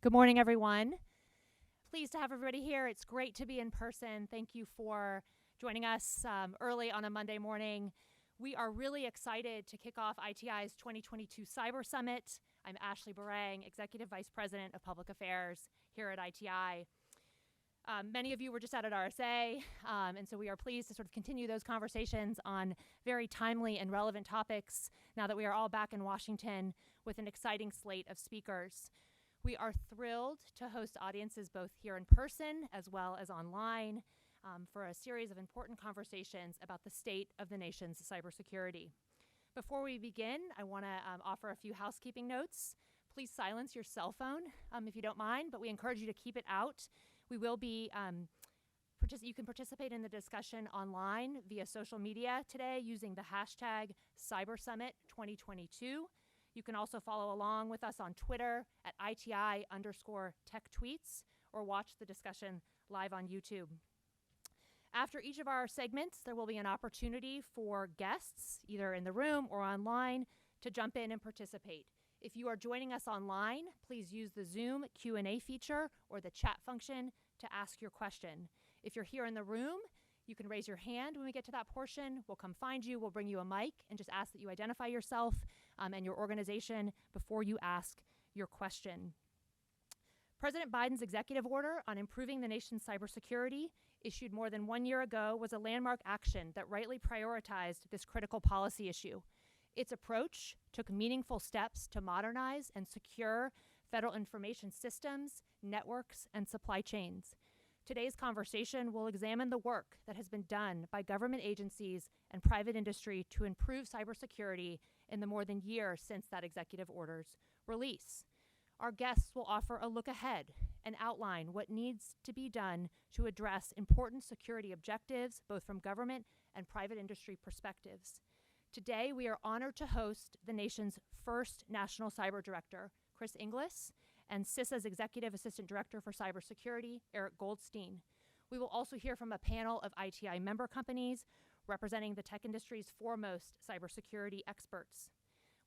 Good morning, everyone. Pleased to have everybody here. It's great to be in person. Thank you for joining us early on a Monday morning. We are really excited to kick off ITI's 2022 Cyber Summit. I'm Ashley Barang, Executive Vice President of Public Affairs here at ITI. Many of you were just out at RSA, and so we are pleased to sort of continue those conversations on very timely and relevant topics now that we are all back in Washington with an exciting slate of speakers. We are thrilled to host audiences both here in person as well as online for a series of important conversations about the state of the nation's cybersecurity. Before we begin, I want to offer a few housekeeping notes. Please silence your cell phone if you don't mind, but we encourage you to keep it out. We will be, you can participate in the discussion online via social media today using the hashtag CyberSummit2022. You can also follow along with us on Twitter at ITI_TechTweets or watch the discussion live on YouTube. After each of our segments, there will be an opportunity for guests, either in the room or online, to jump in and participate. If you are joining us online, please use the Zoom Q&A feature or the chat function to ask your question. If you're here in the room, you can raise your hand when we get to that portion. We'll come find you, we'll bring you a mic, and just ask that you identify yourself and your organization before you ask your question. President Biden's executive order on improving the nation's cybersecurity, issued more than 1 year ago, was a landmark action that rightly prioritized this critical policy issue. Its approach took meaningful steps to modernize and secure federal information systems, networks, and supply chains. Today's conversation will examine the work that has been done by government agencies and private industry to improve cybersecurity in the more than year since that executive order's release. Our guests will offer a look ahead and outline what needs to be done to address important security objectives, both from government and private industry perspectives. Today, we are honored to host the nation's first National Cyber Director, Chris Inglis, and CISA's Executive Assistant Director for Cybersecurity, Eric Goldstein. We will also hear from a panel of ITI member companies representing the tech industry's foremost cybersecurity experts.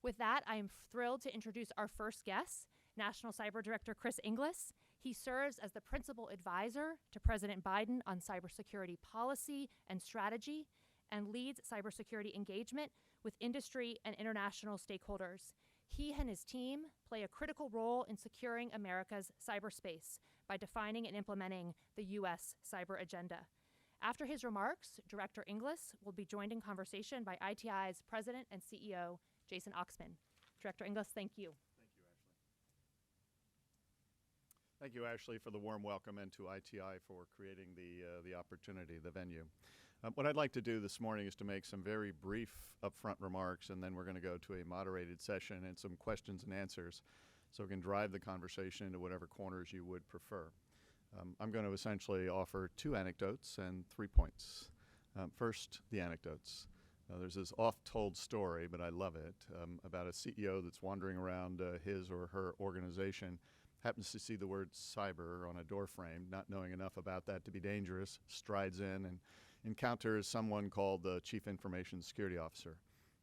With that, I am thrilled to introduce our first guest, National Cyber Director Chris Inglis. He serves as the principal advisor to President Biden on cybersecurity policy and strategy and leads cybersecurity engagement with industry and international stakeholders. He and his team play a critical role in securing America's cyberspace by defining and implementing the U.S. cyber agenda. After his remarks, Director Inglis will be joined in conversation by ITI's President and CEO, Jason Oxman. Director Inglis, thank you. Thank you, Ashley, for the warm welcome, and to ITI for creating the opportunity, the venue. What I'd like to do this morning is to make some very brief upfront remarks, and then we're going to go to a moderated session and some questions and answers so we can drive the conversation into whatever corners you would prefer. I'm going to essentially offer 2 anecdotes and 3 points. First, the anecdotes. There's this oft-told story, but I love it, about a CEO that's wandering around his or her organization, happens to see the word cyber on a door frame, not knowing enough about that to be dangerous, strides in and encounters someone called the Chief Information Security Officer.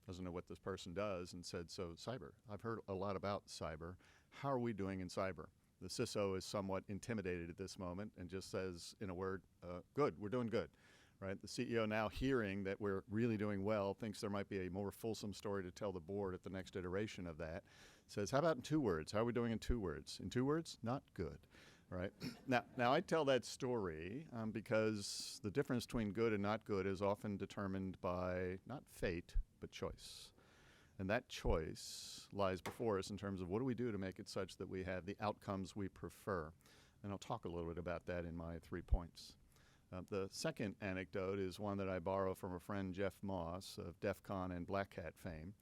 Doesn't know what this person does, and said, "So cyber, I've heard a lot about cyber. How are we doing in cyber?" The CISO is somewhat intimidated at this moment and just says, in a word, good, we're doing good. Right? The CEO, now hearing that we're really doing well, thinks there might be a more fulsome story to tell the board at the next iteration of that. Says, how about in 2 words? How are we doing in 2 words? In 2 words, not good. Right? Now I tell that story because the difference between good and not good is often determined by not fate, but choice. And that choice lies before us in terms of what do we do to make it such that we have the outcomes we prefer. And I'll talk a little bit about that in my 3 points. The second anecdote is one that I borrow from a friend, Jeff Moss, of DEF CON and Black Hat fame.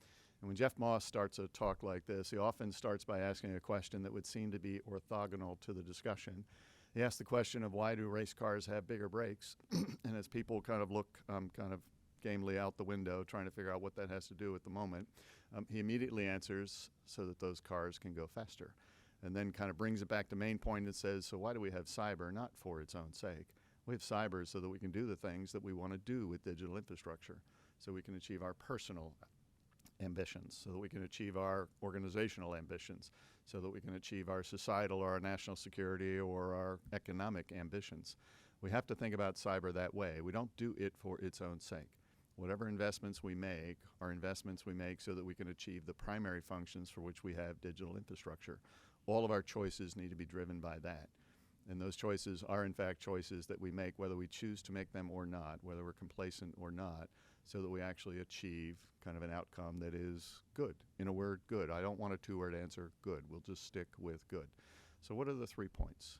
And when Jeff Moss starts a talk like this, he often starts by asking a question that would seem to be orthogonal to the discussion. He asks the question of, why do race cars have bigger brakes? And as people kind of look kind of gamely out the window trying to figure out what that has to do at the moment, he immediately answers, so that those cars can go faster. And then kind of brings it back to main point and says, so why do we have cyber? Not for its own sake. We have cyber so that we can do the things that we want to do with digital infrastructure, so we can achieve our personal ambitions, so that we can achieve our organizational ambitions, so that we can achieve our societal or our national security or our economic ambitions. We have to think about cyber that way. We don't do it for its own sake. Whatever investments we make are investments we make so that we can achieve the primary functions for which we have digital infrastructure. All of our choices need to be driven by that. And those choices are, in fact, choices that we make whether we choose to make them or not, whether we're complacent or not, so that we actually achieve kind of an outcome that is good. In a word, good. I don't want a two-word answer, good. We'll just stick with good. So what are the 3 points?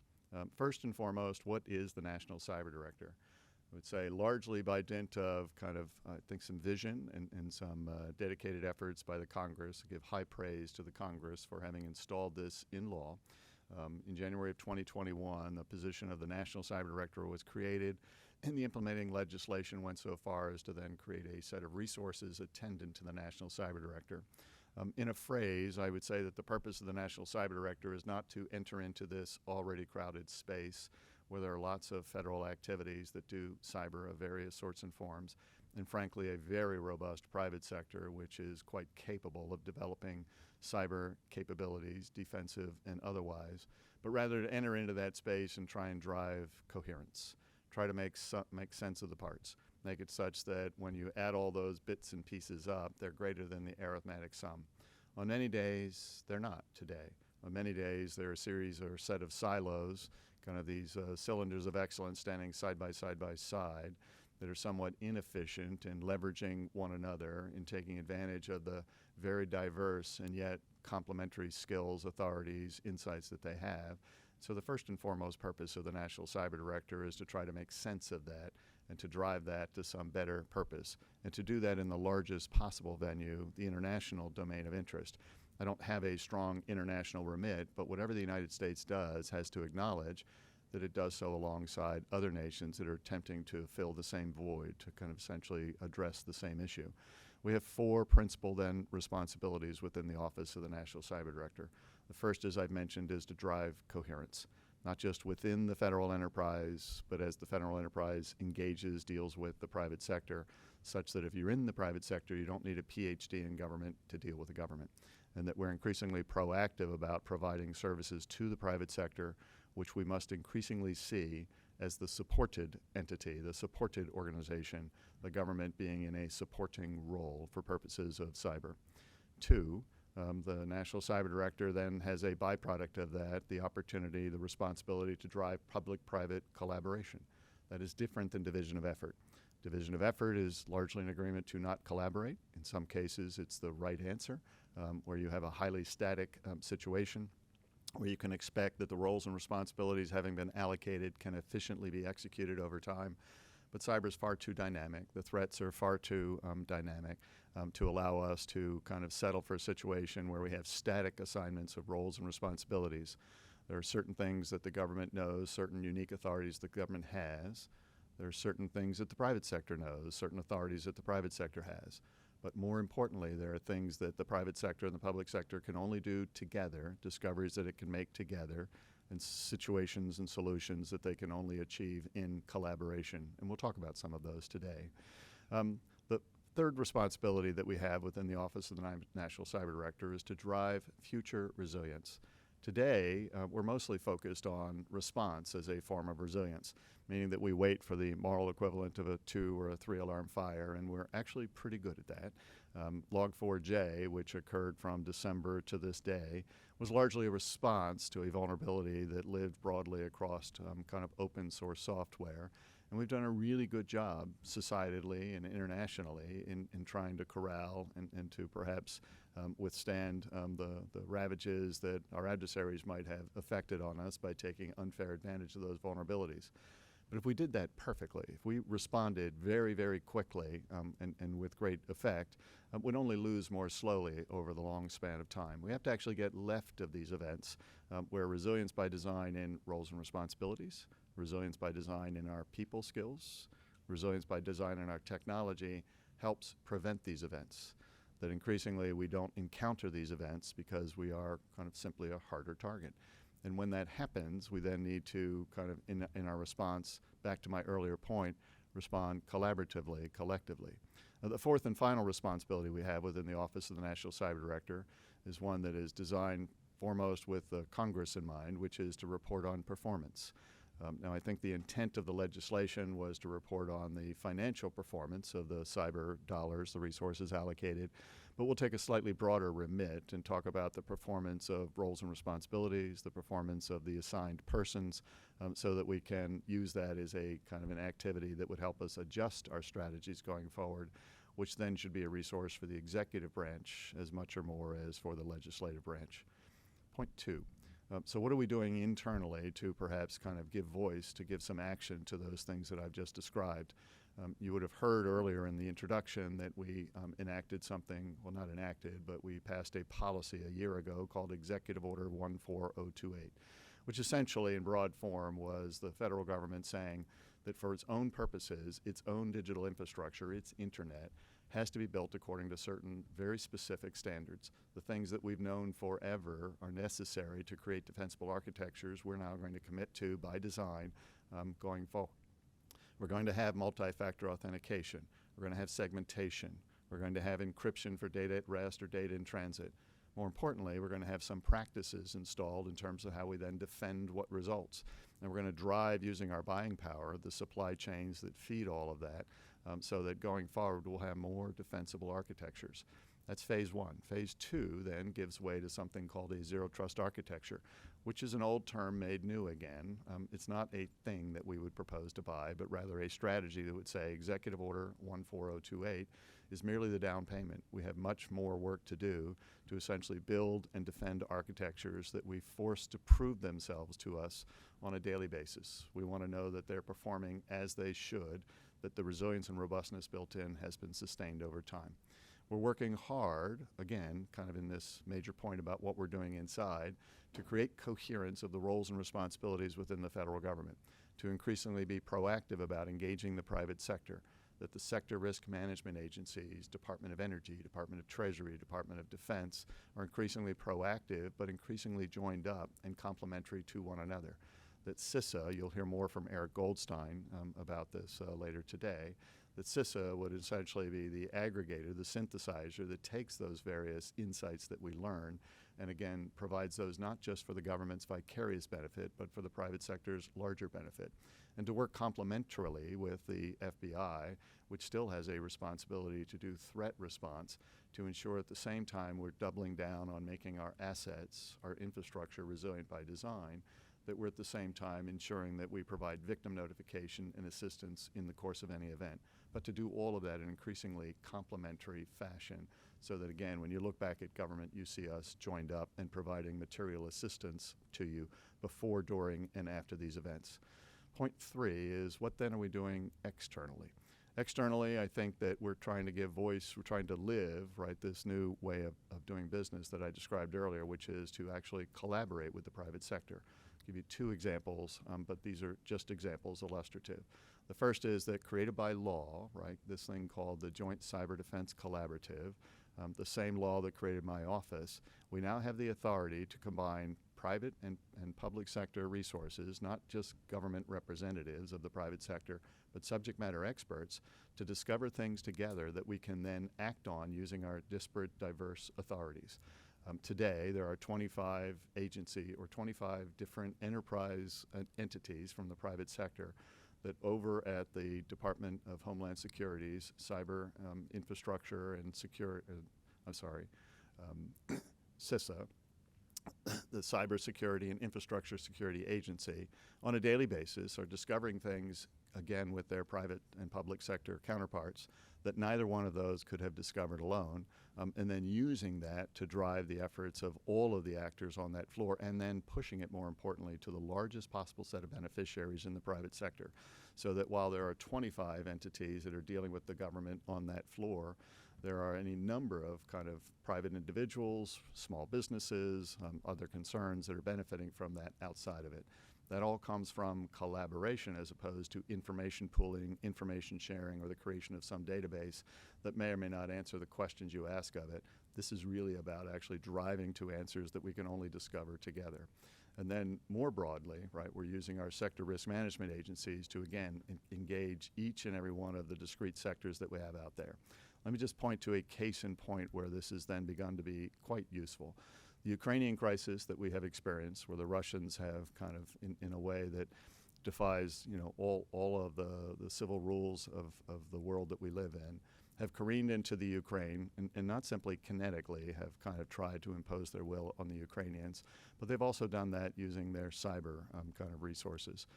First and foremost, what is the National Cyber Director? I would say largely by dint of kind of, I think, some vision and some dedicated efforts by the Congress. I give high praise to the Congress for having installed this in law. In January of 2021, the position of the National Cyber Director was created, and the implementing legislation went so far as to then create a set of resources attendant to the National Cyber Director. In a phrase, I would say that the purpose of the National Cyber Director is not to enter into this already crowded space where there are lots of federal activities that do cyber of various sorts and forms, and frankly a very robust private sector which is quite capable of developing cyber capabilities, defensive and otherwise, but rather to enter into that space and try and drive coherence, try to make sense of the parts, make it such that when you add all those bits and pieces up, they're greater than the arithmetic sum. On many days, they're not today. On many days, they're a series or set of silos, kind of these cylinders of excellence standing side by side that are somewhat inefficient in leveraging one another, in taking advantage of the very diverse and yet complementary skills, authorities, insights that they have. So the first and foremost purpose of the National Cyber Director is to try to make sense of that and to drive that to some better purpose, and to do that in the largest possible venue, the international domain of interest. I don't have a strong international remit, but whatever the United States does has to acknowledge that it does so alongside other nations that are attempting to fill the same void, to kind of essentially address the same issue. We have 4 principal then responsibilities within the Office of the National Cyber Director. The first, as I've mentioned, is to drive coherence, not just within the federal enterprise, but as the federal enterprise engages, deals with the private sector, such that if you're in the private sector, you don't need a PhD in government to deal with the government, and that we're increasingly proactive about providing services to the private sector, which we must increasingly see as the supported entity, the supported organization, the government being in a supporting role for purposes of cyber. 2, the National Cyber Director then has a byproduct of that, the opportunity, the responsibility to drive public-private collaboration. That is different than division of effort. Division of effort is largely an agreement to not collaborate. In some cases, it's the right answer, where you have a highly static situation, where you can expect that the roles and responsibilities having been allocated can efficiently be executed over time. But cyber is far too dynamic. The threats are far too dynamic to allow us to kind of settle for a situation where we have static assignments of roles and responsibilities. There are certain things that the government knows, certain unique authorities the government has. There are certain things that the private sector knows, certain authorities that the private sector has. But more importantly, there are things that the private sector and the public sector can only do together, discoveries that it can make together, and situations and solutions that they can only achieve in collaboration. And we'll talk about some of those today. The third responsibility that we have within the Office of the National Cyber Director is to drive future resilience. Today, we're mostly focused on response as a form of resilience, meaning that we wait for the moral equivalent of a 2 or a 3 alarm fire, and we're actually pretty good at that. Log4j, which occurred from December to this day, was largely a response to a vulnerability that lived broadly across kind of open source software. And we've done a really good job societally and internationally in trying to corral and to perhaps withstand the ravages that our adversaries might have affected on us by taking unfair advantage of those vulnerabilities. But if we did that perfectly, if we responded very, very quickly and with great effect, we'd only lose more slowly over the long span of time. We have to actually get left of these events where resilience by design in roles and responsibilities, resilience by design in our people skills, resilience by design in our technology helps prevent these events. That increasingly we don't encounter these events because we are kind of simply a harder target. And when that happens, we then need to kind of, in our response, back to my earlier point, respond collaboratively, collectively. The fourth and final responsibility we have within the Office of the National Cyber Director is one that is designed foremost with Congress in mind, which is to report on performance. Now, I think the intent of the legislation was to report on the financial performance of the cyber dollars, the resources allocated, but we'll take a slightly broader remit and talk about the performance of roles and responsibilities, the performance of the assigned persons, so that we can use that as a kind of an activity that would help us adjust our strategies going forward, which then should be a resource for the executive branch as much or more as for the legislative branch. Point two. So what are we doing internally to perhaps kind of give voice, to give some action to those things that I've just described? You would have heard earlier in the introduction that we enacted something, well, not enacted, but we passed a policy a year ago called Executive Order 14028, which essentially in broad form was the federal government saying that for its own purposes, its own digital infrastructure, its internet, has to be built according to certain very specific standards. The things that we've known forever are necessary to create defensible architectures we're now going to commit to by design going forward. We're going to have multi-factor authentication. We're going to have segmentation. We're going to have encryption for data at rest or data in transit. More importantly, we're going to have some practices installed in terms of how we then defend what results. And we're going to drive, using our buying power, the supply chains that feed all of that, so that going forward we'll have more defensible architectures. That's phase one. Phase two then gives way to something called a zero trust architecture, which is an old term made new again. It's not a thing that we would propose to buy, but rather a strategy that would say Executive Order 14028 is merely the down payment. We have much more work to do to essentially build and defend architectures that we force to prove themselves to us on a daily basis. We want to know that they're performing as they should, that the resilience and robustness built in has been sustained over time. We're working hard, again, kind of in this major point about what we're doing inside, to create coherence of the roles and responsibilities within the federal government, to increasingly be proactive about engaging the private sector, that the sector risk management agencies, Department of Energy, Department of Treasury, Department of Defense, are increasingly proactive, but increasingly joined up and complementary to one another. That CISA, you'll hear more from Eric Goldstein about this later today, that CISA would essentially be the aggregator, the synthesizer that takes those various insights that we learn and again provides those not just for the government's vicarious benefit, but for the private sector's larger benefit. And to work complementarily with the FBI, which still has a responsibility to do threat response, to ensure at the same time we're doubling down on making our assets, our infrastructure resilient by design, that we're at the same time ensuring that we provide victim notification and assistance in the course of any event. But to do all of that in an increasingly complementary fashion so that, again, when you look back at government, you see us joined up and providing material assistance to you before, during, and after these events. Point three is what then are we doing externally? Externally, I think that we're trying to give voice, we're trying to live, right, this new way of doing business that I described earlier, which is to actually collaborate with the private sector. I'll give you two examples, but these are just examples, illustrative. The first is that created by law, right, this thing called the Joint Cyber Defense Collaborative, the same law that created my office, we now have the authority to combine private and public sector resources, not just government representatives of the private sector, but subject matter experts, to discover things together that we can then act on using our disparate, diverse authorities. Today, there are 25 agency or 25 different enterprise entities from the private sector that over at the Department of Homeland Security's Cyber Infrastructure and CISA, the Cybersecurity and Infrastructure Security Agency, on a daily basis are discovering things, again, with their private and public sector counterparts that neither one of those could have discovered alone, and then using that to drive the efforts of all of the actors on that floor, and then pushing it, more importantly, to the largest possible set of beneficiaries in the private sector, so that while there are 25 entities that are dealing with the government on that floor, there are any number of kind of private individuals, small businesses, other concerns that are benefiting from that outside of it. That all comes from collaboration as opposed to information pooling, information sharing, or the creation of some database that may or may not answer the questions you ask of it. This is really about actually driving to answers that we can only discover together. And then more broadly, right, we're using our sector risk management agencies to, again, engage each and every one of the discrete sectors that we have out there. Let me just point to a case in point where this has then begun to be quite useful. The Ukrainian crisis that we have experienced, where the Russians have kind of, in a way that defies, all of the civil rules of the world that we live in, have careened into the Ukraine and not simply kinetically have kind of tried to impose their will on the Ukrainians, but they've also done that using their cyber kind of resources.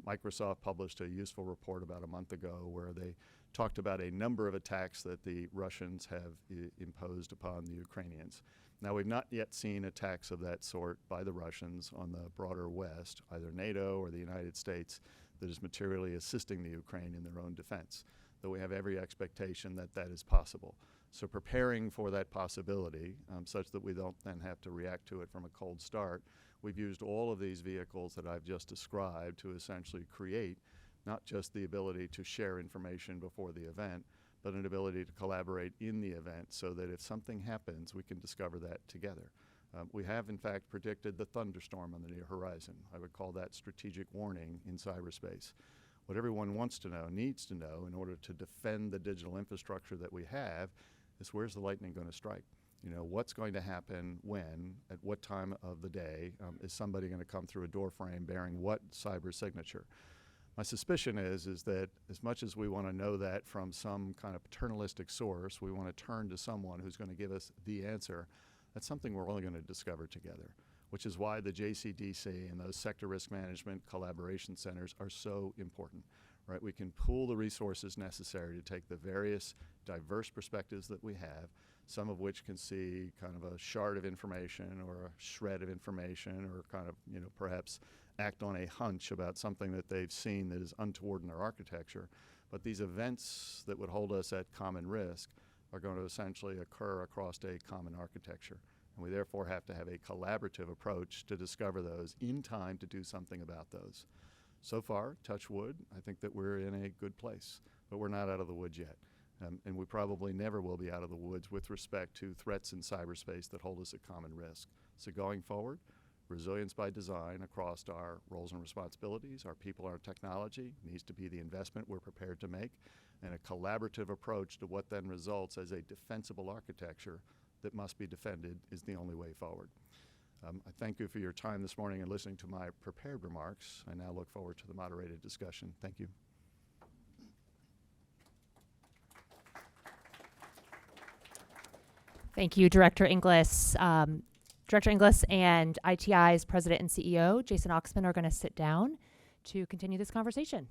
Microsoft published a useful report about a month ago where they talked about a number of attacks that the Russians have imposed upon the Ukrainians. Now, we've not yet seen attacks of that sort by the Russians on the broader West, either NATO or the United States, that is materially assisting the Ukraine in their own defense, though we have every expectation that that is possible. So preparing for that possibility, such that we don't then have to react to it from a cold start, we've used all of these vehicles that I've just described to essentially create not just the ability to share information before the event, but an ability to collaborate in the event so that if something happens, we can discover that together. We have, in fact, predicted the thunderstorm on the near horizon. I would call that strategic warning in cyberspace. What everyone wants to know, needs to know, in order to defend the digital infrastructure that we have is where's the lightning going to strike? What's going to happen when, at what time of the day, is somebody going to come through a door frame bearing what cyber signature? My suspicion is that as much as we want to know that from some kind of paternalistic source, we want to turn to someone who's going to give us the answer. That's something we're only going to discover together, which is why the JCDC and those sector risk management collaboration centers are so important, right? We can pool the resources necessary to take the various diverse perspectives that we have, some of which can see kind of a shard of information or a shred of information or kind of, perhaps act on a hunch about something that they've seen that is untoward in their architecture. But these events that would hold us at common risk are going to essentially occur across a common architecture. And we therefore have to have a collaborative approach to discover those in time to do something about those. So far, touch wood, I think that we're in a good place, but we're not out of the woods yet. And we probably never will be out of the woods with respect to threats in cyberspace that hold us at common risk. So going forward, resilience by design across our roles and responsibilities, our people, our technology, needs to be the investment we're prepared to make, and a collaborative approach to what then results as a defensible architecture that must be defended is the only way forward. I thank you for your time this morning and listening to my prepared remarks. I now look forward to the moderated discussion. Thank you. Thank you, Director Inglis. Director Inglis and ITI's President and CEO, Jason Oxman, are going to sit down to continue this conversation.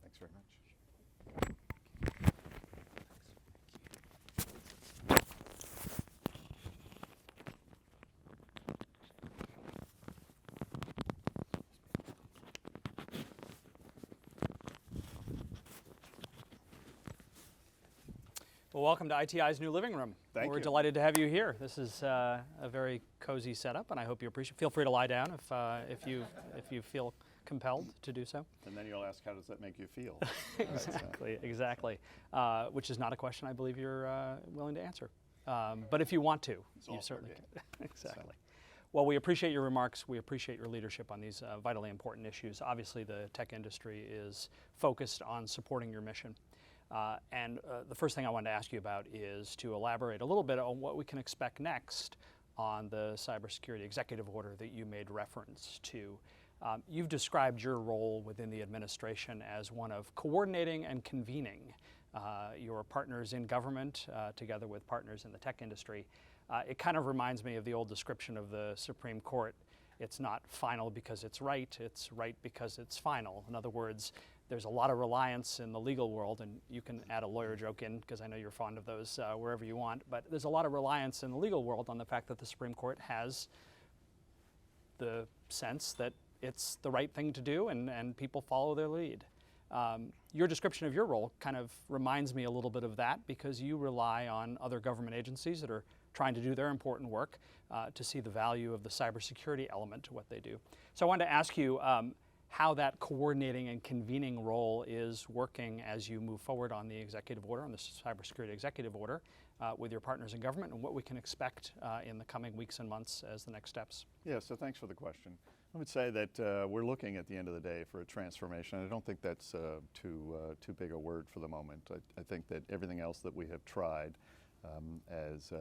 Thanks very much. Well, welcome to ITI's new living room. Thank We're you. delighted to have you here. This is a very cozy setup, and I hope you appreciate. Feel free to lie down if you feel compelled to do so. And then you'll ask, how does that make you feel? Exactly. Which is not a question I believe you're willing to answer. But if you want to, you certainly can. Exactly. So. Well, we appreciate your remarks. We appreciate your leadership on these vitally important issues. Obviously, the tech industry is focused on supporting your mission. And the first thing I wanted to ask you about is to elaborate a little bit on what we can expect next on the cybersecurity executive order that you made reference to. You've described your role within the administration as one of coordinating and convening your partners in government together with partners in the tech industry. It kind of reminds me of the old description of the Supreme Court. It's not final because it's right because it's final. In other words, there's a lot of reliance in the legal world, and you can add a lawyer joke in because I know you're fond of those wherever you want, but there's a lot of reliance in the legal world on the fact that the Supreme Court has the sense that it's the right thing to do and people follow their lead. Your description of your role kind of reminds me a little bit of that because you rely on other government agencies that are trying to do their important work to see the value of the cybersecurity element to what they do. So I wanted to ask you how that coordinating and convening role is working as you move forward on the executive order, on the cybersecurity executive order, with your partners in government and what we can expect in the coming weeks and months as the next steps. Yeah, so thanks for the question. I would say that we're looking at the end of the day for a transformation. I don't think that's too big a word for the moment. I think that everything else that we have tried, as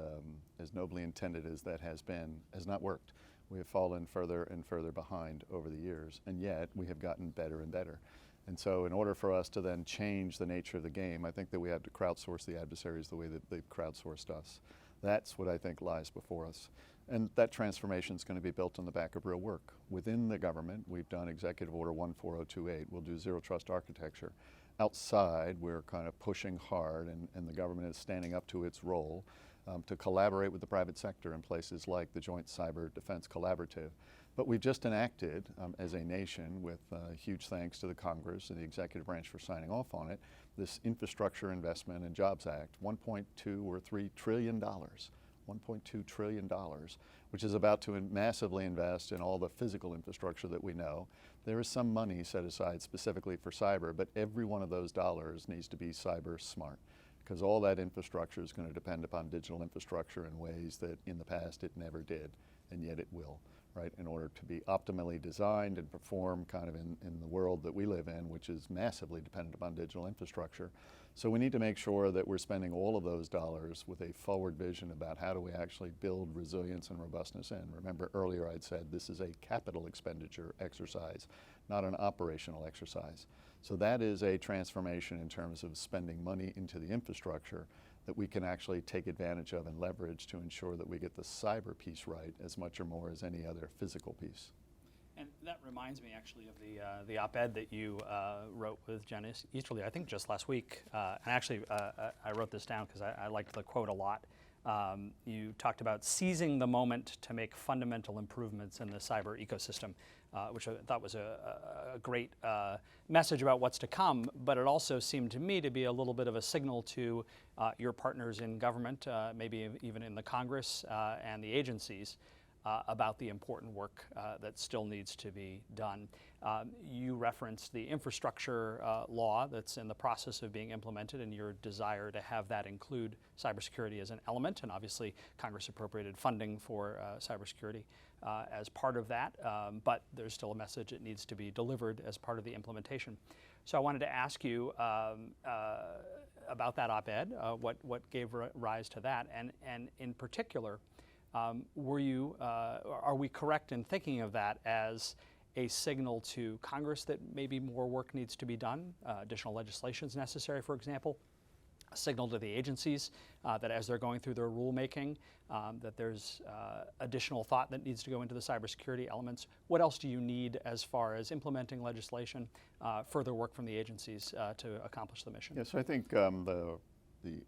nobly intended as that has been, has not worked. We have fallen further and further behind over the years, and yet we have gotten better and better. And so in order for us to then change the nature of the game, I think that we have to crowdsource the adversaries the way that they've crowdsourced us. That's what I think lies before us. And that transformation is going to be built on the back of real work. Within the government, we've done Executive Order 14028. We'll do zero trust architecture. Outside, we're kind of pushing hard, and the government is standing up to its role to collaborate with the private sector in places like the Joint Cyber Defense Collaborative. But we've just enacted, as a nation, with huge thanks to the Congress and the executive branch for signing off on it, this Infrastructure Investment and Jobs Act, $1.2 or $3 trillion, $1.2 trillion, which is about to massively invest in all the physical infrastructure that we know. There is some money set aside specifically for cyber, but every one of those dollars needs to be cyber smart, because all that infrastructure is going to depend upon digital infrastructure in ways that in the past it never did, and yet it will. Right, in order to be optimally designed and perform kind of in the world that we live in, which is massively dependent upon digital infrastructure. So we need to make sure that we're spending all of those dollars with a forward vision about how do we actually build resilience and robustness in. Remember earlier I'd said this is a capital expenditure exercise, not an operational exercise. So that is a transformation in terms of spending money into the infrastructure that we can actually take advantage of and leverage to ensure that we get the cyber piece right as much or more as any other physical piece. And that reminds me actually of the op-ed that you wrote with Jen Easterly, I think just last week. And actually, I wrote this down because I liked the quote a lot. You talked about seizing the moment to make fundamental improvements in the cyber ecosystem, which I thought was a great message about what's to come, but it also seemed to me to be a little bit of a signal to your partners in government, maybe even in the Congress and the agencies, about the important work that still needs to be done. You referenced the infrastructure law that's in the process of being implemented and your desire to have that include cybersecurity as an element, and obviously Congress appropriated funding for cybersecurity as part of that, but there's still a message that needs to be delivered as part of the implementation. So I wanted to ask you about that op-ed, what gave rise to that, and in particular, are we correct in thinking of that as a signal to Congress that maybe more work needs to be done, additional legislation is necessary, for example, a signal to the agencies that as they're going through their rulemaking, that there's additional thought that needs to go into the cybersecurity elements? What else do you need as far as implementing legislation, further work from the agencies to accomplish the mission? Yes, I think the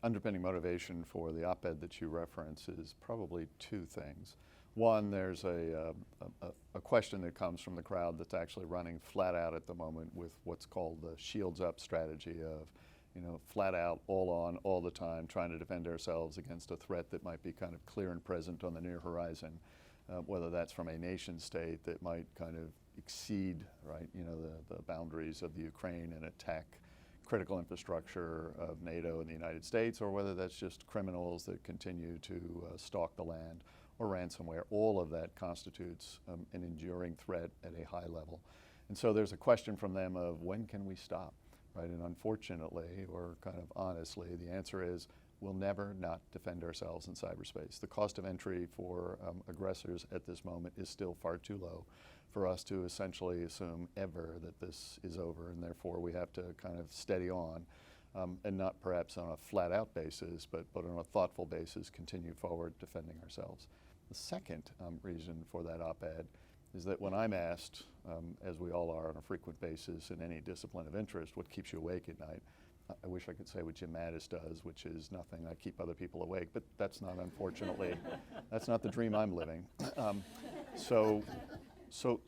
underpinning motivation for the op-ed that you reference is probably two things. One, there's a question that comes from the crowd that's actually running flat out at the moment with what's called the shields up strategy of, flat out, all on, all the time, trying to defend ourselves against a threat that might be kind of clear and present on the near horizon, whether that's from a nation state that might kind of exceed, right, the boundaries of the Ukraine and attack critical infrastructure of NATO and the United States, or whether that's just criminals that continue to stalk the land, or ransomware. All of that constitutes an enduring threat at a high level. And so there's a question from them of when can we stop, right? And unfortunately, or kind of honestly, the answer is we'll never not defend ourselves in cyberspace. The cost of entry for aggressors at this moment is still far too low for us to essentially assume ever that this is over, and therefore we have to kind of steady on, and not perhaps on a flat out basis, but on a thoughtful basis, continue forward defending ourselves. The second reason for that op-ed is that when I'm asked, as we all are on a frequent basis in any discipline of interest, what keeps you awake at night, I wish I could say what Jim Mattis does, which is nothing. I keep other people awake, but that's not, unfortunately, that's not the dream I'm living. So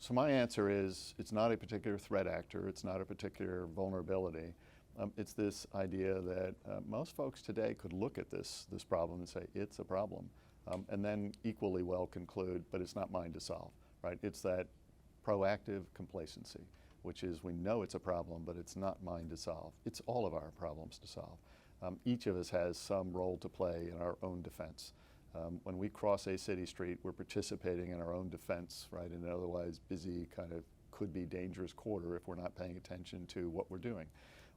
my answer is, it's not a particular threat actor, it's not a particular vulnerability. It's this idea that most folks today could look at this problem and say, it's a problem, and then equally well conclude, but it's not mine to solve, right? It's that proactive complacency, which is we know it's a problem, but it's not mine to solve. It's all of our problems to solve. Each of us has some role to play in our own defense. When we cross a city street, we're participating in our own defense, right, in an otherwise busy kind of could be dangerous quarter if we're not paying attention to what we're doing.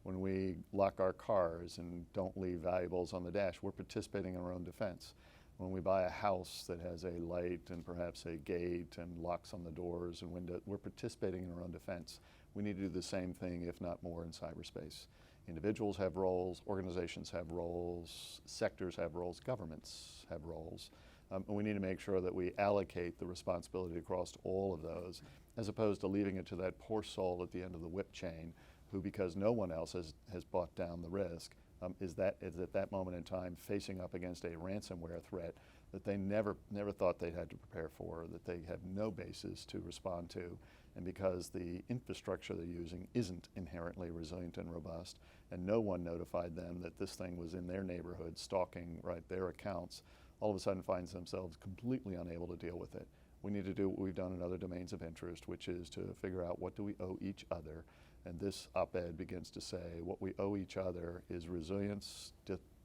When we lock our cars and don't leave valuables on the dash, we're participating in our own defense. When we buy a house that has a light and perhaps a gate and locks on the doors and windows, we're participating in our own defense. We need to do the same thing, if not more, in cyberspace. Individuals have roles, organizations have roles, sectors have roles, governments have roles. And we need to make sure that we allocate the responsibility across all of those, as opposed to leaving it to that poor soul at the end of the whip chain who, because no one else has brought down the risk, is at that moment in time facing up against a ransomware threat that they never thought they had to prepare for, that they have no basis to respond to. And because the infrastructure they're using isn't inherently resilient and robust, and no one notified them that this thing was in their neighborhood stalking their accounts, all of a sudden finds themselves completely unable to deal with it. We need to do what we've done in other domains of interest, which is to figure out what do we owe each other. And this op-ed begins to say what we owe each other is resilience,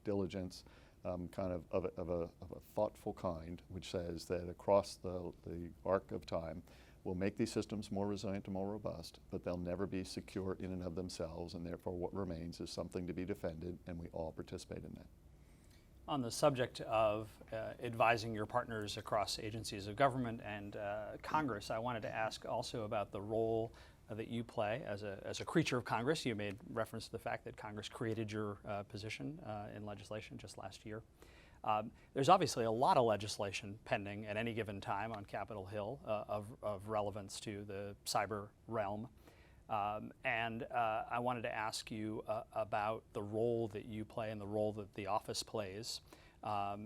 diligence, kind of a thoughtful kind, which says that across the arc of time, we'll make these systems more resilient and more robust, but they'll never be secure in and of themselves, and therefore what remains is something to be defended, and we all participate in that. On the subject of advising your partners across agencies of government and Congress, I wanted to ask also about the role that you play as a creature of Congress. You made reference to the fact that Congress created your position in legislation just last year. There's obviously a lot of legislation pending at any given time on Capitol Hill of relevance to the cyber realm. I wanted to ask you about the role that you play and the role that the office plays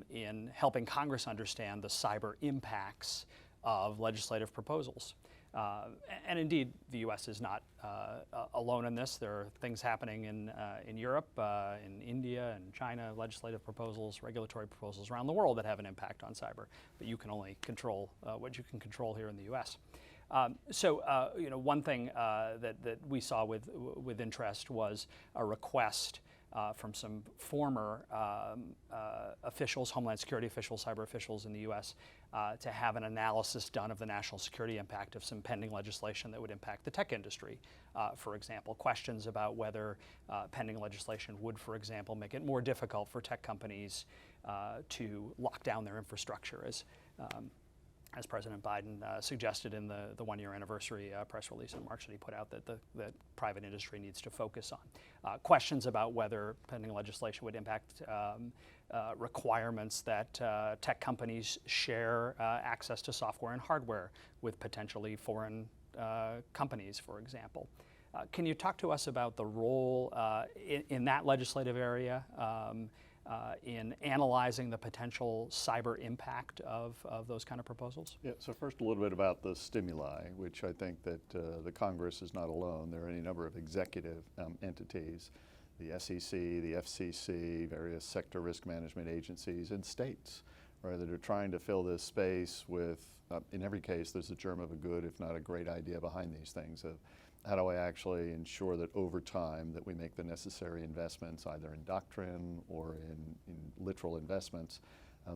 in helping Congress understand the cyber impacts of legislative proposals. And indeed, the U.S. is not alone in this. There are things happening in Europe, in India and China, legislative proposals, regulatory proposals around the world that have an impact on cyber. But you can only control what you can control here in the U.S. One thing that we saw with interest was a request from some former officials, Homeland Security officials, cyber officials in the U.S., to have an analysis done of the national security impact of some pending legislation that would impact the tech industry. For example, questions about whether pending legislation would, for example, make it more difficult for tech companies to lock down their infrastructure, as President Biden suggested in the one-year anniversary press release in March that he put out that private industry needs to focus on. Questions about whether pending legislation would impact requirements that tech companies share access to software and hardware with potentially foreign companies, for example. Can you talk to us about the role in that legislative area in analyzing the potential cyber impact of those kind of proposals? Yeah, so first a little bit about the stimuli, which I think that the Congress is not alone. There are any number of executive entities, the SEC, the FCC, various sector risk management agencies, and states, right, that are trying to fill this space with, in every case, there's a germ of a good, if not a great idea behind these things of how do I actually ensure that over time that we make the necessary investments either in doctrine or in literal investments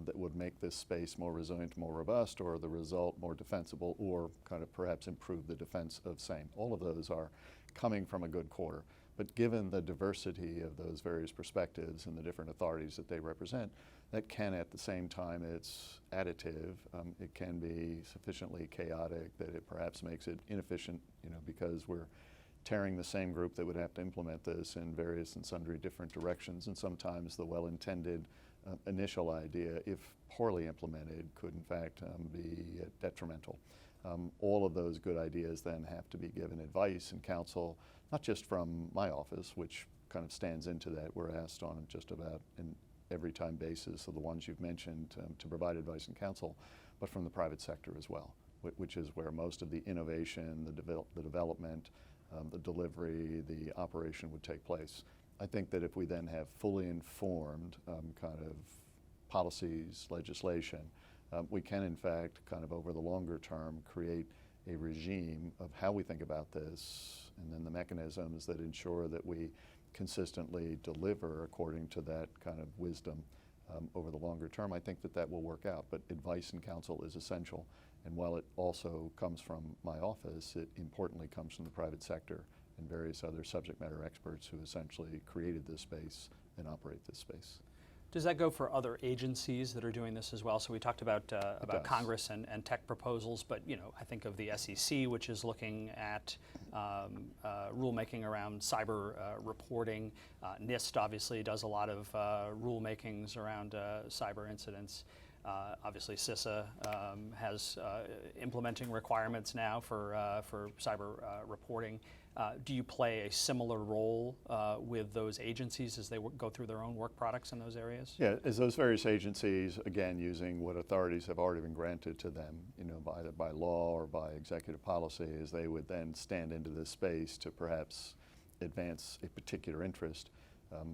that would make this space more resilient, more robust, or the result more defensible, or kind of perhaps improve the defense of same. All of those are coming from a good quarter. But given the diversity of those various perspectives and the different authorities that they represent, that can at the same time it's additive. It can be sufficiently chaotic that it perhaps makes it inefficient, because we're tearing the same group that would have to implement this in various and sundry different directions, and sometimes the well-intended initial idea, if poorly implemented, could in fact be detrimental. All of those good ideas then have to be given advice and counsel, not just from my office, which kind of stands into that. We're asked on just about an every time basis of the ones you've mentioned to provide advice and counsel, but from the private sector as well, which is where most of the innovation, the development, the delivery, the operation would take place. I think that if we then have fully informed kind of policies, legislation, we can in fact kind of over the longer term create a regime of how we think about this, and then the mechanisms that ensure that we consistently deliver according to that kind of wisdom over the longer term, I think that will work out. But advice and counsel is essential. And while it also comes from my office, it importantly comes from the private sector and various other subject matter experts who essentially created this space and operate this space. Does that go for other agencies that are doing this as well? So we talked about Congress and tech proposals, but I think of the SEC, which is looking at rulemaking around cyber reporting. NIST obviously does a lot of rulemakings around cyber incidents. Obviously, CISA has implementing requirements now for cyber reporting. Do you play a similar role with those agencies as they go through their own work products in those areas? Yeah, as those various agencies, again, using what authorities have already been granted to them, either by law or by executive policy, as they would then stand into this space to perhaps advance a particular interest.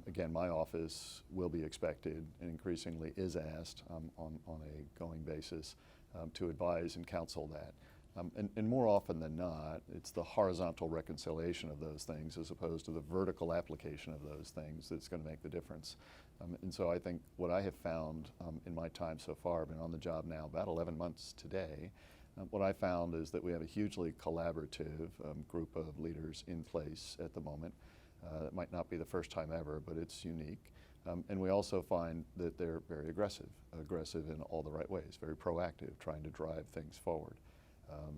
Again, my office will be expected and increasingly is asked on a going basis to advise and counsel that. And more often than not, it's the horizontal reconciliation of those things as opposed to the vertical application of those things that's going to make the difference. And so I think what I have found in my time so far, I've been on the job now about 11 months today, what I found is that we have a hugely collaborative group of leaders in place at the moment. It might not be the first time ever, but it's unique. And we also find that they're very aggressive in all the right ways, very proactive, trying to drive things forward.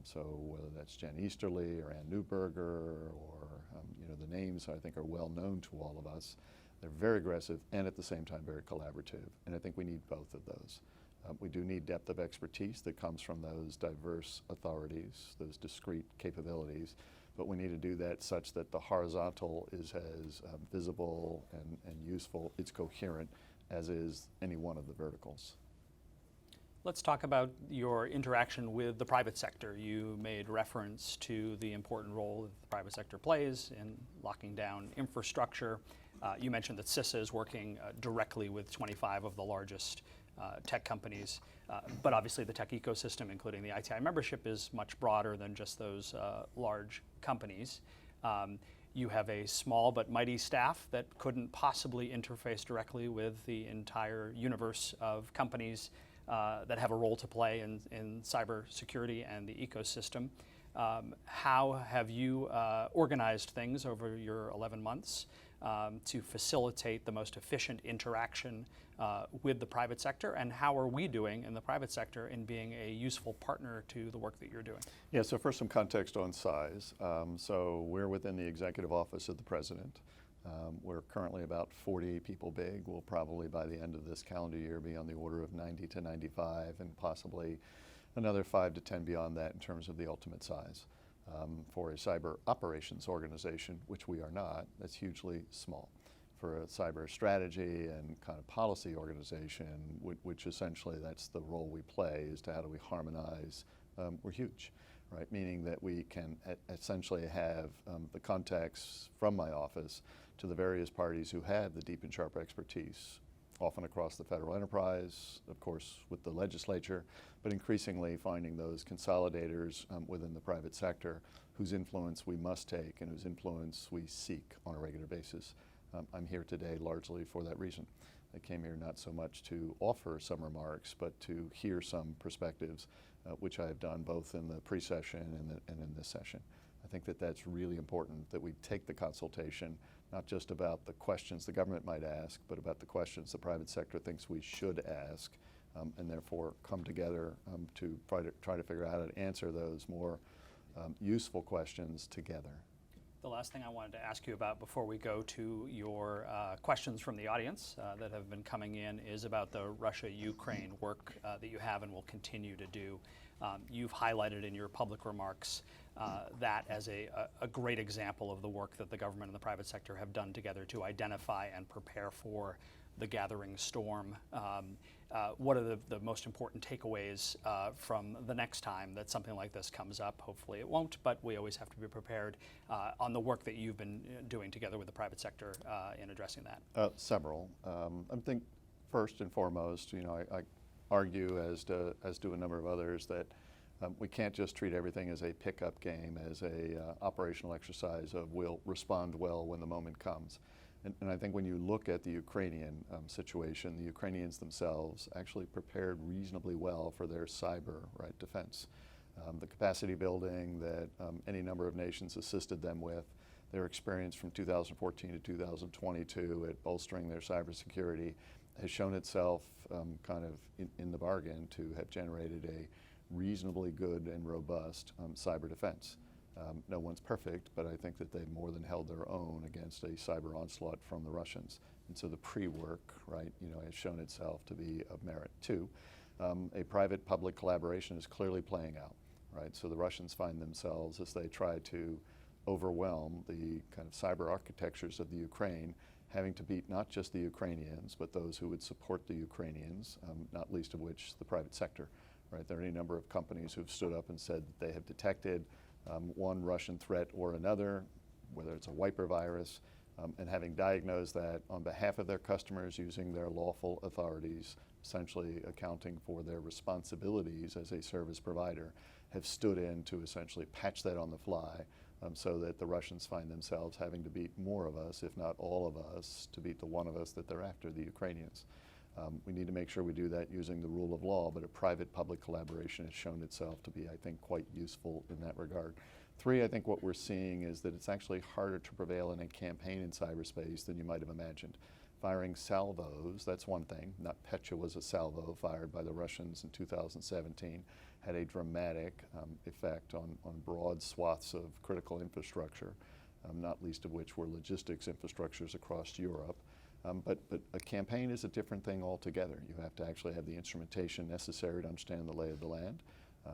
So whether that's Jen Easterly or Ann Neuberger or the names I think are well known to all of us, they're very aggressive and at the same time very collaborative. And I think we need both of those. We do need depth of expertise that comes from those diverse authorities, those discrete capabilities, but we need to do that such that the horizontal is as visible and useful, it's coherent, as is any one of the verticals. Let's talk about your interaction with the private sector. You made reference to the important role that the private sector plays in locking down infrastructure. You mentioned that CISA is working directly with 25 of the largest tech companies, but obviously the tech ecosystem, including the ITI membership, is much broader than just those large companies. You have a small but mighty staff that couldn't possibly interface directly with the entire universe of companies that have a role to play in cybersecurity and the ecosystem. How have you organized things over your 11 months to facilitate the most efficient interaction with the private sector, and how are we doing in the private sector in being a useful partner to the work that you're doing? Yeah, so first some context on size. So we're within the executive office of the president. We're currently about 40 people big. We'll probably by the end of this calendar year be on the order of 90 to 95 and possibly another 5 to 10 beyond that in terms of the ultimate size. For a cyber operations organization, which we are not, that's hugely small. For a cyber strategy and kind of policy organization, which essentially that's the role we play, is to how do we harmonize, we're huge, right? Meaning that we can essentially have the contacts from my office to the various parties who have the deep and sharp expertise, often across the federal enterprise, of course with the legislature, but increasingly finding those consolidators within the private sector whose influence we must take and whose influence we seek on a regular basis. I'm here today largely for that reason. I came here not so much to offer some remarks, but to hear some perspectives, which I have done both in the pre-session and in this session. I think that that's really important, that we take the consultation, not just about the questions the government might ask, but about the questions the private sector thinks we should ask, and therefore come together to try to figure out how to answer those more useful questions together. The last thing I wanted to ask you about before we go to your questions from the audience that have been coming in is about the Russia-Ukraine work that you have and will continue to do. You've highlighted in your public remarks that as a great example of the work that the government and the private sector have done together to identify and prepare for the gathering storm. What are the most important takeaways from the next time that something like this comes up? Hopefully it won't, but we always have to be prepared on the work that you've been doing together with the private sector in addressing that. Several. I think first and foremost, I argue, as do a number of others, that we can't just treat everything as a pickup game, as a operational exercise of we'll respond well when the moment comes. And I think when you look at the Ukrainian situation, the Ukrainians themselves actually prepared reasonably well for their cyber defense. The capacity building that any number of nations assisted them with, their experience from 2014 to 2022 at bolstering their cybersecurity has shown itself kind of in the bargain to have generated a reasonably good and robust cyber defense. No one's perfect, but I think that they've more than held their own against a cyber onslaught from the Russians. And so the pre-work, has shown itself to be of merit too. A private-public collaboration is clearly playing out, So the Russians find themselves, as they try to overwhelm the kind of cyber architectures of the Ukraine, having to beat not just the Ukrainians, but those who would support the Ukrainians, not least of which the private sector. There are any number of companies who've stood up and said that they have detected one Russian threat or another, whether it's a wiper virus, and having diagnosed that on behalf of their customers using their lawful authorities, essentially accounting for their responsibilities as a service provider, have stood in to essentially patch that on the fly so that the Russians find themselves having to beat more of us, if not all of us, to beat the one of us that they're after, the Ukrainians. We need to make sure we do that using the rule of law, but a private-public collaboration has shown itself to be, I think, quite useful in that regard. 3, I think what we're seeing is that it's actually harder to prevail in a campaign in cyberspace than you might have imagined. Firing salvos, that's one thing. NotPetya was a salvo fired by the Russians in 2017, had a dramatic effect on broad swaths of critical infrastructure, not least of which were logistics infrastructures across Europe. But a campaign is a different thing altogether. You have to actually have the instrumentation necessary to understand the lay of the land.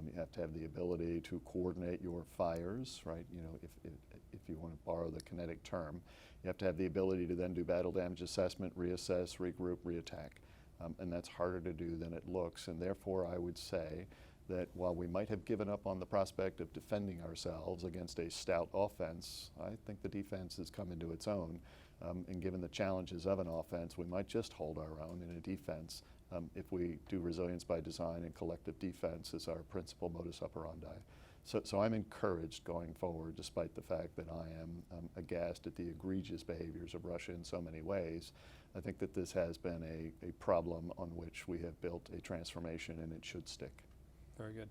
You have to have the ability to coordinate your fires, if you want to borrow the kinetic term. You have to have the ability to then do battle damage assessment, reassess, regroup, reattack. And that's harder to do than it looks. And therefore, I would say that while we might have given up on the prospect of defending ourselves against a stout offense, I think the defense has come into its own. And given the challenges of an offense, we might just hold our own in a defense if we do resilience by design and collective defense as our principal modus operandi. So I'm encouraged going forward, despite the fact that I am aghast at the egregious behaviors of Russia in so many ways. I think that this has been a problem on which we have built a transformation, and it should stick. Very good.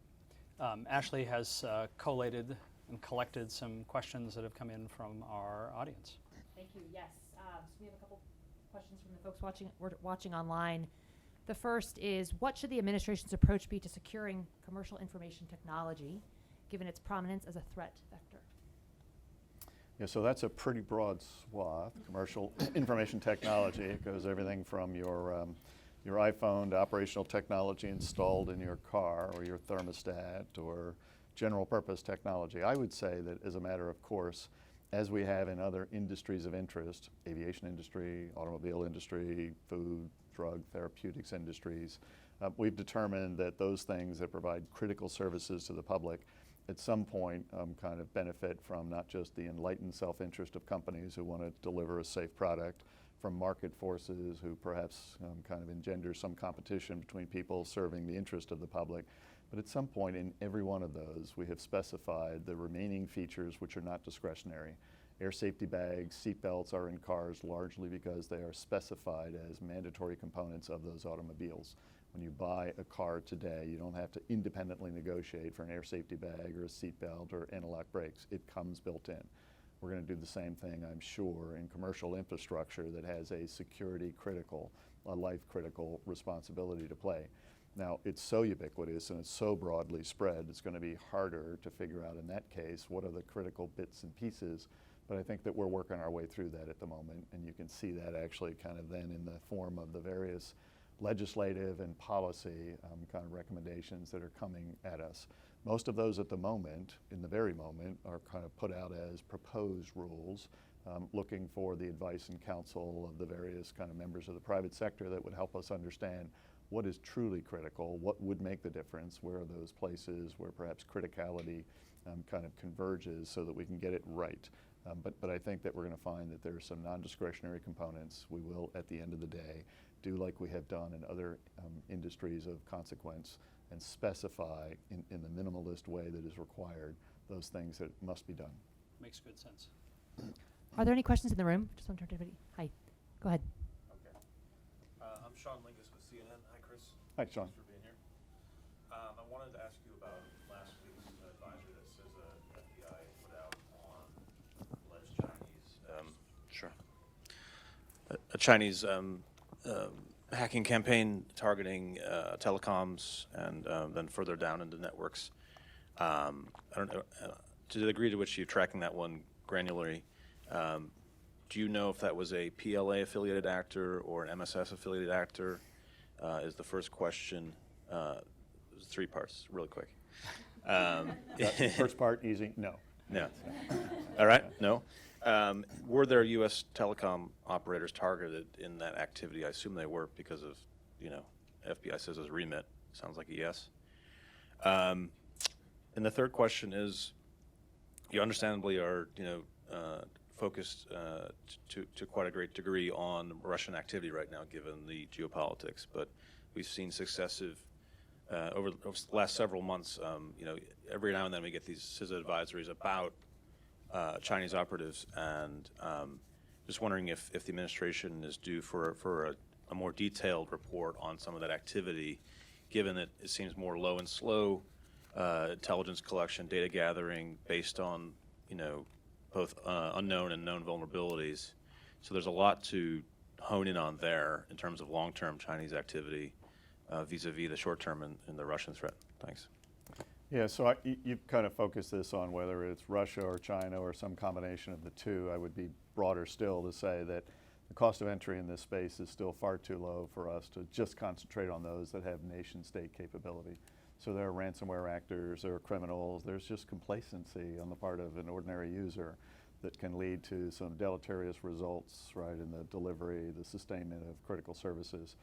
Ashley has collated and collected some questions that have come in from our audience. Thank you. Yes. So we have a couple questions from the folks watching online. The first is, what should the administration's approach be to securing commercial information technology, given its prominence as a threat vector? Yeah, so that's a pretty broad swath. Commercial information technology. It goes everything from your iPhone to operational technology installed in your car or your thermostat or general purpose technology. I would say that as a matter of course, as we have in other industries of interest, aviation industry, automobile industry, food, drug, therapeutics industries, we've determined that those things that provide critical services to the public at some point kind of benefit from not just the enlightened self-interest of companies who want to deliver a safe product, from market forces who perhaps kind of engender some competition between people serving the interest of the public. But at some point in every one of those, we have specified the remaining features which are not discretionary. Air safety bags, seat belts are in cars largely because they are specified as mandatory components of those automobiles. When you buy a car today, you don't have to independently negotiate for an air safety bag or a seat belt or anti-lock brakes. It comes built in. We're going to do the same thing, I'm sure, in commercial infrastructure that has a security critical, a life critical responsibility to play. Now, it's so ubiquitous and it's so broadly spread, it's going to be harder to figure out in that case what are the critical bits and pieces, but I think that we're working our way through that at the moment, and you can see that actually kind of then in the form of the various legislative and policy kind of recommendations that are coming at us. Most of those at the moment, in the very moment, are kind of put out as proposed rules, looking for the advice and counsel of the various kind of members of the private sector that would help us understand what is truly critical, what would make the difference, where are those places where perhaps criticality kind of converges so that we can get it right. But I think that we're going to find that there are some non-discretionary components. We will, at the end of the day, do like we have done in other industries of consequence and specify in the minimalist way that is required those things that must be done. Makes good sense. Are there any questions in the room? Just want to turn to everybody. Hi. Go ahead. Okay. I'm Sean Lingus with CNN. Hi, Chris. Hi, Sean. Thanks for being here. I wanted to ask you about last week's advisory that CISA FBI put out on alleged Chinese. Sure. A Chinese hacking campaign targeting telecoms and then further down into networks. I don't know to the degree to which you're tracking that one granularly. Do you know if that was a PLA affiliated actor or an MSS affiliated actor? Is the first question. There's 3 parts, really quick. First part, easy, no. No. All right, no. Were there U.S. telecom operators targeted in that activity? I assume they were because of, FBI says as remit. Sounds like a yes. And the third question is, you understandably are, focused to quite a great degree on Russian activity right now, given the geopolitics. But we've seen successive, over the last several months, every now and then we get these CISA advisories about Chinese operatives, and just wondering if the administration is due for a more detailed report on some of that activity, given that it seems more low and slow intelligence collection, data gathering based on, both unknown and known vulnerabilities. So there's a lot to hone in on there in terms of long-term Chinese activity vis-a-vis the short-term and the Russian threat. Thanks. Yeah, so you've kind of focused this on whether it's Russia or China or some combination of the two. I would be broader still to say that the cost of entry in this space is still far too low for us to just concentrate on those that have nation-state capability. So there are ransomware actors, there are criminals, there's just complacency on the part of an ordinary user that can lead to some deleterious results, right, in the delivery, the sustainment of critical services.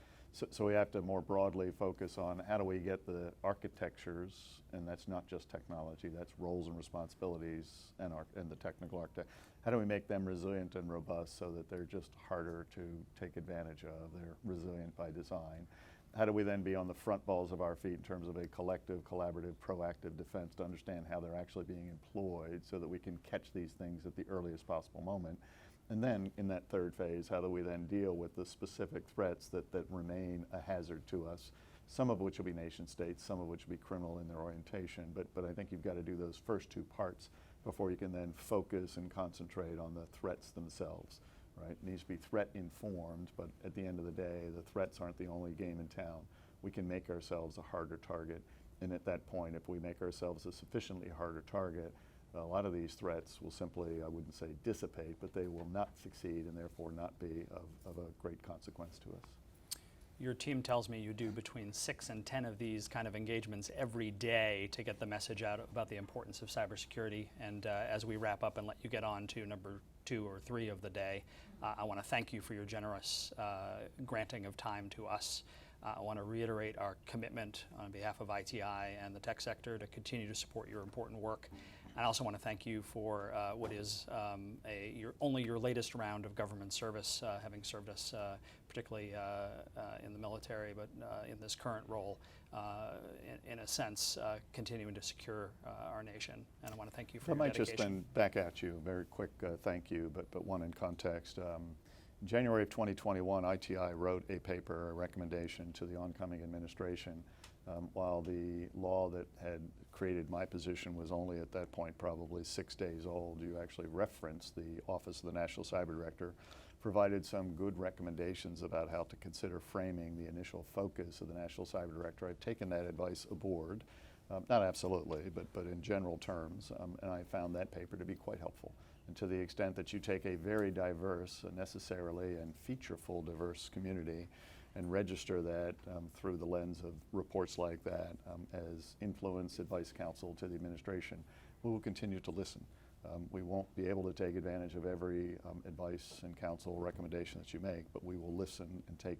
So we have to more broadly focus on how do we get the architectures, and that's not just technology, that's roles and responsibilities and the technical architect. How do we make them resilient and robust so that they're just harder to take advantage of? They're resilient by design. How do we then be on the front balls of our feet in terms of a collective, collaborative, proactive defense to understand how they're actually being employed so that we can catch these things at the earliest possible moment? And then in that third phase, how do we then deal with the specific threats that remain a hazard to us, some of which will be nation states, some of which will be criminal in their orientation. But I think you've got to do those first 2 parts before you can then focus and concentrate on the threats themselves. Right? It needs to be threat informed, but at the end of the day, the threats aren't the only game in town. We can make ourselves a harder target, and at that point, if we make ourselves a sufficiently harder target, a lot of these threats will simply, I wouldn't say dissipate, but they will not succeed and therefore not be of a great consequence to us. Your team tells me you do between 6 and 10 of these kind of engagements every day to get the message out about the importance of cybersecurity. And as we wrap up and let you get on to number 2 or 3 of the day, I want to thank you for your generous granting of time to us. I want to reiterate our commitment on behalf of ITI and the tech sector to continue to support your important work. I also want to thank you for what is only your latest round of government service, having served us particularly in the military, but in this current role, in a sense, continuing to secure our nation. And I want to thank you for your dedication. I might just then back at you, very quick thank you, but one in context. In January of 2021, ITI wrote a paper, a recommendation to the oncoming administration. While the law that had created my position was only at that point probably 6 days old, you actually referenced the Office of the National Cyber Director, provided some good recommendations about how to consider framing the initial focus of the National Cyber Director. I've taken that advice aboard, not absolutely, but in general terms, and I found that paper to be quite helpful. And to the extent that you take a very diverse, necessarily, and featureful diverse community and register that through the lens of reports like that as influence, advice, counsel to the administration, we will continue to listen. We won't be able to take advantage of every advice and counsel recommendation that you make, but we will listen and take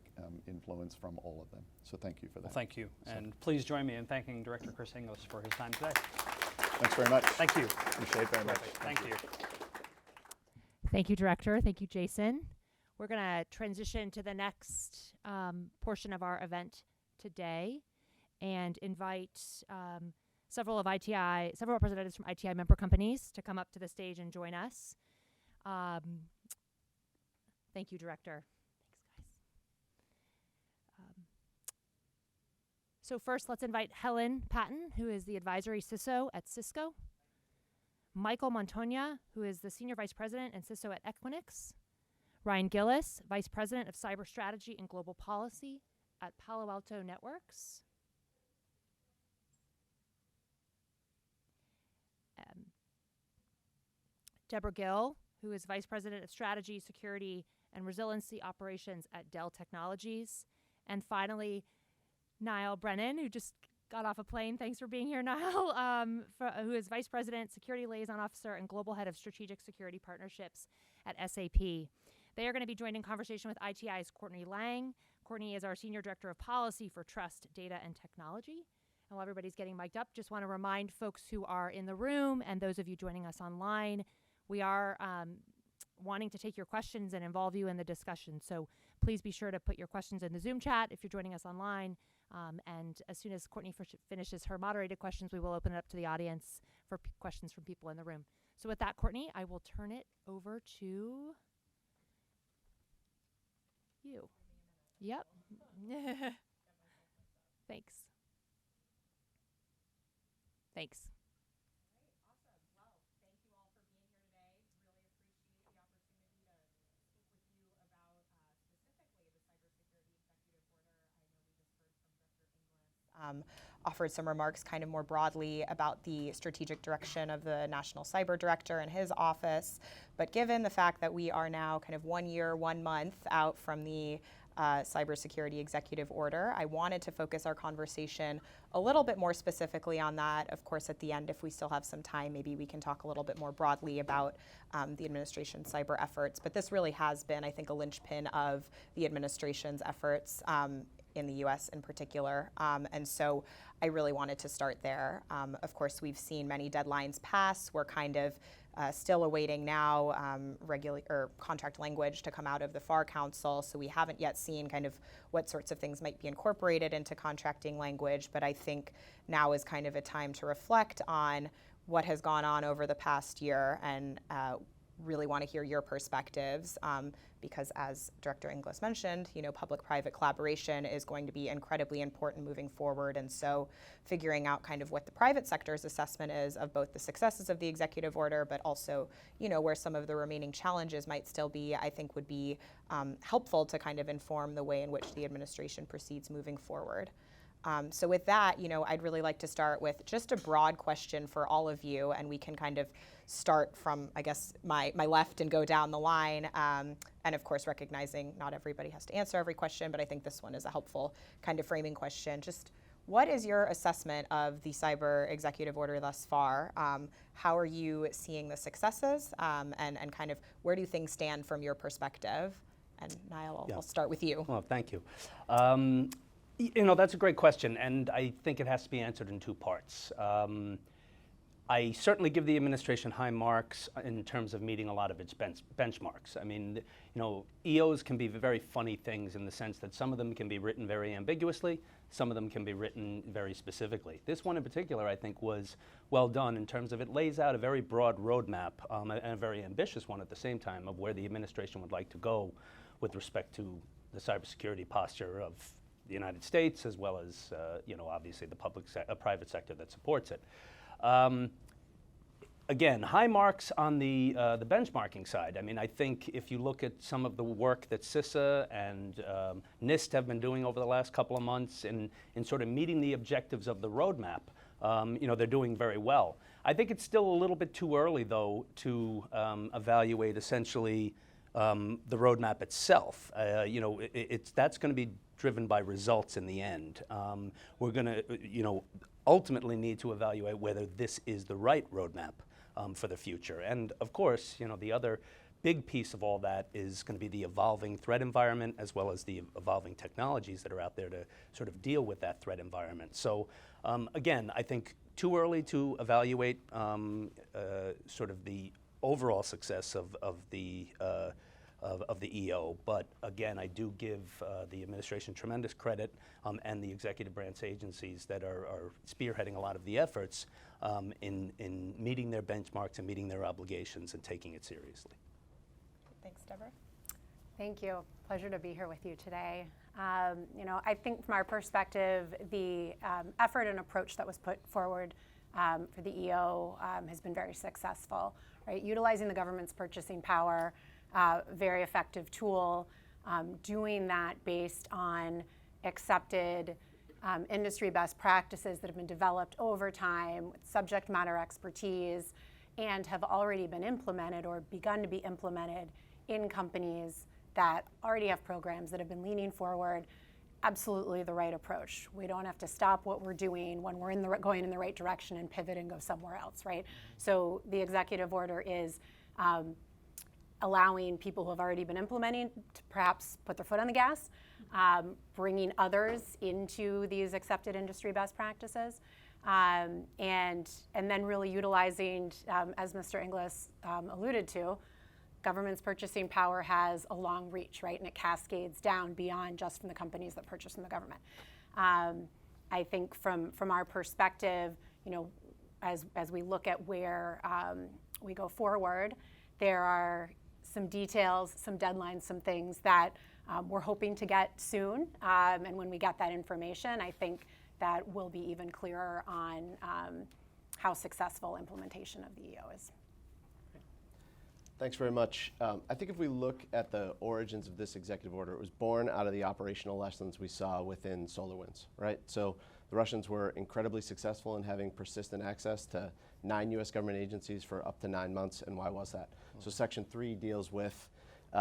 influence from all of them. So thank you for that. Well, thank you. And please join me in thanking Director Chris Inglis for his time today. Thanks very much. Thank you. Appreciate it very much. Thank you. Thank you, Director. Thank you, Jason. We're going to transition to the next portion of our event today and invite several representatives from ITI member companies to come up to the stage and join us. Thank you, Director. Thanks, guys. So first, let's invite Helen Patton, who is the Advisory CISO at Cisco. Michael Montoya, who is the Senior Vice President and CISO at Equinix. Ryan Gillis, Vice President of Cyber Strategy and Global Policy at Palo Alto Networks. Deborah Gill, who is Vice President of Strategy, Security, and Resiliency Operations at Dell Technologies. And finally, Niall Brennan, who just got off a plane. Thanks for being here, Niall, who is Vice President, Security Liaison Officer, and Global Head of Strategic Security Partnerships at SAP. They are going to be joined in conversation with ITI's Courtney Lang. Courtney is our Senior Director of Policy for Trust, Data, and Technology. And while everybody's getting mic'd up, just want to remind folks who are in the room and those of you joining us online, we are wanting to take your questions and involve you in the discussion. So please be sure to put your questions in the Zoom chat if you're joining us online. And as soon as Courtney finishes her moderated questions, we will open it up to the audience for questions from people in the room. So with that, Courtney, I will turn it over to you. Yep. Thanks. Thanks. Offered some remarks kind of more broadly about the strategic direction of the National Cyber Director and his office. But given the fact that we are now kind of 1 year, 1 month out from the cybersecurity executive order, I wanted to focus our conversation a little bit more specifically on that. Of course, at the end, if we still have some time, maybe we can talk a little bit more broadly about the administration's cyber efforts. But this really has been, I think, a linchpin of the administration's efforts in the US in particular. And so I really wanted to start there. Of course, we've seen many deadlines pass. We're kind of still awaiting now contract language to come out of the FAR Council. So we haven't yet seen kind of what sorts of things might be incorporated into contracting language. But I think now is kind of a time to reflect on what has gone on over the past year and really want to hear your perspectives because as Director Inglis mentioned, public-private collaboration is going to be incredibly important moving forward. And so figuring out kind of what the private sector's assessment is of both the successes of the executive order, but also, where some of the remaining challenges might still be, I think would be helpful to kind of inform the way in which the administration proceeds moving forward. So with that, I'd really like to start with just a broad question for all of you, and we can kind of start from, I guess, my left and go down the line. And of course, recognizing not everybody has to answer every question, but I think this one is a helpful kind of framing question. Just what is your assessment of the cyber executive order thus far? How are you seeing the successes? And kind of where do things stand from your perspective? And Niall, I'll start with you. Well, thank you. That's a great question, and I think it has to be answered in two parts. I certainly give the administration high marks in terms of meeting a lot of its benchmarks. I mean, EOs can be very funny things in the sense that some of them can be written very ambiguously, some of them can be written very specifically. This one in particular, I think, was well done in terms of it lays out a very broad roadmap and a very ambitious one at the same time of where the administration would like to go with respect to the cybersecurity posture of the United States, as well as, obviously the private sector that supports it. Again, high marks on the benchmarking side. I mean, I think if you look at some of the work that CISA and NIST have been doing over the last couple of months in sort of meeting the objectives of the roadmap, they're doing very well. I think it's still a little bit too early, though, to evaluate essentially the roadmap itself. That's going to be driven by results in the end. We're going to, ultimately need to evaluate whether this is the right roadmap for the future. And of course, the other big piece of all that is going to be the evolving threat environment as well as the evolving technologies that are out there to sort of deal with that threat environment. So again, I think too early to evaluate sort of the overall success of the EO, but again, I do give the administration tremendous credit and the executive branch agencies that are spearheading a lot of the efforts in meeting their benchmarks and meeting their obligations and taking it seriously. Thanks, Deborah. Thank you. Pleasure to be here with you today. I think from our perspective, the effort and approach that was put forward for the EO has been very successful, right? Utilizing the government's purchasing power, very effective tool, doing that based on accepted industry best practices that have been developed over time with subject matter expertise and have already been implemented or begun to be implemented in companies that already have programs that have been leaning forward. Absolutely the right approach. We don't have to stop what we're doing when we're going in the right direction and pivot and go somewhere else, right? So the executive order is allowing people who have already been implementing to perhaps put their foot on the gas, bringing others into these accepted industry best practices, and then really utilizing, as Mr. Inglis alluded to, government's purchasing power has a long reach, right? And it cascades down beyond just from the companies that purchase from the government. I think from our perspective, as we look at where we go forward, there are some details, some deadlines, some things that we're hoping to get soon. And when we get that information, I think that we'll be even clearer on how successful implementation of the EO is. Thanks very much. I think if we look at the origins of this executive order, it was born out of the operational lessons we saw within SolarWinds, right? So the Russians were incredibly successful in having persistent access to 9 U.S. government agencies for up to 9 months, and why was that? So Section 3 deals with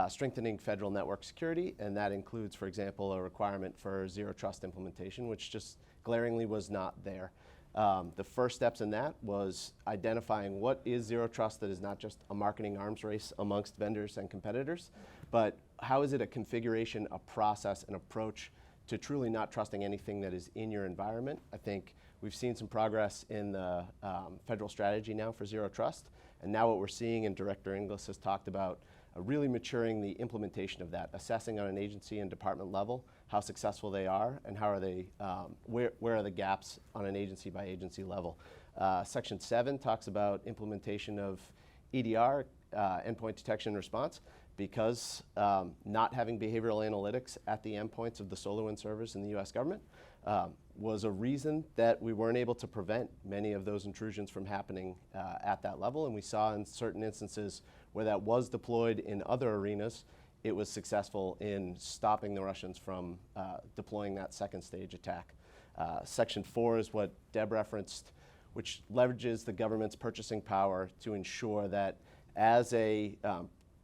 strengthening federal network security, and that includes, for example, a requirement for zero trust implementation, which just glaringly was not there. The first steps in that was identifying what is zero trust that is not just a marketing arms race amongst vendors and competitors, but how is it a configuration, a process, an approach to truly not trusting anything that is in your environment. I think we've seen some progress in the federal strategy now for zero trust, and now what we're seeing, and Director Inglis has talked about, really maturing the implementation of that, assessing on an agency and department level how successful they are and how are they, where are the gaps on an agency by agency level. Section 7 talks about implementation of EDR, endpoint detection and response, because not having behavioral analytics at the endpoints of the SolarWinds servers in the US government was a reason that we weren't able to prevent many of those intrusions from happening at that level. And we saw in certain instances where that was deployed in other arenas, it was successful in stopping the Russians from deploying that second stage attack. Section 4 is what Deb referenced, which leverages the government's purchasing power to ensure that as a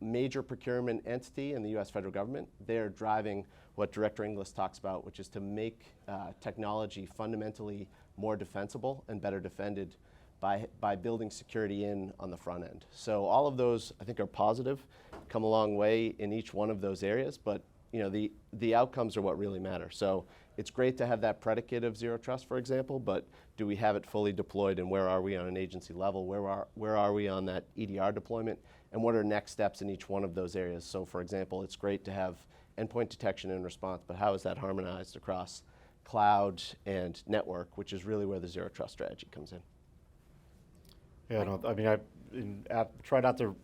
major procurement entity in the US federal government, they're driving what Director Inglis talks about, which is to make technology fundamentally more defensible and better defended by building security in on the front end. So all of those, I think, are positive, come a long way in each one of those areas, but the outcomes are what really matter. So it's great to have that predicate of zero trust, for example, but do we have it fully deployed, and where are we on an agency level? Where are we on that EDR deployment? And what are next steps in each one of those areas? So for example, it's great to have endpoint detection and response, but how is that harmonized across cloud and network, which is really where the zero trust strategy comes in. Yeah, I try not to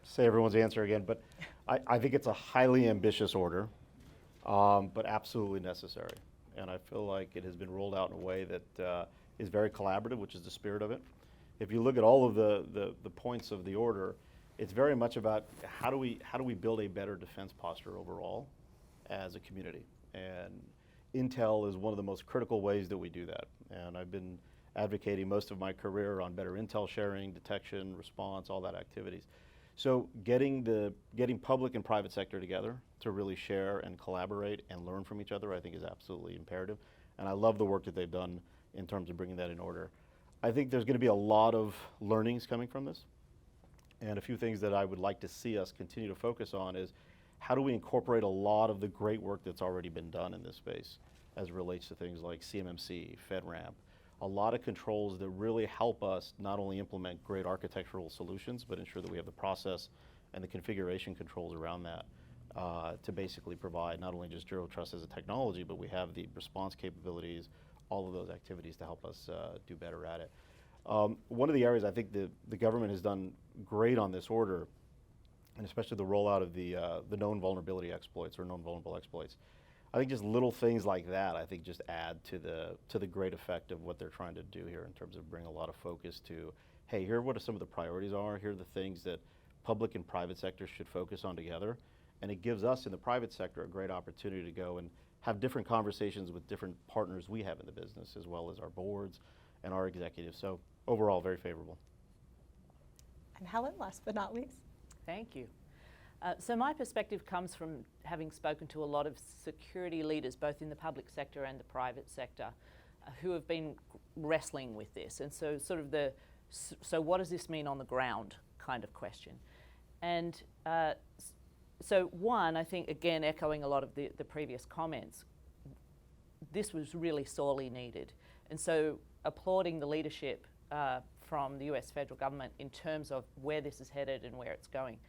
say everyone's answer again, but I think it's a highly ambitious order, but absolutely necessary. And I feel like it has been rolled out in a way that is very collaborative, which is the spirit of it. If you look at all of the points of the order, it's very much about how do we build a better defense posture overall as a community. And Intel is one of the most critical ways that we do that. And I've been advocating most of my career on better intel sharing, detection, response, all that activities. So getting public and private sector together to really share and collaborate and learn from each other, I think, is absolutely imperative. And I love the work that they've done in terms of bringing that in order. I think there's going to be a lot of learnings coming from this. And a few things that I would like to see us continue to focus on is how do we incorporate a lot of the great work that's already been done in this space as it relates to things like CMMC, FedRAMP, a lot of controls that really help us not only implement great architectural solutions, but ensure that we have the process and the configuration controls around that to basically provide not only just zero trust as a technology, but we have the response capabilities, all of those activities to help us do better at it. One of the areas I think the government has done great on this order and especially the rollout of the known vulnerability exploits or known vulnerable exploits. I think just little things like that, I think, just add to the great effect of what they're trying to do here in terms of bring a lot of focus to, hey, here are what some of the priorities are, here are the things that public and private sectors should focus on together, and it gives us in the private sector a great opportunity to go and have different conversations with different partners we have in the business, as well as our boards and our executives. So overall, very favorable. And Helen, last but not least. Thank you. So my perspective comes from having spoken to a lot of security leaders, both in the public sector and the private sector, who have been wrestling with this. And so sort of so what does this mean on the ground kind of question. And so one, I think, again, echoing a lot of the previous comments, this was really sorely needed. And so applauding the leadership from the US federal government in terms of where this is headed and where it's going.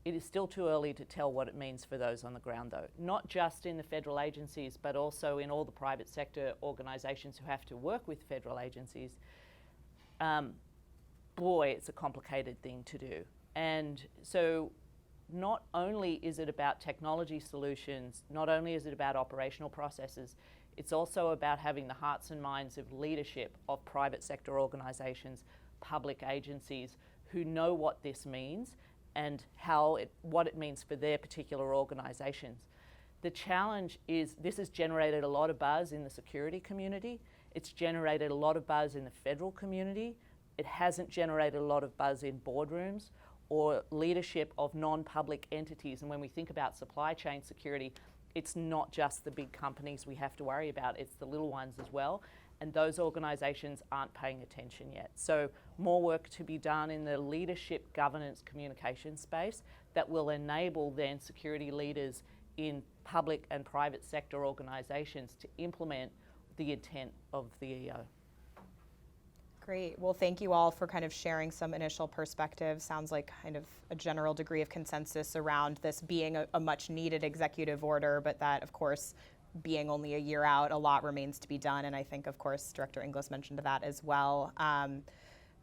It is still too early to tell what it means for those on the ground, though, not just in the federal agencies, but also in all the private sector organizations who have to work with federal agencies. Boy, it's a complicated thing to do. And so not only is it about technology solutions, not only is it about operational processes, it's also about having the hearts and minds of leadership of private sector organizations, public agencies who know what this means and what it means for their particular organizations. The challenge is this has generated a lot of buzz in the security community. It's generated a lot of buzz in the federal community. It hasn't generated a lot of buzz in boardrooms or leadership of non-public entities. And when we think about supply chain security, it's not just the big companies we have to worry about, it's the little ones as well. And those organizations aren't paying attention yet. So more work to be done in the leadership, governance, communication space that will enable then security leaders in public and private sector organizations to implement the intent of the EO. Great. Well, thank you all for kind of sharing some initial perspectives. Sounds like kind of a general degree of consensus around this being a much needed executive order, but that, of course, being only a year out, a lot remains to be done. And I think, of course, Director Inglis mentioned that as well.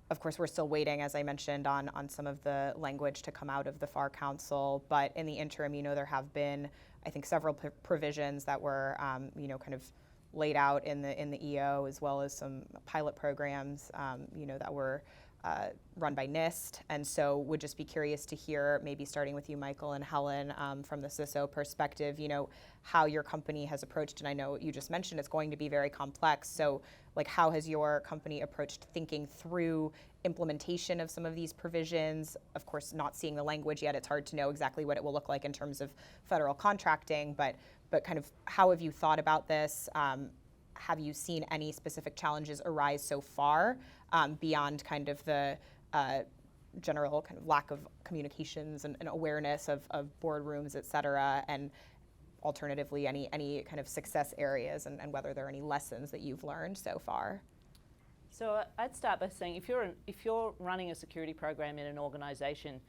Of course, we're still waiting, as I mentioned, on some of the language to come out of the FAR Council. But in the interim, there have been, I think, several provisions that were, kind of laid out in the EO, as well as some pilot programs, that were run by NIST. And so would just be curious to hear, maybe starting with you, Michael and Helen, from the CISO perspective, how your company has approached, and I know you just mentioned it's going to be very complex. So how has your company approached thinking through implementation of some of these provisions? Of course, not seeing the language yet, it's hard to know exactly what it will look like in terms of federal contracting, but kind of how have you thought about this? Have you seen any specific challenges arise so far beyond kind of the general kind of lack of communications and awareness of boardrooms, et cetera, and alternatively any kind of success areas and whether there are any lessons that you've learned so far? So I'd start by saying if you're running a security program in an organization,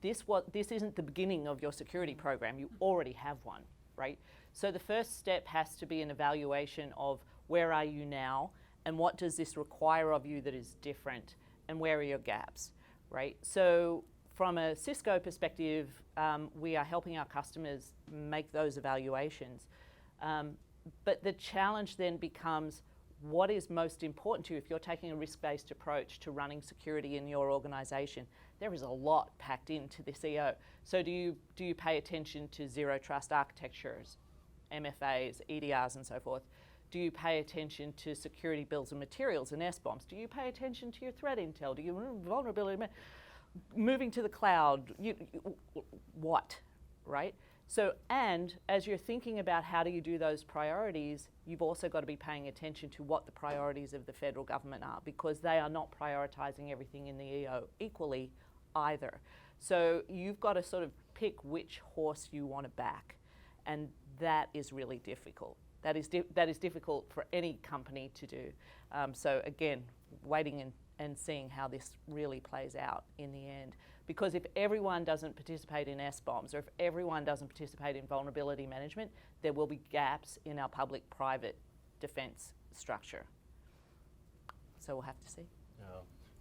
this isn't the beginning of your security program. You already have one, right? So the first step has to be an evaluation of where are you now and what does this require of you that is different and where are your gaps, right? So from a Cisco perspective, we are helping our customers make those evaluations. But the challenge then becomes what is most important to you if you're taking a risk-based approach to running security in your organization. There is a lot packed into this EO. So do you pay attention to zero trust architectures, MFAs, EDRs and so forth? Do you pay attention to security bills and materials and SBOMs? Do you pay attention to your threat intel? Do you vulnerability moving to the cloud? What, right? So, and as you're thinking about how do you do those priorities, you've also got to be paying attention to what the priorities of the federal government are, because they are not prioritizing everything in the EO equally either. So you've got to sort of pick which horse you want to back, and that is really difficult. That is difficult for any company to do. So again, waiting and seeing how this really plays out in the end. Because if everyone doesn't participate in SBOMs, or if everyone doesn't participate in vulnerability management, there will be gaps in our public-private defense structure. So we'll have to see.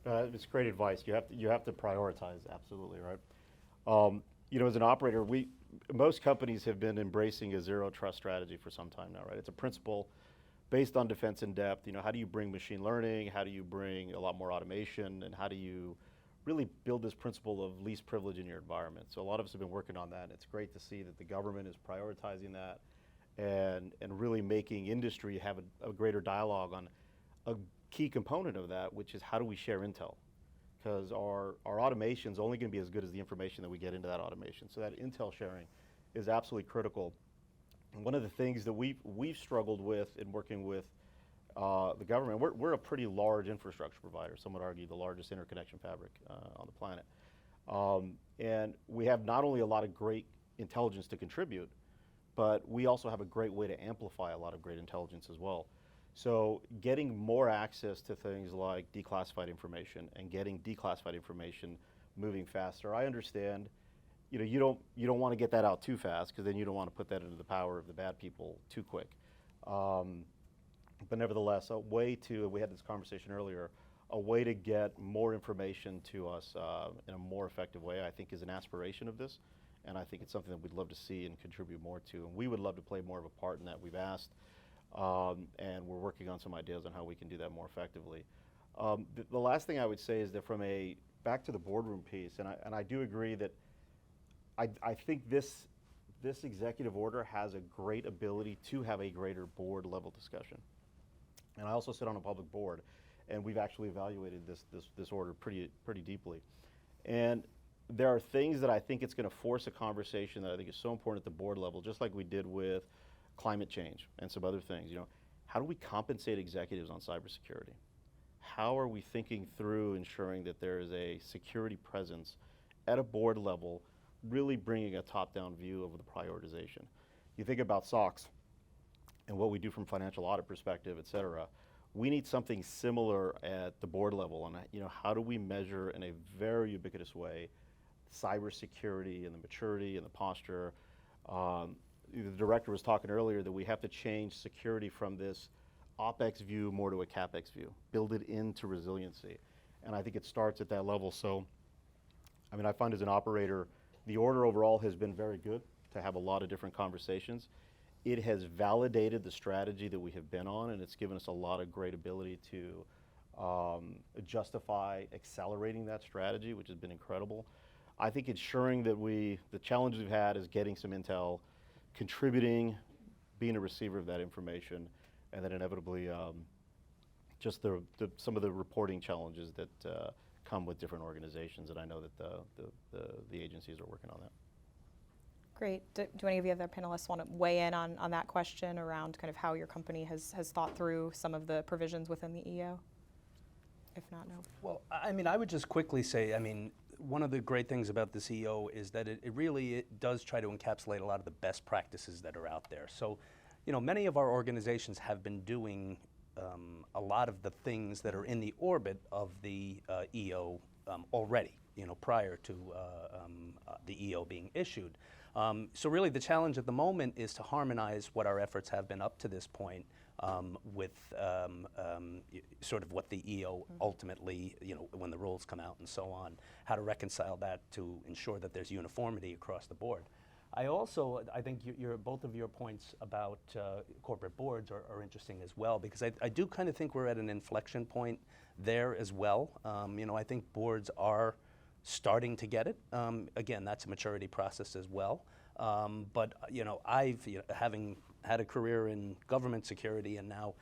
Yeah. It's great advice. You have to prioritize, absolutely, right? You know, as an operator, most companies have been embracing a zero trust strategy for some time now, right? It's a principle based on defense in depth. You know, how do you bring machine learning? How do you bring a lot more automation? And how do you really build this principle of least privilege in your environment? So a lot of us have been working on that, and it's great to see that the government is prioritizing that and really making industry have a greater dialogue on a key component of that, which is how do we share intel? Because our automation is only going to be as good as the information that we get into that automation. So that intel sharing is absolutely critical. And one of the things that we've struggled with in working with the government, we're a pretty large infrastructure provider, some would argue the largest interconnection fabric on the planet. And we have not only a lot of great intelligence to contribute, but we also have a great way to amplify a lot of great intelligence as well. So getting more access to things like declassified information and getting declassified information moving faster. I understand, you know, you don't want to get that out too fast, because then you don't want to put that into the power of the bad people too quick. But nevertheless, a way to, we had this conversation earlier, a way to get more information to us in a more effective way, I think is an aspiration of this. And I think it's something that we'd love to see and contribute more to. And we would love to play more of a part in that. We've asked, and we're working on some ideas on how we can do that more effectively. The last thing I would say is that back to the boardroom piece, and I do agree that I think this executive order has a great ability to have a greater board level discussion. And I also sit on a public board, and we've actually evaluated this order pretty deeply. And there are things that I think it's going to force a conversation that I think is so important at the board level, just like we did with climate change and some other things. You know, how do we compensate executives on cybersecurity? How are we thinking through ensuring that there is a security presence at a board level, really bringing a top-down view of the prioritization? You think about SOX and what we do from financial audit perspective, et cetera. We need something similar at the board level. And you know, how do we measure in a very ubiquitous way cybersecurity and the maturity and the posture? The director was talking earlier that we have to change security from this OpEx view more to a CapEx view, build it into resiliency. And I think it starts at that level. So, I mean, I find as an operator, the order overall has been very good to have a lot of different conversations. It has validated the strategy that we have been on, and it's given us a lot of great ability to justify accelerating that strategy, which has been incredible. I think ensuring that the challenge we've had is getting some intel, contributing, being a receiver of that information, and then inevitably just some of the reporting challenges that come with different organizations, and I know that the agencies are working on that. Great. Do any of the other panelists want to weigh in on that question around kind of how your company has thought through some of the provisions within the EO? If not, no. Well, I mean, I would just quickly say, I mean, one of the great things about this EO is that it really does try to encapsulate a lot of the best practices that are out there. So, you know, many of our organizations have been doing a lot of the things that are in the orbit of the EO already, you know, prior to the EO being issued. So really the challenge at the moment is to harmonize what our efforts have been up to this point with sort of what the EO ultimately, you know, when the rules come out and so on, how to reconcile that to ensure that there's uniformity across the board. I think both of your points about corporate boards are interesting as well, because I do kind of think we're at an inflection point there as well. You know, I think boards are starting to get it. Again, that's a maturity process as well. But you know, having had a career in government security and now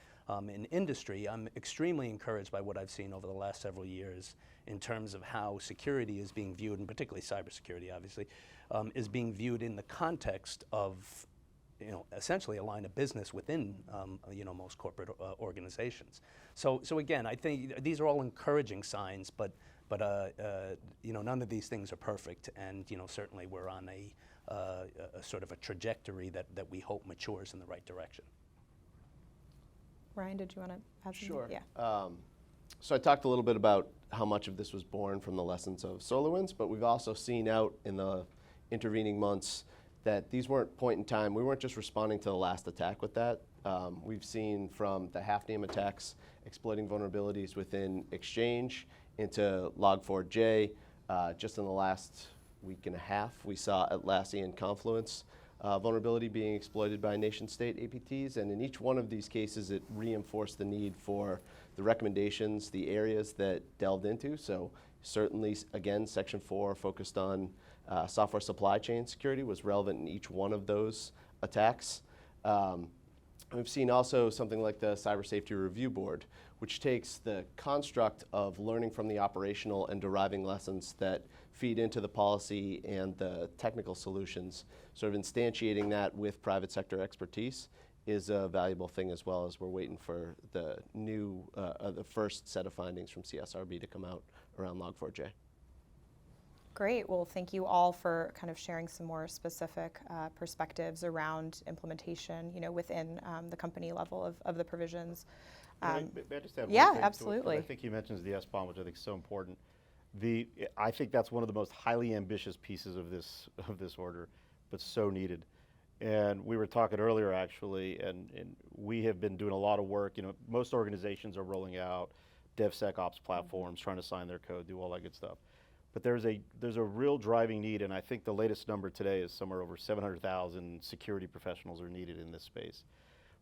in industry, I'm extremely encouraged by what I've seen over the last several years in terms of how security is being viewed, and particularly cybersecurity, obviously, is being viewed in the context of, you know, essentially a line of business within, you know, most corporate organizations. So again, I think these are all encouraging signs, but you know, none of these things are perfect, and you know, certainly we're on a sort of a trajectory that we hope matures in the right direction. Ryan, did you want to add something? Sure. Yeah. So I talked a little bit about how much of this was born from the lessons of SolarWinds, but we've also seen out in the intervening months that these weren't point in time. We weren't just responding to the last attack with that. We've seen from the half-name attacks, exploiting vulnerabilities within Exchange into Log4j. Just in the last week and a half, we saw Atlassian Confluence vulnerability being exploited by nation-state APTs, and in each one of these cases, it reinforced the need for the recommendations, the areas that delved into. So certainly, again, Section 4 focused on software supply chain security was relevant in each one of those attacks. We've seen also something like the Cyber Safety Review Board, which takes the construct of learning from the operational and deriving lessons that feed into the policy and the technical solutions, sort of instantiating that with private sector expertise is a valuable thing, as well as we're waiting for the new, the first set of findings from CSRB to come out around Log4j. Great. Well, thank you all for kind of sharing some more specific perspectives around implementation, within the company level of the provisions. May I just add one yeah, thing to it? absolutely. I think he mentions the SBOM, which I think is so important. I think that's one of the most highly ambitious pieces of this order, but so needed. And we were talking earlier, actually, and we have been doing a lot of work. Most organizations are rolling out DevSecOps platforms, trying to sign their code, do all that good stuff. But there's a real driving need, and I think the latest number today is somewhere over 700,000 security professionals are needed in this space.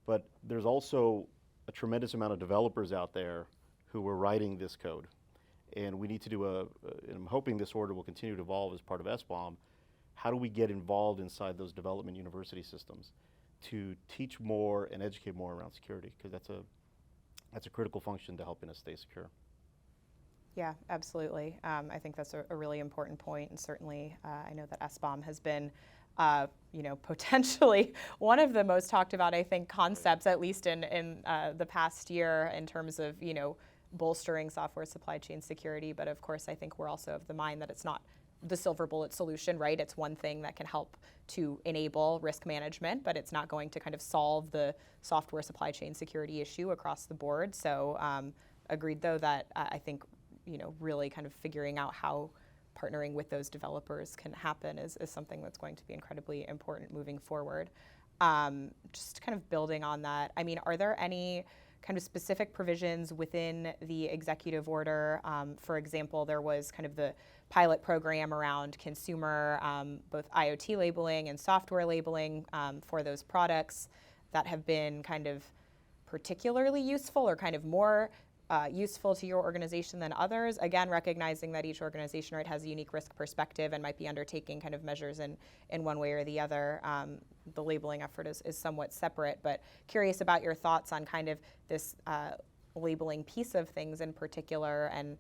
But there's also a tremendous amount of developers out there who are writing this code. And we need to do and I'm hoping this order will continue to evolve as part of SBOM. How do we get involved inside those development university systems to teach more and educate more around security? Because that's a critical function to helping us stay secure. Yeah, absolutely. I think that's a really important point, and certainly I know that SBOM has been, potentially one of the most talked about, I think, concepts, at least in the past year, in terms of bolstering software supply chain security. But of course, I think we're also of the mind that it's not the silver bullet solution, right? It's one thing that can help to enable risk management, but it's not going to kind of solve the software supply chain security issue across the board. So agreed, though, that I think really kind of figuring out how partnering with those developers can happen is something that's going to be incredibly important moving forward. Just kind of building on that, I mean, are there any kind of specific provisions within the executive order? For example, there was kind of the pilot program around consumer, both IoT labeling and software labeling for those products that have been kind of particularly useful or kind of more useful to your organization than others. Again, recognizing that each organization, right, has a unique risk perspective and might be undertaking kind of measures in one way or the other. The labeling effort is somewhat separate, but curious about your thoughts on kind of this labeling piece of things in particular, and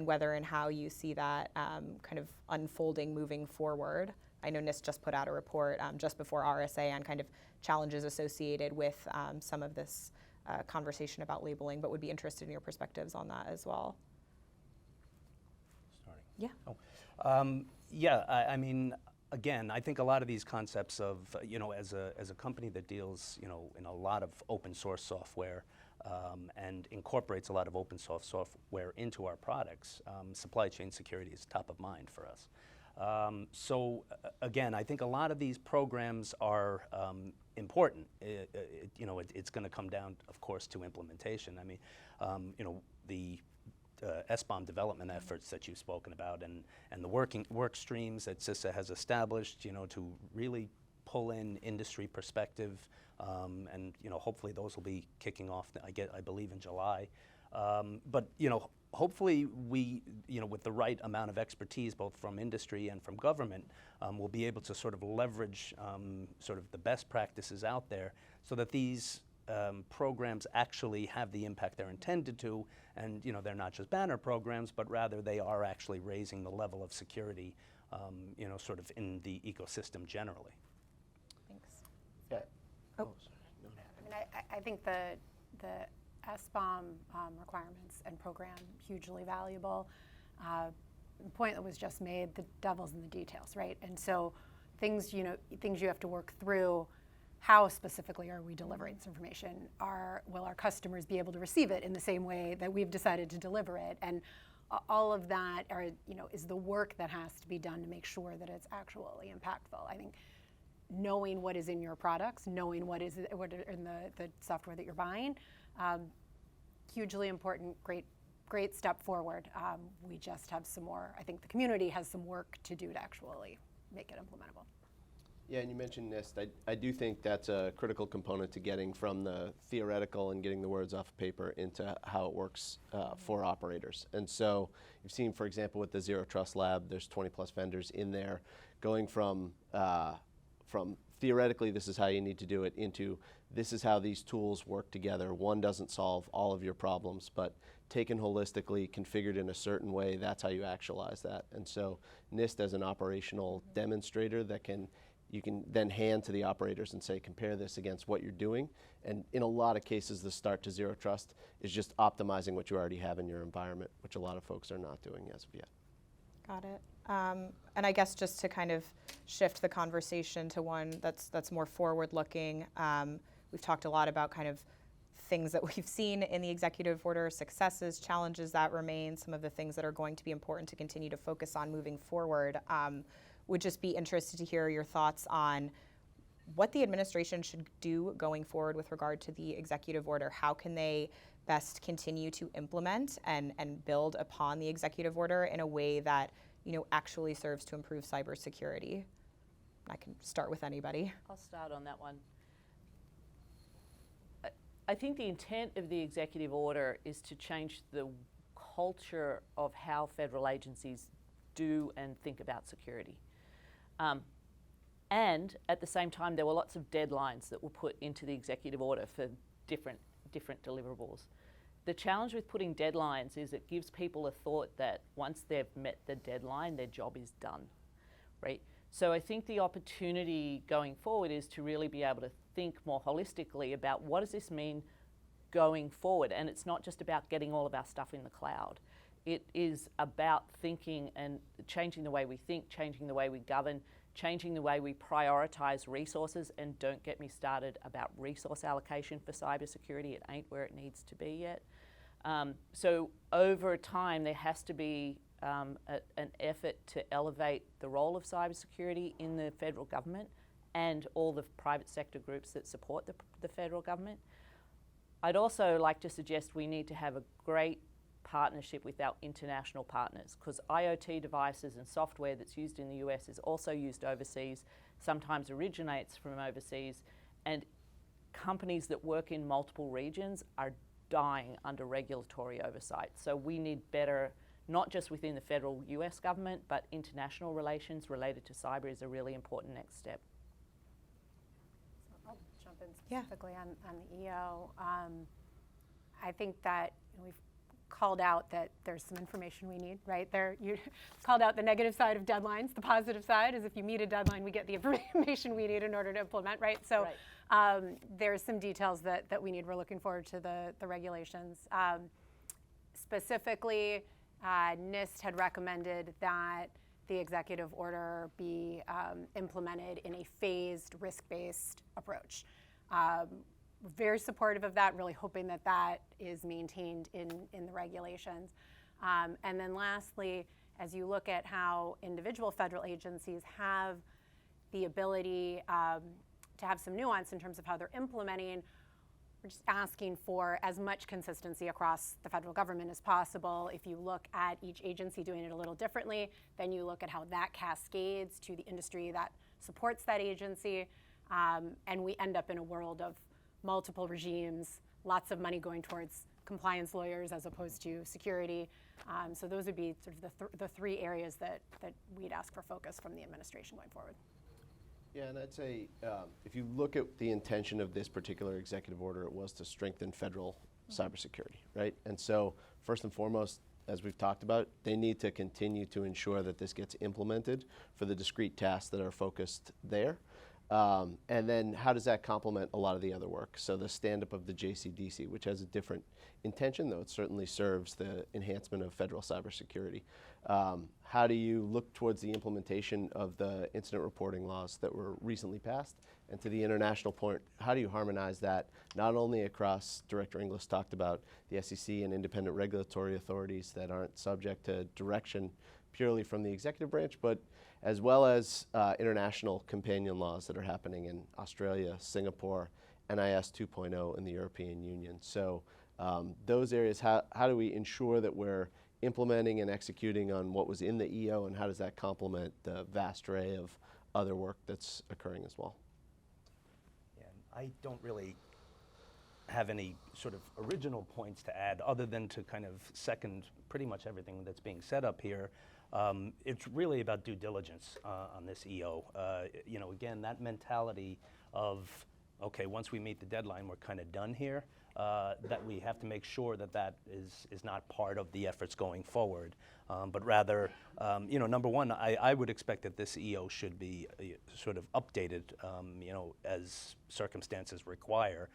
whether and how you see that kind of unfolding moving forward. I know NIST just put out a report just before RSA on kind of challenges associated with some of this conversation about labeling, but would be interested in your perspectives on that as well. Starting. Yeah. I mean, again, I think a lot of these concepts of, as a company that deals, in a lot of open source software and incorporates a lot of open source software into our products, supply chain security is top of mind for us. So again, I think a lot of these programs are important. It's going to come down, of course, to implementation. I mean, the SBOM development efforts that you've spoken about, and the work streams that CISA has established, to really pull in industry perspective, and hopefully those will be kicking off, I believe, in July. But hopefully we, with the right amount of expertise, both from industry and from government, we'll be able to sort of leverage sort of the best practices out there so that these programs actually have the impact they're intended to, and they're not just banner programs, but rather they are actually raising the level of security, sort of in the ecosystem generally. Thanks. Yeah. Oh. I mean, I think the SBOM requirements and program hugely valuable. The point that was just made, the devil's in the details, right? And so things you have to work through. How specifically are we delivering this information? Will our customers be able to receive it in the same way that we've decided to deliver it? And all of that is the work that has to be done to make sure that it's actually impactful. I think knowing what is in your products, knowing what are in the software that you're buying, hugely important, great great step forward. We just have some more, I think the community has some work to do to actually make it implementable. Yeah, and you mentioned NIST. I do think that's a critical component to getting from the theoretical and getting the words off of paper into how it works for operators. And so you've seen, for example, with the Zero Trust Lab, there's 20 plus vendors in there, going from theoretically this is how you need to do it into this is how these tools work together. One doesn't solve all of your problems, but taken holistically, configured in a certain way, that's how you actualize that. And so NIST as an operational demonstrator that you can then hand to the operators and say, compare this against what you're doing. And in a lot of cases, the start to Zero Trust is just optimizing what you already have in your environment, which a lot of folks are not doing as of yet. Got it. And I guess just to kind of shift the conversation to one that's more forward-looking, we've talked a lot about kind of things that we've seen in the executive order, successes, challenges that remain, some of the things that are going to be important to continue to focus on moving forward. Would just be interested to hear your thoughts on what the administration should do going forward with regard to the executive order. How can they best continue to implement and build upon the executive order in a way that actually serves to improve cybersecurity? I can start with anybody. I'll start on that one. I think the intent of the executive order is to change the culture of how federal agencies do and think about security. And at the same time, there were lots of deadlines that were put into the executive order for different deliverables. The challenge with putting deadlines is it gives people a thought that once they've met the deadline, their job is done, right? So I think the opportunity going forward is to really be able to think more holistically about what does this mean going forward. And it's not just about getting all of our stuff in the cloud. It is about thinking and changing the way we think, changing the way we govern, changing the way we prioritize resources. And don't get me started about resource allocation for cybersecurity. It ain't where it needs to be yet. So over time, there has to be an effort to elevate the role of cybersecurity in the federal government and all the private sector groups that support the federal government. I'd also like to suggest we need to have a great partnership with our international partners, because IoT devices and software that's used in the US is also used overseas, sometimes originates from overseas, and companies that work in multiple regions are dying under regulatory oversight. So we need better, not just within the federal US government, but international relations related to cyber is a really important next step. So I'll jump in specifically on the EO. I think that we've called out that there's some information we need, right? You called out the negative side of deadlines. The positive side is if you meet a deadline, we get the information we need in order to implement, right? So there's some details that we need. We're looking forward to the regulations. Specifically, NIST had recommended that the executive order be implemented in a phased, risk-based approach. Very supportive of that, really hoping that that is maintained in the regulations. And then lastly, as you look at how individual federal agencies have the ability to have some nuance in terms of how they're implementing, we're just asking for as much consistency across the federal government as possible. If you look at each agency doing it a little differently, then you look at how that cascades to the industry that supports that agency, and we end up in a world of multiple regimes, lots of money going towards compliance lawyers as opposed to security. So those would be sort of the three areas that we'd ask for focus from the administration going forward. Yeah, and I'd say if you look at the intention of this particular executive order, it was to strengthen federal cybersecurity, right? And so first and foremost, as we've talked about, they need to continue to ensure that this gets implemented for the discrete tasks that are focused there. And then how does that complement a lot of the other work? So the stand-up of the JCDC, which has a different intention, though it certainly serves the enhancement of federal cybersecurity. How do you look towards the implementation of the incident reporting laws that were recently passed? And to the international point, how do you harmonize that not only across, Director Inglis talked about the SEC and independent regulatory authorities that aren't subject to direction purely from the executive branch, but as well as international companion laws that are happening in Australia, Singapore, NIS 2.0, and the European Union. So Those areas, how do we ensure that we're implementing and executing on what was in the EO, and how does that complement the vast array of other work that's occurring as well? Yeah, I don't really have any sort of original points to add other than to kind of second pretty much everything that's being said up here. It's really about due diligence on this EO. You know, again, that mentality of, okay, once we meet the deadline, we're kind of done here, that we have to make sure that that is not part of the efforts going forward. But rather, you know, number one, I would expect that this EO should be sort of updated, you know, as circumstances require.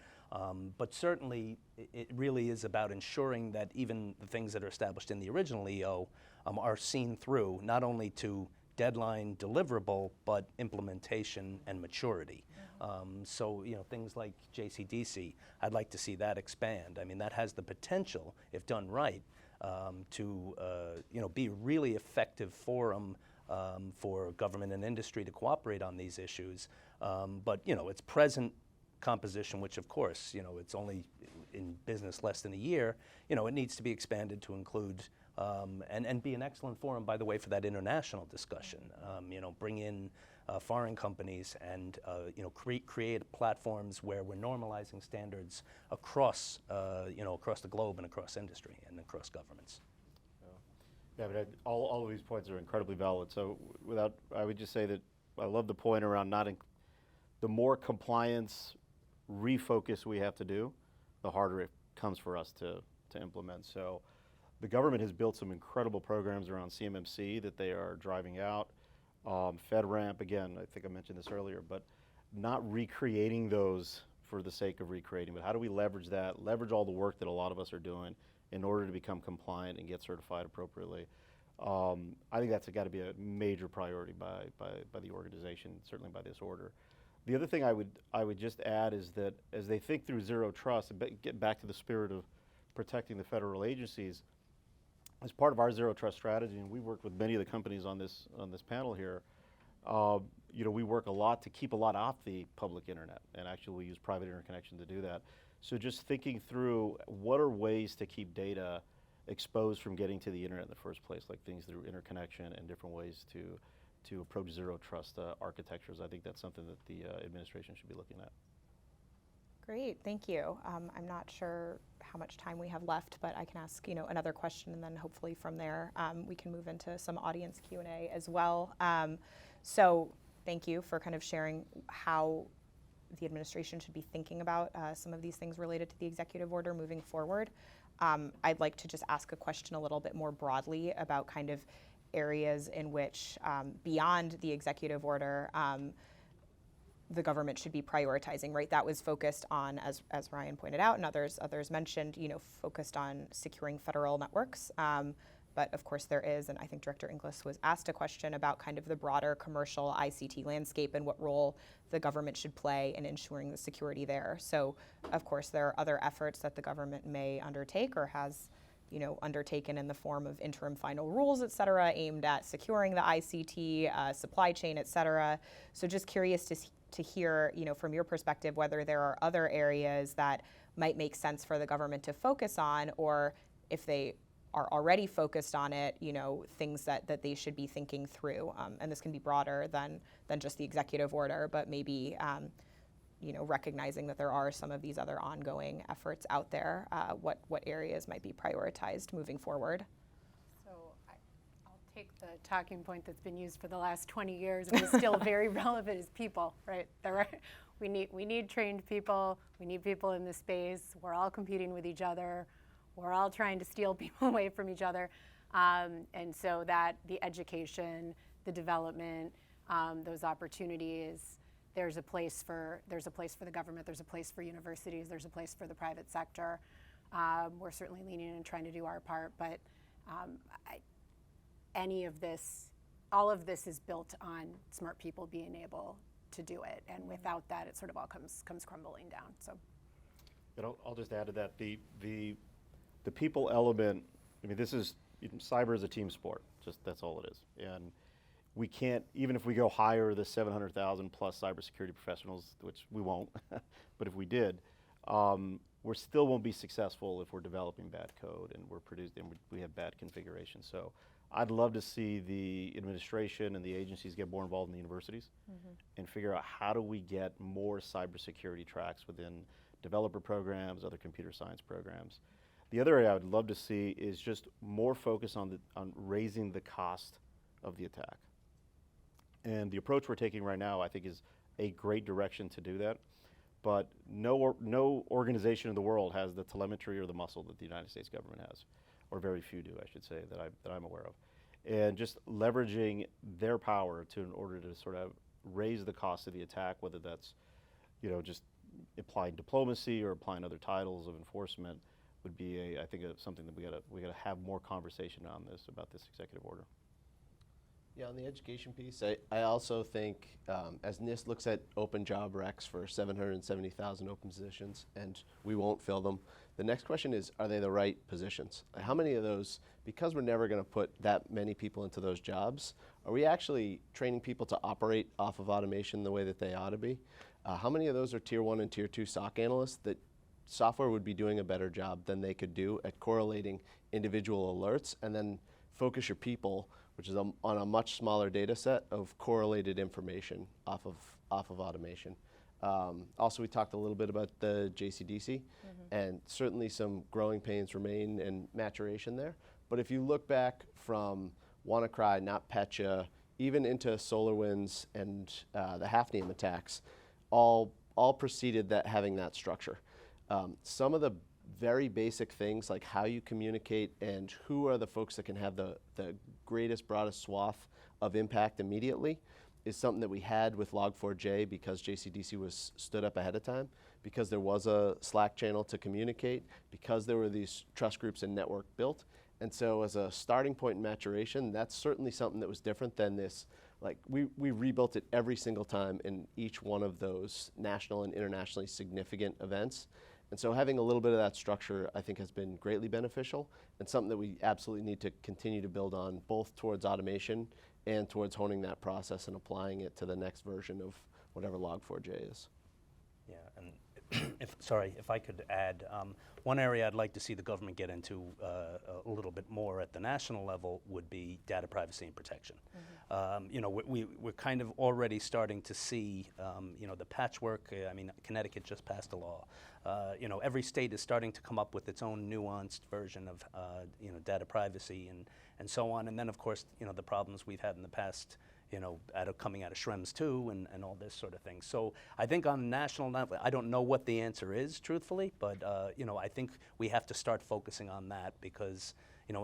But certainly, it really is about ensuring that even the things that are established in the original EO are seen through, not only to deadline deliverable, but implementation and maturity. So, you know, things like JCDC, I'd like to see that expand. I mean, that has the potential, if done right, to, you know, be a really effective forum for government and industry to cooperate on these issues. But, you know, its present composition, which of course, you know, it's only in business less than a year, you know, it needs to be expanded to include and be an excellent forum, by the way, for that international discussion. You know, bring in foreign companies and, you know, create platforms where we're normalizing standards across, you know, across the globe and across industry and across governments. Yeah, but all of these points are incredibly valid. So I would just say that I love the point around the more compliance refocus we have to do, the harder it comes for us to implement. So the government has built some incredible programs around CMMC that they are driving out. FedRAMP, again, I think I mentioned this earlier, but not recreating those for the sake of recreating, but how do we leverage that, leverage all the work that a lot of us are doing in order to become compliant and get certified appropriately. I think that's got to be a major priority by the organization, certainly by this order. The other thing I would just add is that as they think through zero trust, and get back to the spirit of protecting the federal agencies, as part of our zero trust strategy, and we work with many of the companies on this panel here, you know, we work a lot to keep a lot off the public internet, and actually we use private interconnection to do that. So just thinking through what are ways to keep data exposed from getting to the internet in the first place, like things through interconnection and different ways to approach zero trust architectures. I think that's something that the administration should be looking at. Great, thank you. I'm not sure how much time we have left, but I can ask, you know, another question, and then hopefully from there we can move into some audience Q&A as well. So thank you for kind of sharing how the administration should be thinking about some of these things related to the executive order moving forward. I'd like to just ask a question a little bit more broadly about kind of areas in which, beyond the executive order, the government should be prioritizing, right? That was focused on, as Ryan pointed out and others mentioned, you know, focused on securing federal networks. But of course there is, and I think Director Inglis was asked a question about kind of the broader commercial ICT landscape and what role the government should play in ensuring the security there. So of course there are other efforts that the government may undertake or has, you know, undertaken in the form of interim final rules, et cetera, aimed at securing the ICT, supply chain, et cetera. So just curious to hear, you know, from your perspective, whether there are other areas that might make sense for the government to focus on, or if they are already focused on it, you know, things that they should be thinking through. And this can be broader than just the executive order, but maybe, you know, recognizing that there are some of these other ongoing efforts out there, what areas might be prioritized moving forward? So I'll take the talking point that's been used for the last 20 years and is still very relevant is people, right? We need trained people. We need people in this space. We're all competing with each other. We're all trying to steal people away from each other. And so that the education, the development, those opportunities, there's a place for the government, there's a place for universities, there's a place for the private sector. We're certainly leaning in and trying to do our part, but all of this is built on smart people being able to do it, and without that, it sort of all comes crumbling down. So, But I'll just add to that the people element. I mean, cyber is a team sport. Just that's all it is, and we can't, even if we go hire the 700,000 plus cybersecurity professionals, which we won't, but if we did, we still won't be successful if we're developing bad code and we have bad configuration. So I'd love to see the administration and the agencies get more involved in the universities and figure out how do we get more cybersecurity tracks within developer programs, other computer science programs. The other area I would love to see is just more focus on raising the cost of the attack. And the approach we're taking right now, I think, is a great direction to do that. But no organization in the world has the telemetry or the muscle that the United States government has, or very few do, I should say, that I'm aware of. And just leveraging their power in order to sort of raise the cost of the attack, whether that's, just applying diplomacy or applying other titles of enforcement, would be I think something that we gotta have more conversation on about this executive order. Yeah, on the education piece, I also think as NIST looks at open job recs for 770,000 open positions, and we won't fill them, the next question is, are they the right positions? How many of those, because we're never going to put that many people into those jobs, are we actually training people to operate off of automation the way that they ought to be? How many of those are tier 1 and tier 2 SOC analysts that software would be doing a better job than they could do at correlating individual alerts, and then focus your people, which is on a much smaller data set of correlated information off of automation. Also, we talked a little bit about the JCDC, and certainly some growing pains remain and maturation there. But if you look back from WannaCry, NotPetya, even into SolarWinds and the Hafnium attacks, all preceded that having that structure. Some of the very basic things like how you communicate and who are the folks that can have the greatest, broadest swath of impact immediately is something that we had with Log4j because JCDC was stood up ahead of time, because there was a Slack channel to communicate, because there were these trust groups and network built. And so as a starting point in maturation, that's certainly something that was different than this. Like we rebuilt it every single time in each one of those national and internationally significant events. And so having a little bit of that structure, I think, has been greatly beneficial and something that we absolutely need to continue to build on, both towards automation and towards honing that process and applying it to the next version of whatever Log4j is. Yeah, and if I could add, one area I'd like to see the government get into a little bit more at the national level would be data privacy and protection. We're kind of already starting to see, the patchwork. I mean, Connecticut just passed a law. Every state is starting to come up with its own nuanced version of, data privacy and so on. And then, of course, the problems we've had in the past, coming out of Schrems too, and all this sort of thing. So I think on the national level, I don't know what the answer is, truthfully, but I think we have to start focusing on that because,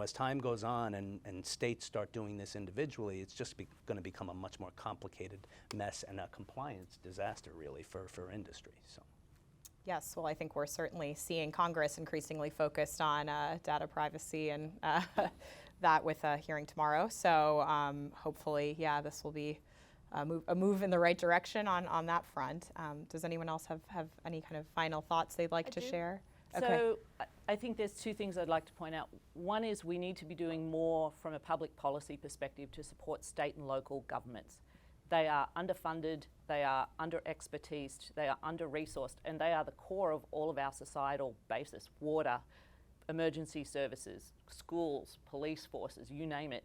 as time goes on and states start doing this individually, it's just going to become a much more complicated mess and a compliance disaster, really, for industry. So. Yes, well, I think we're certainly seeing Congress increasingly focused on data privacy and that with a hearing tomorrow. So hopefully, this will be a move in the right direction on that front. Does anyone else have any kind of final thoughts they'd like to share? So I think there's two things I'd like to point out. One is we need to be doing more from a public policy perspective to support state and local governments. They are underfunded, they are under-expertised, they are under-resourced, and they are the core of all of our societal basis: water, emergency services, schools, police forces, you name it.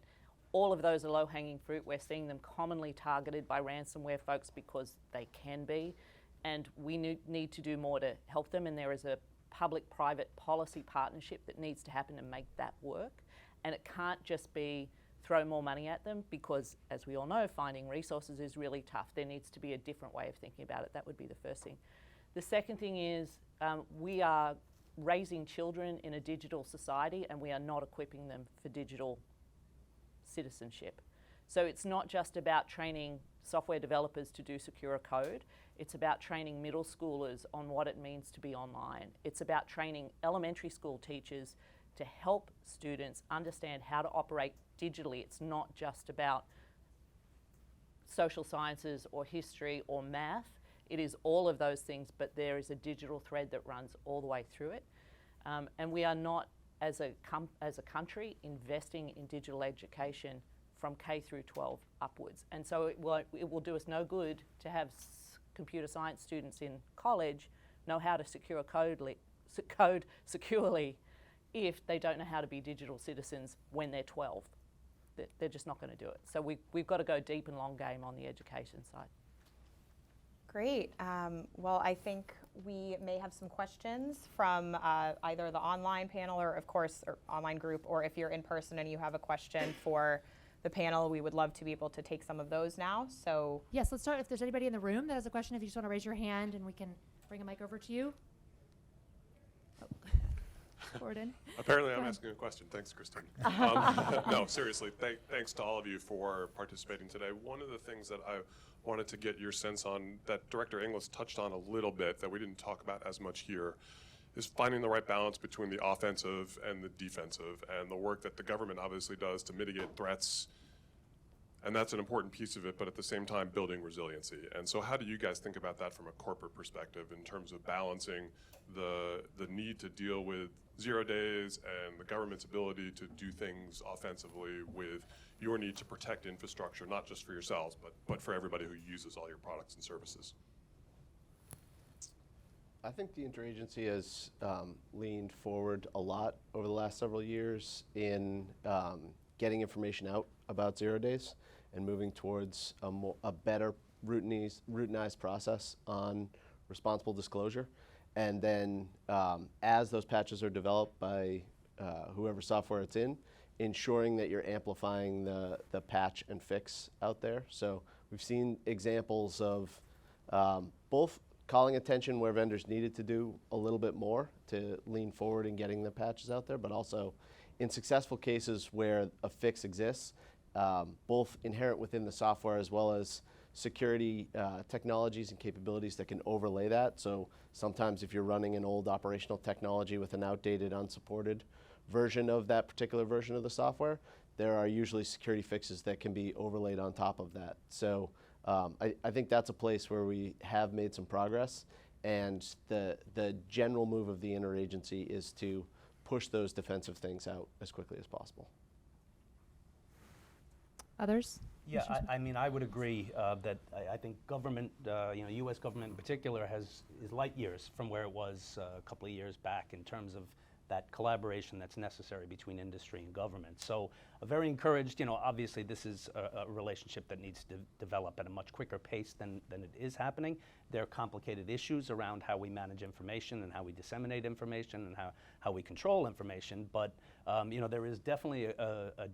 All of those are low-hanging fruit. We're seeing them commonly targeted by ransomware folks because they can be, and we need to do more to help them, and there is a public-private policy partnership that needs to happen to make that work. And it can't just be throw more money at them because, as we all know, finding resources is really tough. There needs to be a different way of thinking about it. That would be the first thing. The second thing is we are raising children in a digital society and we are not equipping them for digital citizenship. So it's not just about training software developers to do secure code. It's about training middle schoolers on what it means to be online. It's about training elementary school teachers to help students understand how to operate digitally. It's not just about social sciences or history or math. It is all of those things, but there is a digital thread that runs all the way through it. And we are not, as a country, investing in digital education from K through 12 upwards. And so it will do us no good to have computer science students in college know how to secure code securely if they don't know how to be digital citizens when they're 12. They're just not going to do it. So we've got to go deep and long game on the education side. Great. Well, I think we may have some questions from either the online panel or, of course, or online group, or if you're in person and you have a question for the panel, we would love to be able to take some of those now. So Yes, let's start. If there's anybody in the room that has a question, if you just want to raise your hand and we can bring a mic over to you. Gordon. Apparently I'm asking a question. Thanks, Christine. No, seriously, thanks to all of you for participating today. One of the things that I wanted to get your sense on that Director Inglis touched on a little bit that we didn't talk about as much here is finding the right balance between the offensive and the defensive, and the work that the government obviously does to mitigate threats. And that's an important piece of it, but at the same time, building resiliency. And so how do you guys think about that from a corporate perspective in terms of balancing the need to deal with 0 days and the government's ability to do things offensively with your need to protect infrastructure, not just for yourselves, but for everybody who uses all your products and services? I think the interagency has leaned forward a lot over the last several years in getting information out about 0 days and moving towards a better routinized process on responsible disclosure. And then as those patches are developed by whoever software it's in, ensuring that you're amplifying the patch and fix out there. So we've seen examples of both calling attention where vendors needed to do a little bit more to lean forward in getting the patches out there, but also in successful cases where a fix exists, both inherent within the software as well as security technologies and capabilities that can overlay that. So sometimes if you're running an old operational technology with an outdated, unsupported version of that particular version of the software, there are usually security fixes that can be overlaid on top of that. So I think that's a place where we have made some progress, and the general move of the interagency is to push those defensive things out as quickly as possible. Others? Yeah, I mean, I would agree that I think government, U.S. government in particular, is light years from where it was a couple of years back in terms of that collaboration that's necessary between industry and government. So very encouraged, obviously this is a relationship that needs to develop at a much quicker pace than it is happening. There are complicated issues around how we manage information and how we disseminate information and how we control information, but there is definitely a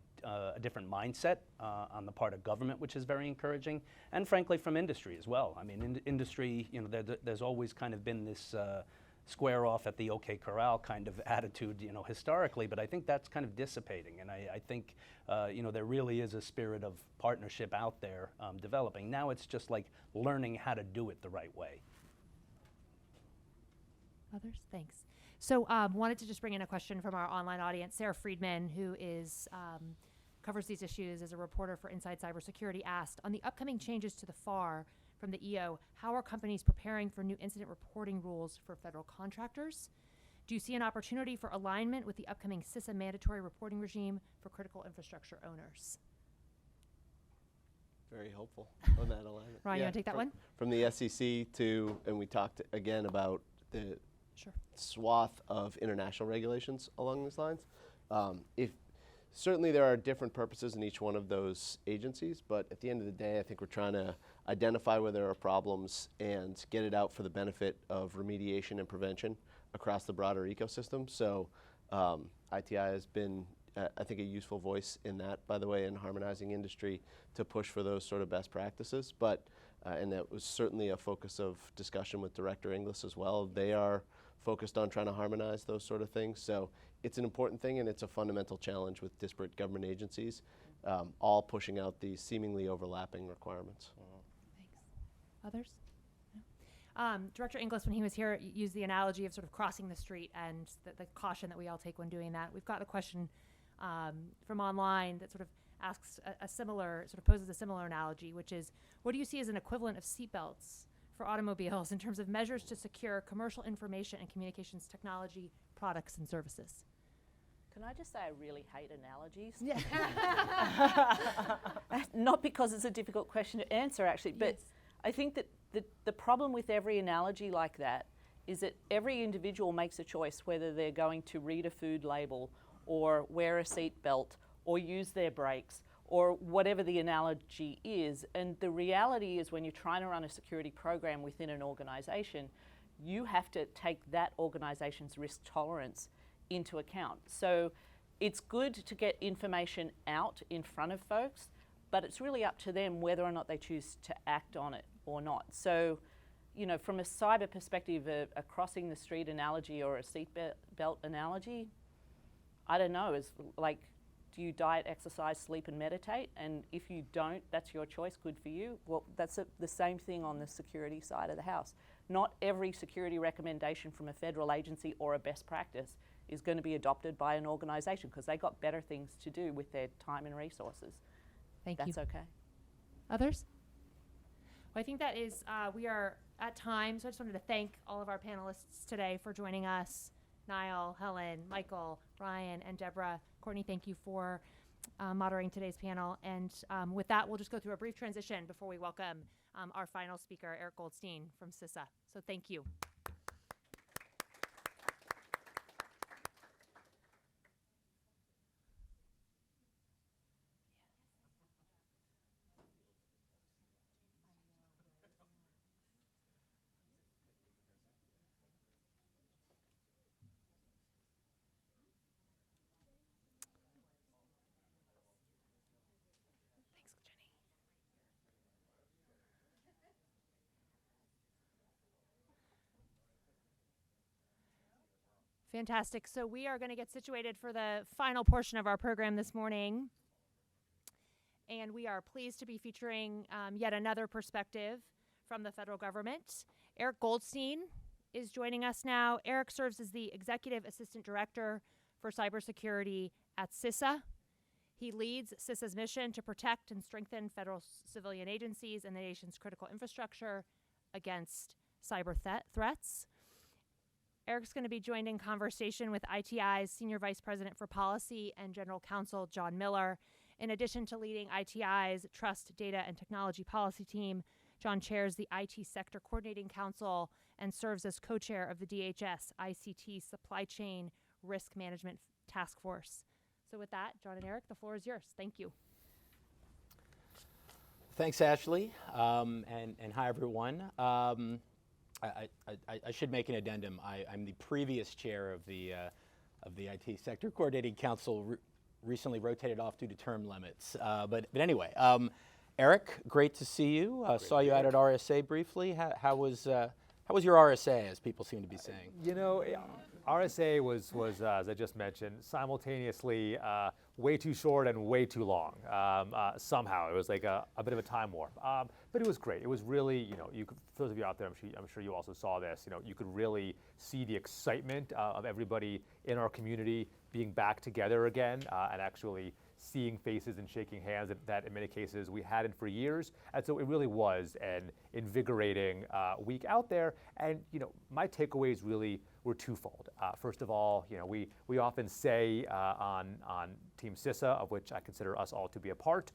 different mindset on the part of government, which is very encouraging, and frankly from industry as well. I mean, industry, there's always kind of been this square off at the OK Corral kind of attitude, historically, but I think that's kind of dissipating, and I think, there really is a spirit of partnership out there developing. Now it's just like learning how to do it the right way. Others? Thanks. So wanted to just bring in a question from our online audience. Sarah Friedman, who is covers these issues as a reporter for Inside Cybersecurity, asked, on the upcoming changes to the FAR from the EO, how are companies preparing for new incident reporting rules for federal contractors? Do you see an opportunity for alignment with the upcoming CISA mandatory reporting regime for critical infrastructure owners? Very hopeful on that alignment. Ryan, you want to take that one? From the SEC to, and we talked again about the swath of international regulations along these lines. Certainly there are different purposes in each one of those agencies, but at the end of the day, I think we're trying to identify where there are problems and get it out for the benefit of remediation and prevention across the broader ecosystem. So ITI has been, I think, a useful voice in that, by the way, in harmonizing industry to push for those sort of best practices. But, and that was certainly a focus of discussion with Director Inglis as well. They are focused on trying to harmonize those sort of things. So it's an important thing, and it's a fundamental challenge with disparate government agencies, all pushing out these seemingly overlapping requirements. Thanks. Others? No? Director Inglis, when he was here, used the analogy of sort of crossing the street and the caution that we all take when doing that. We've got a question from online that sort of asks poses a similar analogy, which is, what do you see as an equivalent of seatbelts for automobiles in terms of measures to secure commercial information and communications technology products and services? Can I just say I really hate analogies? Yeah. Not because it's a difficult question to answer, actually, but yes. I think that the problem with every analogy like that is that every individual makes a choice whether they're going to read a food label or wear a seat belt or use their brakes or whatever the analogy is. And the reality is when you're trying to run a security program within an organization, you have to take that organization's risk tolerance into account. So it's good to get information out in front of folks, but it's really up to them whether or not they choose to act on it or not. So, you know, from a cyber perspective, a crossing the street analogy or a seat belt analogy, I don't know, is like, do you diet, exercise, sleep, and meditate? And if you don't, that's your choice, good for you. Well, that's the same thing on the security side of the house. Not every security recommendation from a federal agency or a best practice is going to be adopted by an organization because they got better things to do with their time and resources. Thank you. That's okay. Others? Well, I think that is, we are at time, so I just wanted to thank all of our panelists today for joining us. Niall, Helen, Michael, Ryan, and Deborah. Courtney, thank you for moderating today's panel. And with that, we'll just go through a brief transition before we welcome our final speaker, Eric Goldstein from CISA. So thank you. Fantastic. So we are going to get situated for the final portion of our program this morning. And we are pleased to be featuring yet another perspective from the federal government. Eric Goldstein is joining us now. Eric serves as the Executive Assistant Director for Cybersecurity at CISA. He leads CISA's mission to protect and strengthen federal civilian agencies and the nation's critical infrastructure against cyber threats. Eric's going to be joined in conversation with ITI's Senior Vice President for Policy and General Counsel, John Miller. In addition to leading ITI's Trust, Data, and Technology Policy Team, John chairs the IT Sector Coordinating Council and serves as co-chair of the DHS ICT Supply Chain Risk Management Task Force. So with that, John and Eric, the floor is yours. Thank you. Thanks, Ashley, and hi, everyone. I should make an addendum. I'm the previous chair of the IT Sector Coordinating Council, recently rotated off due to term limits. But anyway, Eric, great to see you. Saw you out at RSA briefly. How was your RSA, as people seem to be saying? You know, RSA was as I just mentioned, simultaneously way too short and way too long. Somehow, it was like a bit of a time warp. But it was great. It was really, you know, for those of you out there, I'm sure you also saw this, you know, you could really see the excitement of everybody in our community being back together again and actually seeing faces and shaking hands that in many cases we hadn't for years. And so it really was an invigorating week out there. And, you know, my takeaways really were twofold. First of all, you know, we often say on Team CISA, of which I consider us all to be a part,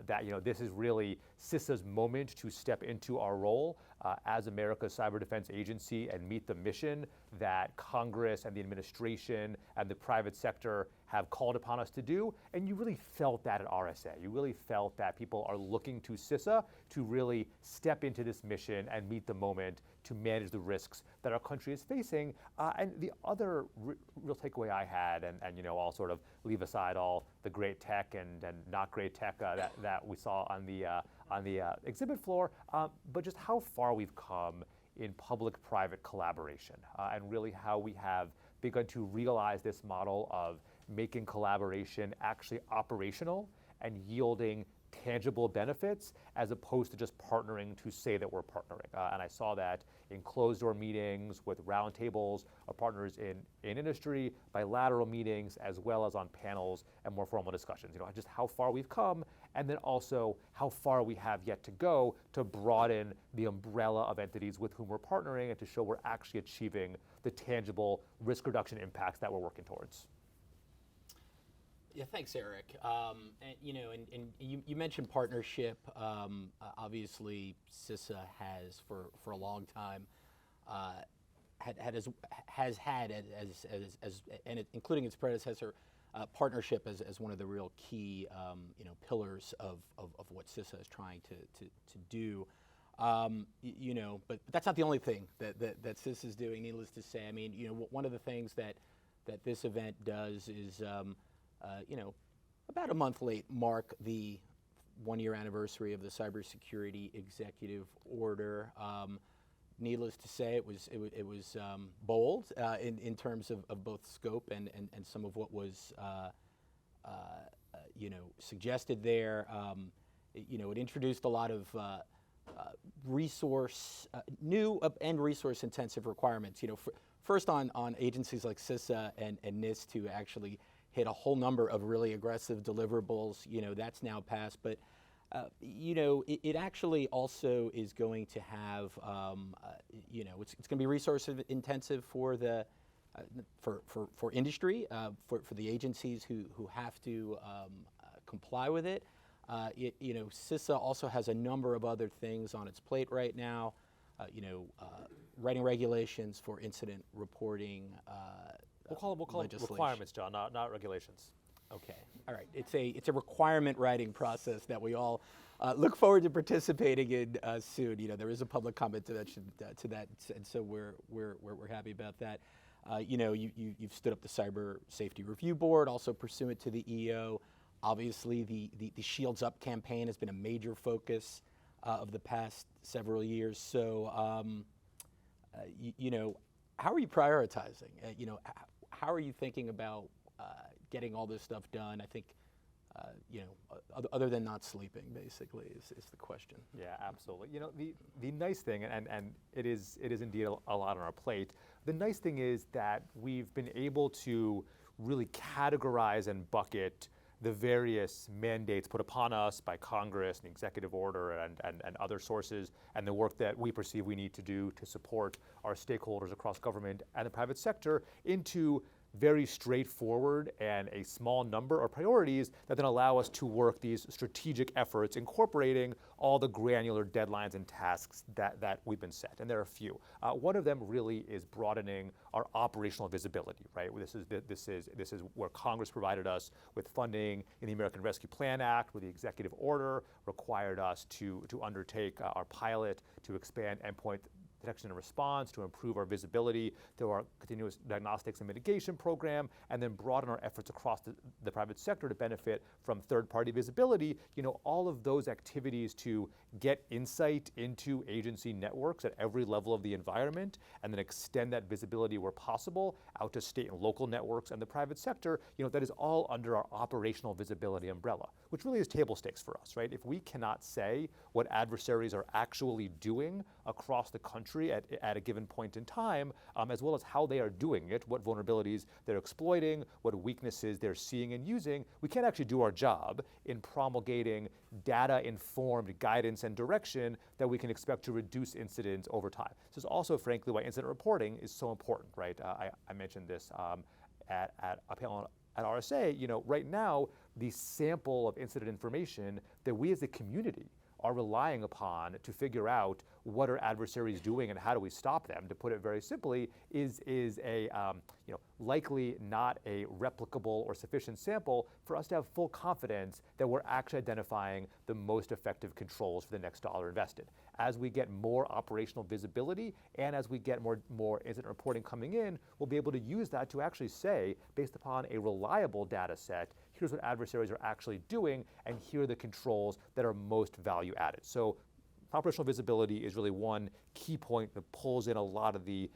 that, you know, this is really CISA's moment to step into our role as America's cyber defense agency and meet the mission that Congress and the administration and the private sector have called upon us to do. And you really felt that at RSA. You really felt that people are looking to CISA to really step into this mission and meet the moment to manage the risks that our country is facing. And the other real takeaway I had, and you know, I'll sort of leave aside all the great tech and not great tech that we saw on the exhibit floor, but just how far we've come in public-private collaboration, and really how we have begun to realize this model of making collaboration actually operational and yielding tangible benefits as opposed to just partnering to say that we're partnering. And I saw that in closed-door meetings with roundtables of partners in industry, bilateral meetings, as well as on panels and more formal discussions. You know, just how far we've come, and then also how far we have yet to go to broaden the umbrella of entities with whom we're partnering and to show we're actually achieving the tangible risk reduction impacts that we're working towards. Yeah, thanks, Eric. And you mentioned partnership. Obviously, CISA has for a long time has had and including its predecessor, partnership as one of the real key pillars of what CISA is trying to do. But that's not the only thing that CISA is doing. Needless to say, I mean, one of the things that this event does is, about a month late, mark the 1-year anniversary of the cybersecurity executive order. Needless to say, it was bold in terms of both scope and some of what was suggested there. It introduced a lot of new and resource intensive requirements. First on agencies like CISA and NIST to actually hit a whole number of really aggressive deliverables. That's now passed, but it actually also is going to have, it's going to be resource intensive for the for industry, for the agencies who have to comply with it. CISA also has a number of other things on its plate right now. Writing regulations for incident reporting. We'll call them requirements, John, not regulations. Okay, all right. It's a requirement writing process that we all look forward to participating in soon. There is a public comment to that, and so we're happy about that. You've stood up the Cyber Safety Review Board, also pursuant to the EO. Obviously, the Shields Up campaign has been a major focus of the past several years. So, how are you prioritizing? How are you thinking about getting all this stuff done? I think, other than not sleeping, basically, is the question. Yeah, absolutely. The nice thing, and it is indeed a lot on our plate. The nice thing is that we've been able to really categorize and bucket the various mandates put upon us by Congress and executive order and other sources, and the work that we perceive we need to do to support our stakeholders across government and the private sector into very straightforward and a small number of priorities that then allow us to work these strategic efforts, incorporating all the granular deadlines and tasks that we've been set. And there are a few. One of them really is broadening our operational visibility, right? This is where Congress provided us with funding in the American Rescue Plan Act, where the executive order required us to undertake our pilot to expand endpoint detection and response, to improve our visibility through our continuous diagnostics and mitigation program, and then broaden our efforts across the private sector to benefit from third-party visibility. All of those activities to get insight into agency networks at every level of the environment, and then extend that visibility where possible out to state and local networks and the private sector, that is all under our operational visibility umbrella, which really is table stakes for us, right? If we cannot say what adversaries are actually doing across the country at a given point in time, as well as how they are doing it, what vulnerabilities they're exploiting, what weaknesses they're seeing and using, we can't actually do our job in promulgating data-informed guidance and direction that we can expect to reduce incidents over time. This is also, frankly, why incident reporting is so important, right? I mentioned this at a panel at RSA. Right now, the sample of incident information that we as a community are relying upon to figure out what are adversaries doing and how do we stop them, to put it very simply, is a likely not a replicable or sufficient sample for us to have full confidence that we're actually identifying the most effective controls for the next dollar invested. As we get more operational visibility and as we get more incident reporting coming in, we'll be able to use that to actually say, based upon a reliable data set, here's what adversaries are actually doing, and here are the controls that are most value added. So operational visibility is really one key point that pulls in a lot of the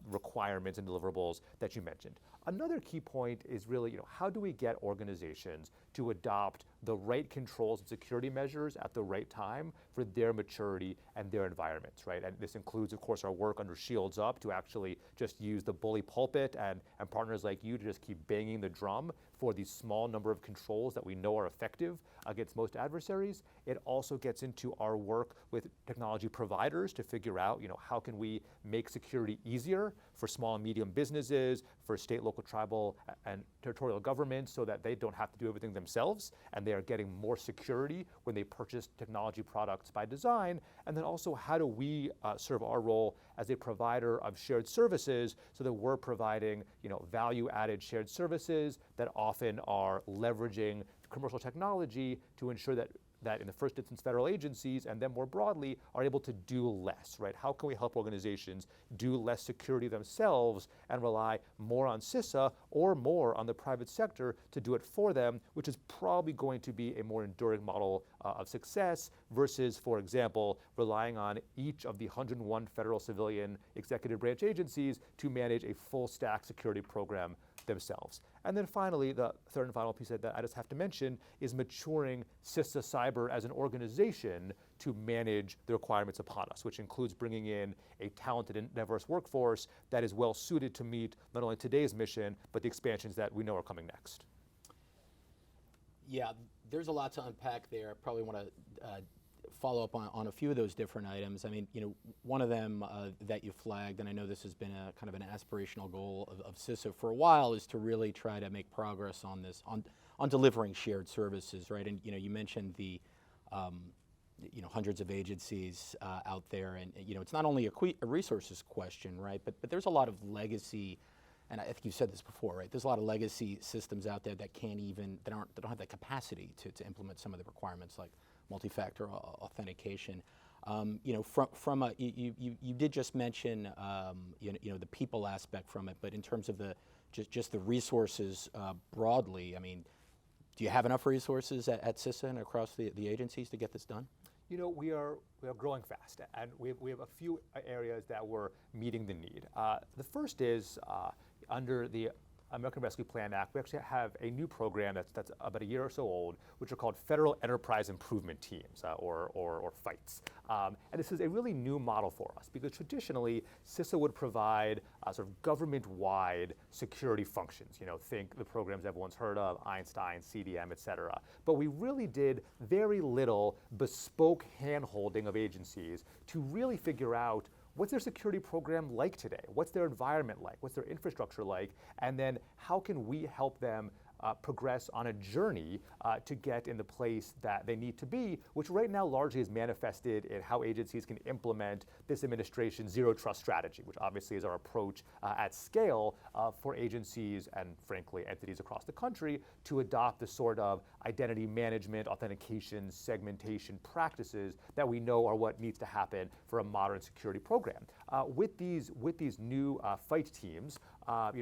requirements and deliverables that you mentioned. Another key point is really, how do we get organizations to adopt the right controls and security measures at the right time for their maturity and their environments, right? And this includes, of course, our work under Shields Up to actually just use the bully pulpit and partners like you to just keep banging the drum for the small number of controls that we know are effective against most adversaries. It also gets into our work with technology providers to figure out, how can we make security easier for small and medium businesses, for state, local, tribal, and territorial governments, so that they don't have to do everything themselves, and they are getting more security when they purchase technology products by design. And then also, how do we serve our role as a provider of shared services, so that we're providing, value-added shared services that often are leveraging commercial technology to ensure that in the first instance federal agencies, and then more broadly, are able to do less, right? How can we help organizations do less security themselves and rely more on CISA or more on the private sector to do it for them, which is probably going to be a more enduring model of success versus, for example, relying on each of the 101 federal civilian executive branch agencies to manage a full stack security program themselves. And then finally, the third and final piece that I just have to mention is maturing CISA Cyber as an organization to manage the requirements upon us, which includes bringing in a talented and diverse workforce that is well suited to meet not only today's mission, but the expansions that we know are coming next. Yeah, there's a lot to unpack there. Probably want to follow up on a few of those different items. I mean, one of them that you flagged, and I know this has been a kind of an aspirational goal of CISA for a while, is to really try to make progress on this, on delivering shared services, right? And you mentioned the hundreds of agencies out there, and it's not only a resources question, right? But there's a lot of legacy. And I think you said this before, right? There's a lot of legacy systems out there that don't have the capacity to implement some of the requirements like multi-factor authentication. You did just mention the people aspect from it, but in terms of just the resources broadly, I mean, do you have enough resources at CISA and across the agencies to get this done? We are growing fast, and we have a few areas that we're meeting the need. The first is under the American Rescue Plan Act, we actually have a new program that's about a year or so old, which are called Federal Enterprise Improvement Teams, or FITES. And this is a really new model for us, because traditionally, CISA would provide sort of government-wide security functions. Think the programs everyone's heard of, Einstein, CDM, et cetera. But we really did very little bespoke hand-holding of agencies to really figure out what's their security program like today? What's their environment like? What's their infrastructure like? And then how can we help them progress on a journey to get in the place that they need to be, which right now largely is manifested in how agencies can implement this administration's zero trust strategy, which obviously is our approach at scale for agencies and frankly entities across the country to adopt the sort of identity management, authentication, segmentation practices that we know are what needs to happen for a modern security program. With these new FIGHT teams,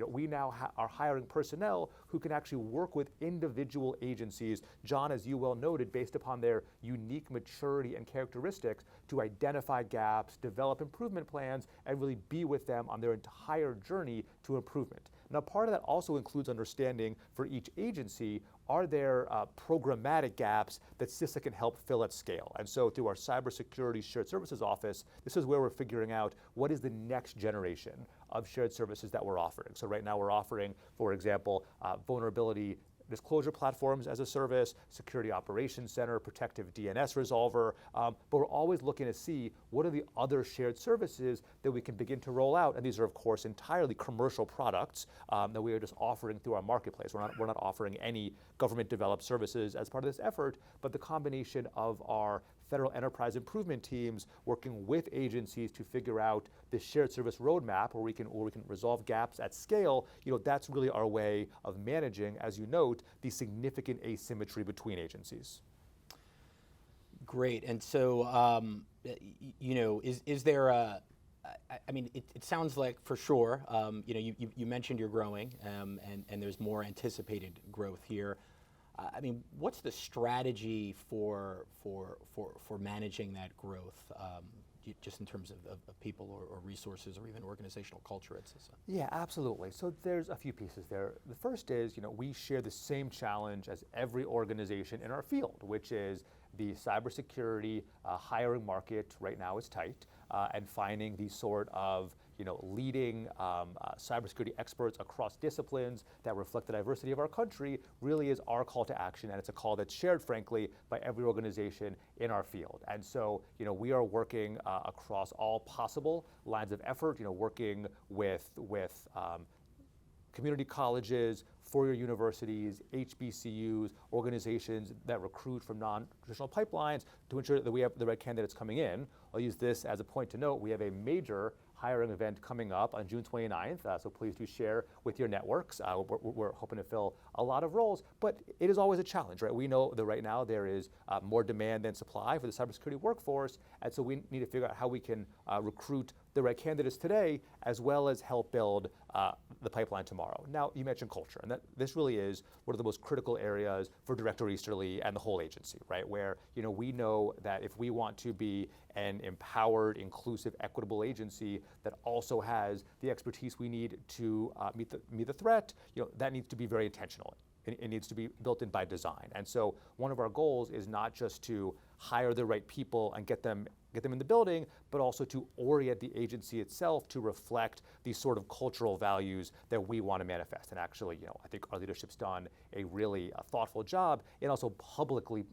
we now are hiring personnel who can actually work with individual agencies, John, as you well noted, based upon their unique maturity and characteristics, to identify gaps, develop improvement plans, and really be with them on their entire journey to improvement. Now, part of that also includes understanding for each agency, are there programmatic gaps that CISA can help fill at scale? And so through our Cybersecurity Shared Services Office, this is where we're figuring out what is the next generation of shared services that we're offering. So right now we're offering, for example, vulnerability disclosure platforms as a service, security operations center, protective DNS resolver, but we're always looking to see what are the other shared services that we can begin to roll out, and these are of course entirely commercial products that we are just offering through our marketplace. We're not offering any government developed services as part of this effort, but the combination of our federal enterprise improvement teams working with agencies to figure out the shared service roadmap where we can resolve gaps at scale, that's really our way of managing, as you note, the significant asymmetry between agencies. Great, and so, is there a, I mean, it sounds like for sure, you mentioned you're growing, and there's more anticipated growth here. I mean, what's the strategy for managing that growth, just in terms of people or resources or even organizational culture at CISA? Yeah, absolutely. So there's a few pieces there. The first is, we share the same challenge as every organization in our field, which is the cybersecurity hiring market right now is tight, and finding these sort of leading cybersecurity experts across disciplines that reflect the diversity of our country really is our call to action, and it's a call that's shared, frankly, by every organization in our field. And so, we are working across all possible lines of effort, working with community colleges, four-year universities, HBCUs, organizations that recruit from non-traditional pipelines to ensure that we have the right candidates coming in. I'll use this as a point to note. We have a major hiring event coming up on June 29th, so please do share with your networks. We're hoping to fill a lot of roles, but it is always a challenge, right? We know that right now there is more demand than supply for the cybersecurity workforce, and so we need to figure out how we can recruit the right candidates today, as well as help build the pipeline tomorrow. Now, you mentioned culture, and this really is one of the most critical areas for Director Easterly and the whole agency, right? Where, we know that if we want to be an empowered, inclusive, equitable agency that also has the expertise we need to meet the threat, that needs to be very intentional. It needs to be built in by design. And so one of our goals is not just to hire the right people and get them in the building, but also to orient the agency itself to reflect these sort of cultural values that we want to manifest. And actually, I think our leadership's done a really thoughtful job in also publicly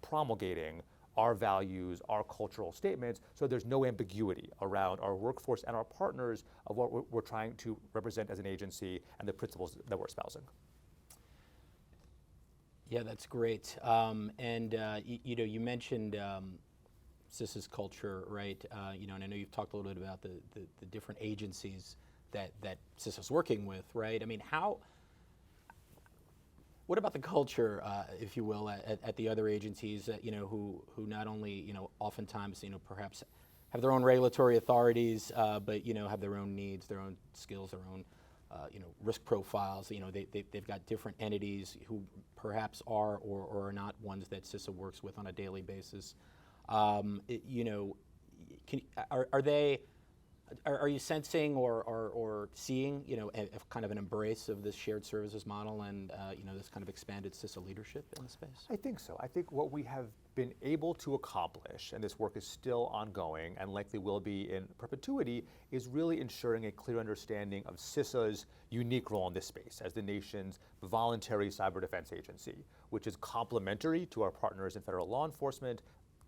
promulgating our values, our cultural statements, so there's no ambiguity around our workforce and our partners of what we're trying to represent as an agency and the principles that we're espousing. Yeah, that's great. You mentioned CISA's culture, right? And I know you've talked a little bit about the different agencies that CISA's working with, right? I mean, what about the culture, if you will, at the other agencies that, who not only, oftentimes, perhaps have their own regulatory authorities, but, have their own needs, their own skills, their own, risk profiles. They've got different entities who perhaps are or are not ones that CISA works with on a daily basis. Are you sensing or seeing, a kind of an embrace of this shared services model and, this kind of expanded CISA leadership in the space? I think so. I think what we have been able to accomplish, and this work is still ongoing and likely will be in perpetuity, is really ensuring a clear understanding of CISA's unique role in this space as the nation's voluntary cyber defense agency, which is complementary to our partners in federal law enforcement,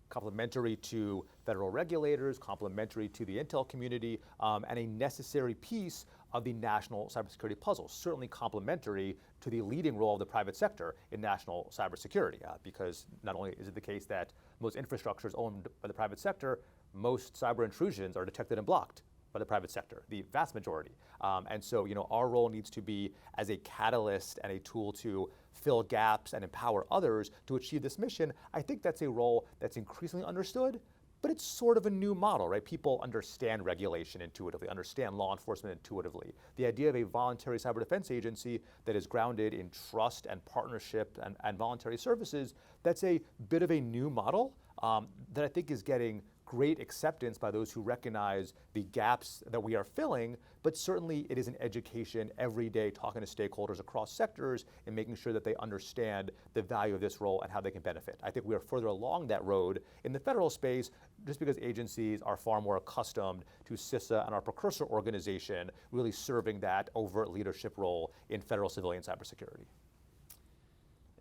complementary to federal regulators, complementary to the intel community, and a necessary piece of the national cybersecurity puzzle, certainly complementary to the leading role of the private sector in national cybersecurity, because not only is it the case that most infrastructure is owned by the private sector, most cyber intrusions are detected and blocked by the private sector, the vast majority. And so, our role needs to be as a catalyst and a tool to fill gaps and empower others to achieve this mission. I think that's a role that's increasingly understood, but it's sort of a new model, right? People understand regulation intuitively, understand law enforcement intuitively. The idea of a voluntary cyber defense agency that is grounded in trust and partnership and voluntary services, that's a bit of a new model that I think is getting great acceptance by those who recognize the gaps that we are filling, but certainly it is an education every day, talking to stakeholders across sectors and making sure that they understand the value of this role and how they can benefit. I think we are further along that road in the federal space just because agencies are far more accustomed to CISA and our precursor organization really serving that overt leadership role in federal civilian cybersecurity.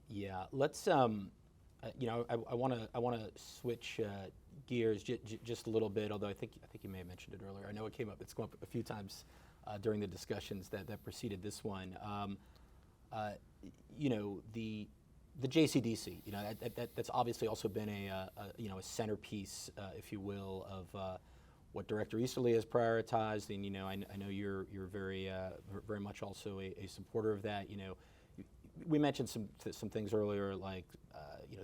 Yeah, let's, I want to switch gears just a little bit, although I think you may have mentioned it earlier. I know it's come up a few times during the discussions that preceded this one. The JCDC, that's obviously also been a centerpiece, if you will, of what Director Easterly has prioritized, and I know you're very much also a supporter of that. We mentioned some things earlier, like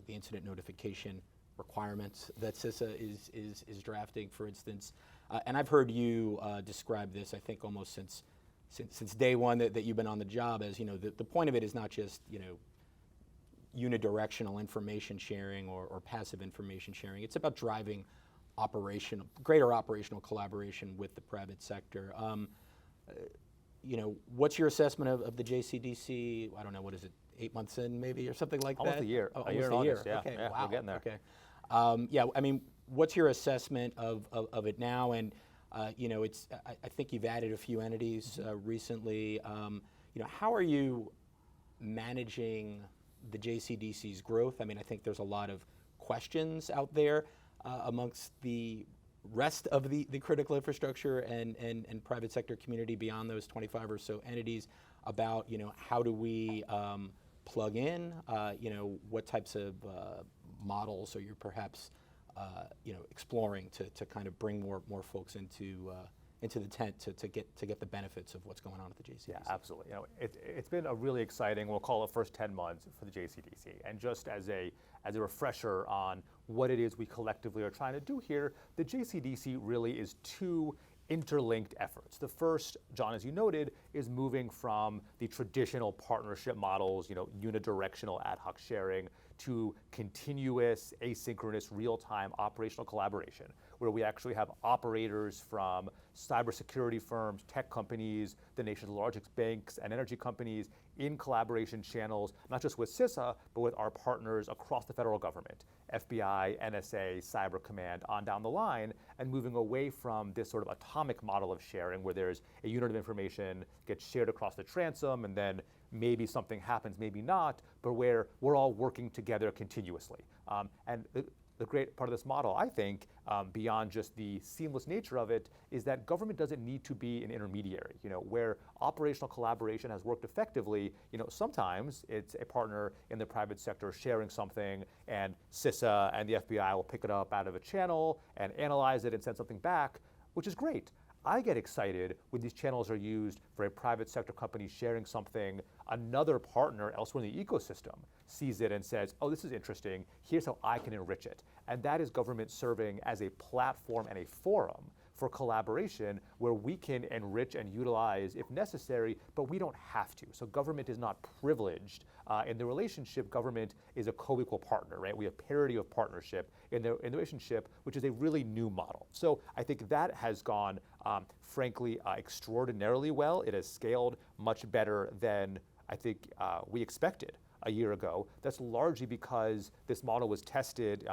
the incident notification requirements that CISA is drafting, for instance, and I've heard you describe this, I think, almost since day one that you've been on the job as the point of it is not just unidirectional information sharing or passive information sharing. It's about driving greater operational collaboration with the private sector. What's your assessment of the JCDC? I don't know, what is it, 8 months in maybe or something like almost that? A year. Oh, a year in almost a year. August, yeah. Okay, Yeah, wow. we're getting there. Okay. I mean, what's your assessment of it now? And I think you've added a few entities recently. How are you managing the JCDC's growth? I mean, I think there's a lot of questions out there amongst the rest of the critical infrastructure and private sector community beyond those 25 or so entities about, how do we plug in, what types of models are you perhaps, exploring to kind of bring more folks into the tent to get the benefits of what's going on at the JCDC. Yeah, absolutely. It's been a really exciting, we'll call it first 10 months for the JCDC. And just as a refresher on what it is we collectively are trying to do here, the JCDC really is two interlinked efforts. The first, John, as you noted, is moving from the traditional partnership models, unidirectional ad hoc sharing, to continuous, asynchronous, real-time operational collaboration, where we actually have operators from cybersecurity firms, tech companies, the nation's largest banks and energy companies in collaboration channels, not just with CISA, but with our partners across the federal government, FBI, NSA, Cyber Command, on down the line, and moving away from this sort of atomic model of sharing where there's a unit of information gets shared across the transom and then maybe something happens, maybe not, but where we're all working together continuously. And the great part of this model, I think, beyond just the seamless nature of it, is that government doesn't need to be an intermediary. Where operational collaboration has worked effectively, sometimes it's a partner in the private sector sharing something, and CISA and the FBI will pick it up out of a channel and analyze it and send something back, which is great. I get excited when these channels are used for a private sector company sharing something. Another partner elsewhere in the ecosystem sees it and says, oh, this is interesting. Here's how I can enrich it. And that is government serving as a platform and a forum for collaboration where we can enrich and utilize if necessary, but we don't have to. So government is not privileged in the relationship. Government is a co-equal partner, right? We have parity of partnership in the relationship, which is a really new model. So I think that has gone, frankly, extraordinarily well. It has scaled much better than I think we expected a year ago. That's largely because this model was tested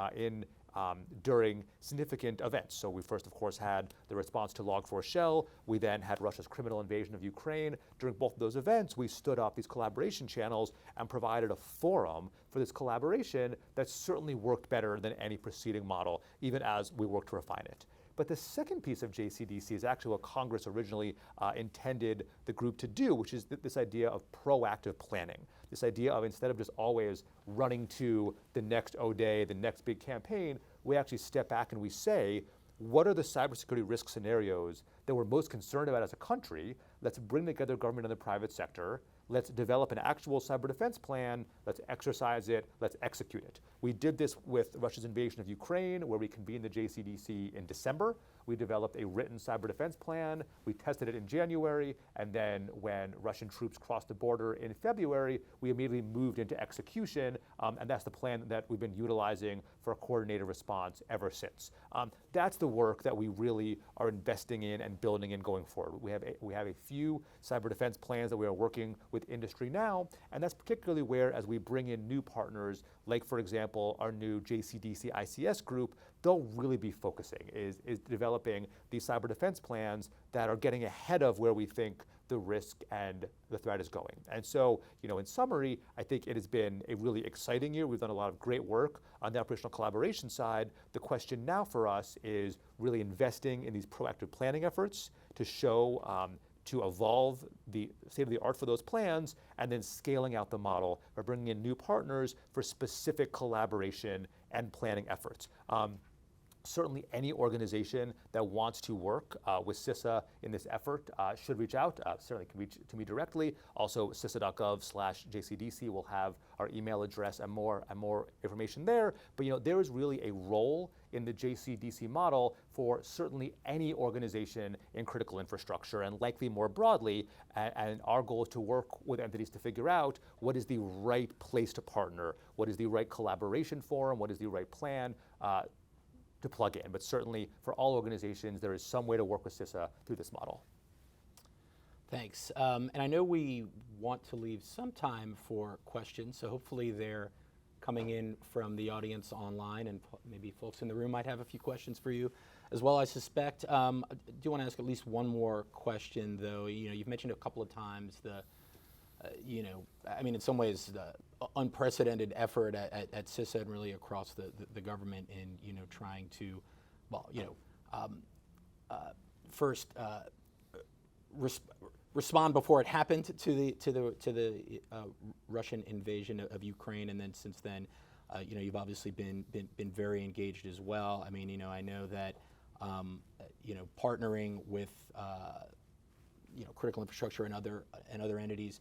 during significant events. So we first, of course, had the response to Log4 Shell. We then had Russia's criminal invasion of Ukraine. During both of those events, we stood up these collaboration channels and provided a forum for this collaboration that certainly worked better than any preceding model, even as we worked to refine it. But the second piece of JCDC is actually what Congress originally intended the group to do, which is this idea of proactive planning. This idea of instead of just always running to the next O-Day, the next big campaign, we actually step back and we say, what are the cybersecurity risk scenarios that we're most concerned about as a country? Let's bring together government and the private sector. Let's develop an actual cyber defense plan. Let's exercise it. Let's execute it. We did this with Russia's invasion of Ukraine, where we convened the JCDC in December. We developed a written cyber defense plan. We tested it in January. And then when Russian troops crossed the border in February, we immediately moved into execution. And that's the plan that we've been utilizing for a coordinated response ever since. That's the work that we really are investing in and building in going forward. We have a few cyber defense plans that we are working with industry now, and that's particularly where, as we bring in new partners, like for example, our new JCDC ICS group, they'll really be focusing, is developing these cyber defense plans that are getting ahead of where we think the risk and the threat is going. And so, in summary, I think it has been a really exciting year. We've done a lot of great work on the operational collaboration side. The question now for us is really investing in these proactive planning efforts to show, to evolve the state of the art for those plans, and then scaling out the model by bringing in new partners for specific collaboration and planning efforts. Certainly any organization that wants to work with CISA in this effort should reach out. Certainly can reach to me directly. Also, CISA.gov/JCDC will have our email address and more information there. But there is really a role in the JCDC model for certainly any organization in critical infrastructure, and likely more broadly. And our goal is to work with entities to figure out what is the right place to partner, what is the right collaboration forum, what is the right plan to plug in. But certainly for all organizations, there is some way to work with CISA through this model. Thanks. And I know we want to leave some time for questions, so hopefully they're coming in from the audience online, and maybe folks in the room might have a few questions for you as well, I suspect. I do want to ask at least one more question, though. You've mentioned a couple of times the, I mean, in some ways, the unprecedented effort at CISA and really across the government in, trying to, well, first respond before it happened to the Russian invasion of Ukraine, and then since then, you've obviously been very engaged as well. I mean, I know that partnering with critical infrastructure and other entities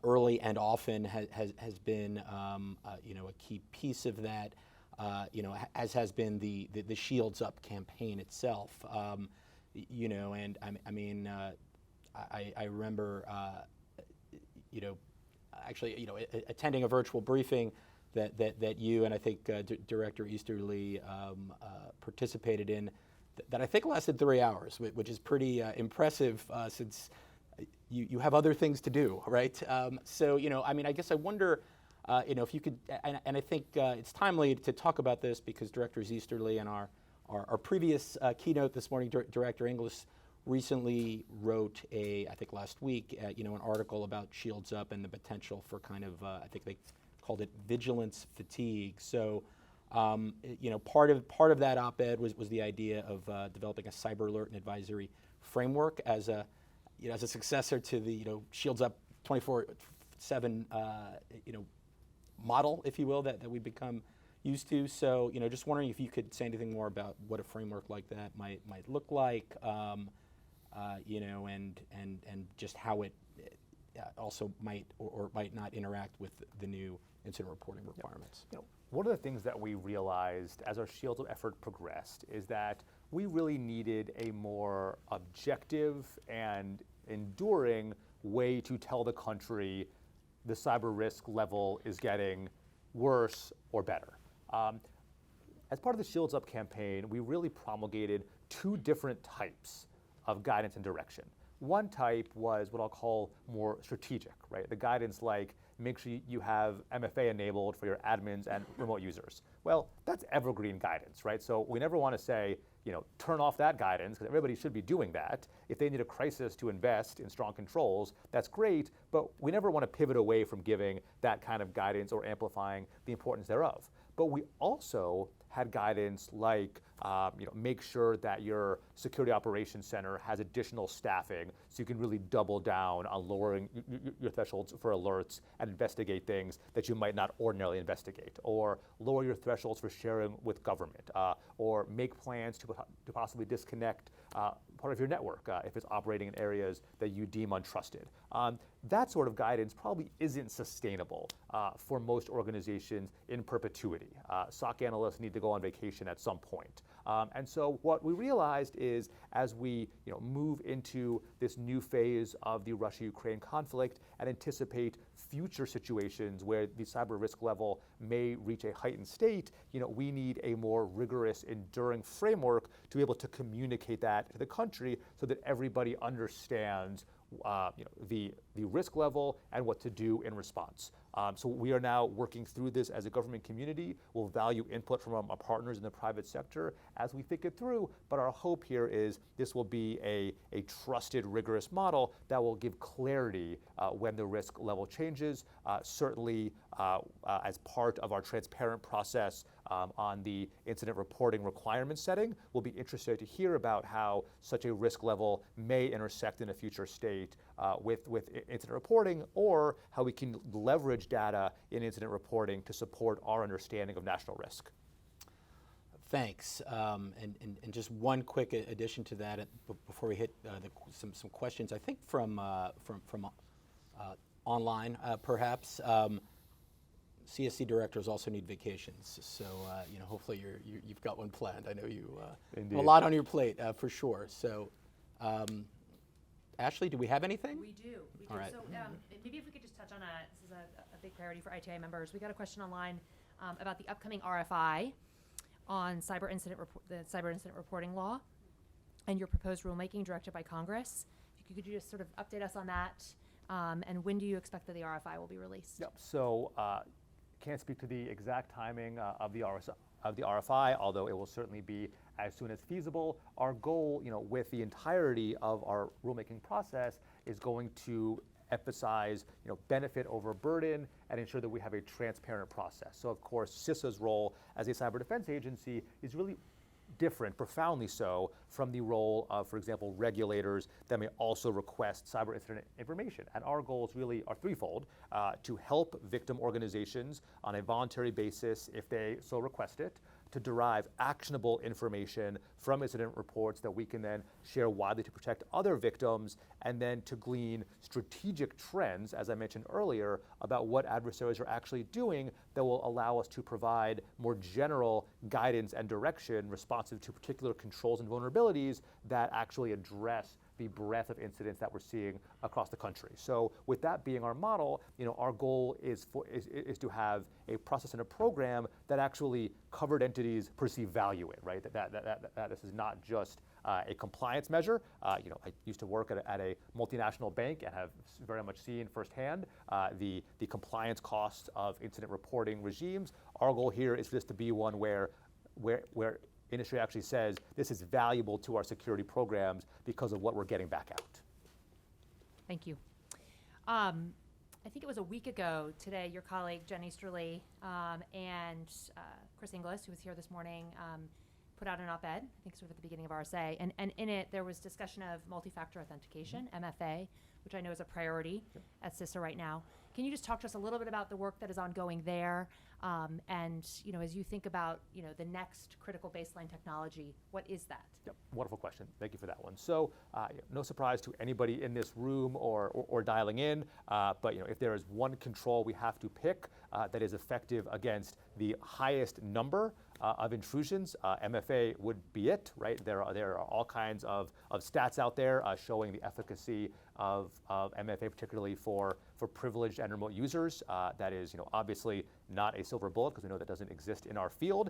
early and often has been a key piece of that. As has been the Shields Up campaign itself. And I mean, I remember, actually, attending a virtual briefing that you and I think Director Easterly participated in, that I think lasted 3 hours, which is pretty impressive since you have other things to do, right? So, I mean, I guess I wonder, if you could, and I think it's timely to talk about this because Directors Easterly and our previous keynote this morning, Director Inglis, recently wrote I think last week, an article about Shields Up and the potential for kind of, I think they called it vigilance fatigue. So, part of that op-ed was the idea of developing a cyber alert and advisory framework as a successor to the Shields Up 24/7 model, if you will, that we become used to. So, just wondering if you could say anything more about what a framework like that might look like, and just how it also might or might not interact with the new incident reporting requirements. One of the things that we realized as our Shields Up effort progressed is that we really needed a more objective and enduring way to tell the country the cyber risk level is getting worse or better. As part of the Shields Up campaign, we really promulgated 2 different types of guidance and direction. One type was what I'll call more strategic, right? The guidance like, make sure you have MFA enabled for your admins and remote users. Well, that's evergreen guidance, right? So we never want to say, turn off that guidance, because everybody should be doing that. If they need a crisis to invest in strong controls, that's great, but we never want to pivot away from giving that kind of guidance or amplifying the importance thereof. But we also had guidance like, make sure that your security operations center has additional staffing so you can really double down on lowering your thresholds for alerts and investigate things that you might not ordinarily investigate, or lower your thresholds for sharing with government, or make plans to possibly disconnect part of your network if it's operating in areas that you deem untrusted. That sort of guidance probably isn't sustainable for most organizations in perpetuity. SOC analysts need to go on vacation at some point. And so what we realized is as we move into this new phase of the Russia-Ukraine conflict and anticipate future situations where the cyber risk level may reach a heightened state, we need a more rigorous, enduring framework to be able to communicate that to the country so that everybody understands the risk level and what to do in response. So we are now working through this as a government community. We'll value input from our partners in the private sector as we think it through, but our hope here is this will be a trusted, rigorous model that will give clarity when the risk level changes, certainly as part of our transparent process on the incident reporting requirement setting. We'll be interested to hear about how such a risk level may intersect in a future state with incident reporting, or how we can leverage data in incident reporting to support our understanding of national risk. Thanks. And just one quick addition to that before we hit some questions. I think from online, perhaps. CSC directors also need vacations, so hopefully you've got one planned. I know you have a lot on your plate for sure. So, Ashley, do we have anything? We do. All right. So maybe if we could just touch on this is a big priority for ITI members. We got a question online about the upcoming RFI on the cyber incident reporting law and your proposed rulemaking directed by Congress. If you could just sort of update us on that, and when do you expect that the RFI will be released? Yep. So can't speak to the exact timing of the RFI, although it will certainly be as soon as feasible. Our goal, with the entirety of our rulemaking process is going to emphasize, benefit over burden and ensure that we have a transparent process. So of course, CISA's role as a cyber defense agency is really different, profoundly so, from the role of, for example, regulators that may also request cyber incident information. And our goals really are threefold: to help victim organizations on a voluntary basis if they so request it, to derive actionable information from incident reports that we can then share widely to protect other victims, and then to glean strategic trends, as I mentioned earlier, about what adversaries are actually doing that will allow us to provide more general guidance and direction responsive to particular controls and vulnerabilities that actually address the breadth of incidents that we're seeing across the country. So with that being our model, our goal is to have a process and a program that actually covered entities perceive value in, right? That this is not just a compliance measure. I used to work at a multinational bank and have very much seen firsthand the compliance costs of incident reporting regimes. Our goal here is for this to be one where industry actually says this is valuable to our security programs because of what we're getting back out. Thank you. I think it was a week ago today, your colleague Jen Easterly and Chris Inglis, who was here this morning, put out an op-ed, I think sort of at the beginning of RSA, and in it there was discussion of multi-factor authentication, MFA, which I know is a priority at CISA right now. Can you just talk to us a little bit about the work that is ongoing there, and as you think about the next critical baseline technology, what is that? Yep, wonderful question. Thank you for that one. So, no surprise to anybody in this room or dialing in, but if there is one control we have to pick that is effective against the highest number of intrusions, MFA would be it, right? There are all kinds of stats out there showing the efficacy of MFA, particularly for privileged and remote users. That is, obviously not a silver bullet because we know that doesn't exist in our field,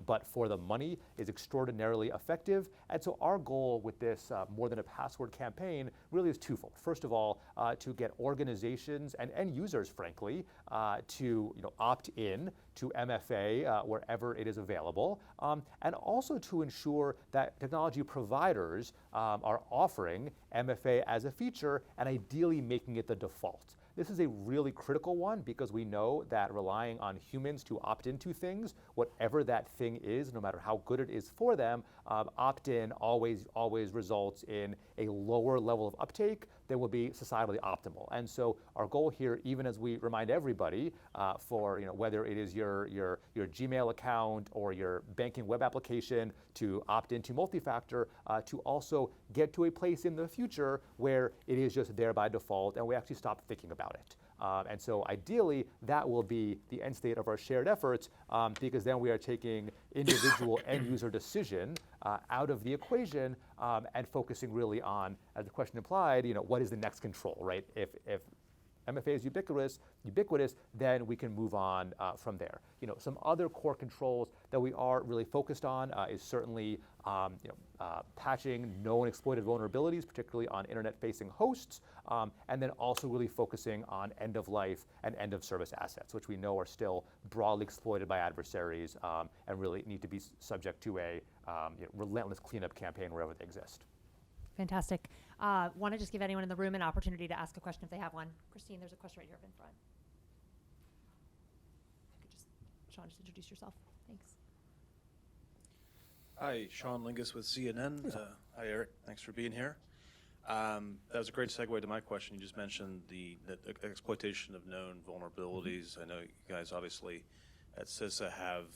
but for the money is extraordinarily effective. And so our goal with this more than a password campaign really is twofold. First of all, to get organizations and end users, frankly, to opt in to MFA wherever it is available, and also to ensure that technology providers are offering MFA as a feature and ideally making it the default. This is a really critical one because we know that relying on humans to opt into things, whatever that thing is, no matter how good it is for them, opt-in always results in a lower level of uptake than would be societally optimal. And so our goal here, even as we remind everybody, for whether it is your Gmail account or your banking web application to opt into multi-factor, to also get to a place in the future where it is just there by default and we actually stop thinking about it. And so ideally, that will be the end state of our shared efforts, because then we are taking individual end user decision out of the equation and focusing really on, as the question implied, what is the next control, right? If MFA is ubiquitous, then we can move on from there. Some other core controls that we are really focused on is certainly patching known exploited vulnerabilities, particularly on internet-facing hosts, and then also really focusing on end-of-life and end-of-service assets, which we know are still broadly exploited by adversaries and really need to be subject to a relentless cleanup campaign wherever they exist. Fantastic. Want to just give anyone in the room an opportunity to ask a question if they have one. Christine, there's a question right here up in front. If you could Sean, just introduce yourself. Thanks. Hi, Sean Lingus with CNN. Hi, Eric. Thanks for being here. That was a great segue to my question. You just mentioned the exploitation of known vulnerabilities. I know you guys obviously at CISA have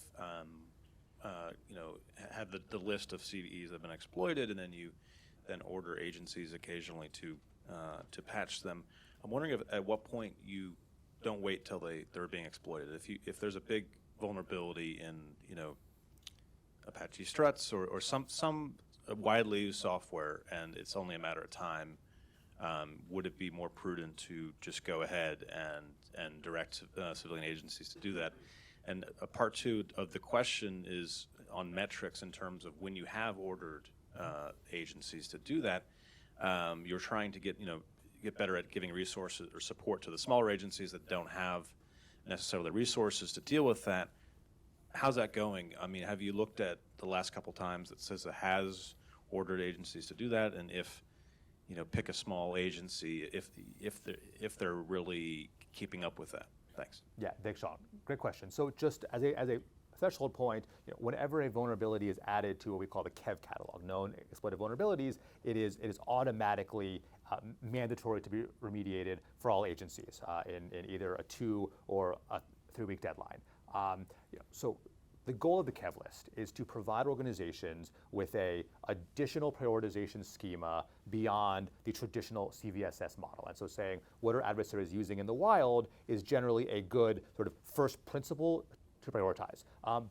have the list of CVEs that have been exploited, and then you order agencies occasionally to patch them. I'm wondering at what point you don't wait till they're being exploited. If there's a big vulnerability in Apache struts or some widely used software and it's only a matter of time, would it be more prudent to just go ahead and direct civilian agencies to do that? And part two of the question is on metrics in terms of when you have ordered agencies to do that, you're trying to get better at giving resources or support to the smaller agencies that don't have necessarily resources to deal with that. how's that going? I mean, have you looked at the last couple times that CISA has ordered agencies to do that? And if, pick a small agency, if they're really keeping up with that? Thanks. Yeah, thanks, Sean. Great question. So just as a threshold point, whenever a vulnerability is added to what we call the KEV catalog, known exploited vulnerabilities, it is automatically mandatory to be remediated for all agencies in either a 2 or a 3-week deadline. So the goal of the KEV list is to provide organizations with a additional prioritization schema beyond the traditional CVSS model. And so saying what are adversaries using in the wild is generally a good sort of first principle to prioritize.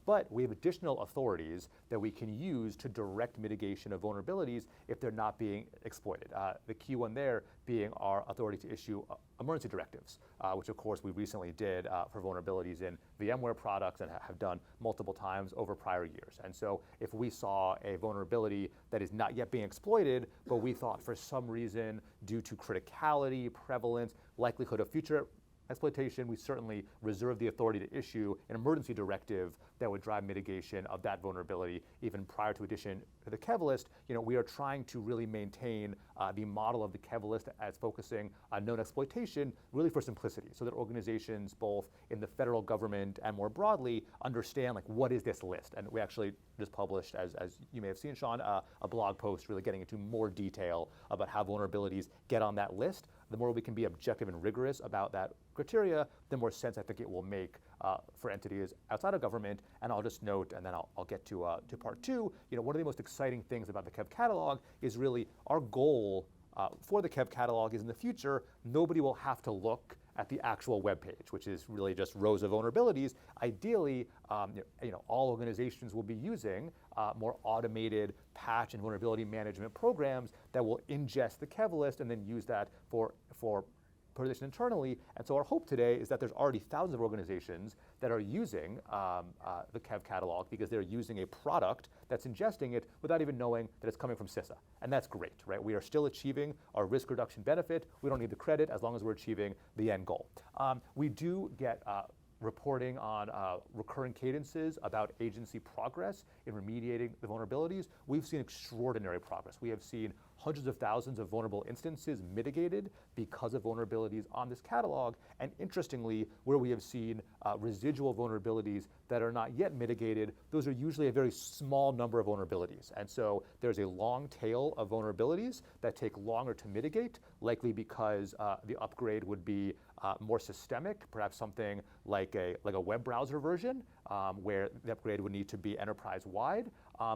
But we have additional authorities that we can use to direct mitigation of vulnerabilities if they're not being exploited. The key one there being our authority to issue emergency directives, which of course we recently did for vulnerabilities in VMware products and have done multiple times over prior years. And so if we saw a vulnerability that is not yet being exploited, but we thought for some reason due to criticality, prevalence, likelihood of future exploitation, we certainly reserve the authority to issue an emergency directive that would drive mitigation of that vulnerability even prior to addition to the KEV list. We are trying to really maintain the model of the KEV list as focusing on known exploitation really for simplicity, so that organizations both in the federal government and more broadly understand what is this list. And we actually just published, as you may have seen, Sean, a blog post really getting into more detail about how vulnerabilities get on that list. The more we can be objective and rigorous about that criteria, the more sense I think it will make for entities outside of government. And I'll just note, and then I'll get to part 2, one of the most exciting things about the KEV catalog is really our goal for the KEV catalog is in the future, nobody will have to look at the actual web page, which is really just rows of vulnerabilities. Ideally, all organizations will be using more automated patch and vulnerability management programs that will ingest the KEV list and then use that for prioritization internally. And so our hope today is that there's already thousands of organizations that are using the KEV catalog because they're using a product that's ingesting it without even knowing that it's coming from CISA. And that's great, right? We are still achieving our risk reduction benefit. We don't need the credit as long as we're achieving the end goal. We do get reporting on recurring cadences about agency progress in remediating the vulnerabilities. We've seen extraordinary progress. We have seen hundreds of thousands of vulnerable instances mitigated because of vulnerabilities on this catalog. And interestingly, where we have seen residual vulnerabilities that are not yet mitigated, those are usually a very small number of vulnerabilities. And so there's a long tail of vulnerabilities that take longer to mitigate, likely because the upgrade would be more systemic, perhaps something like a web browser version, where the upgrade would need to be enterprise-wide,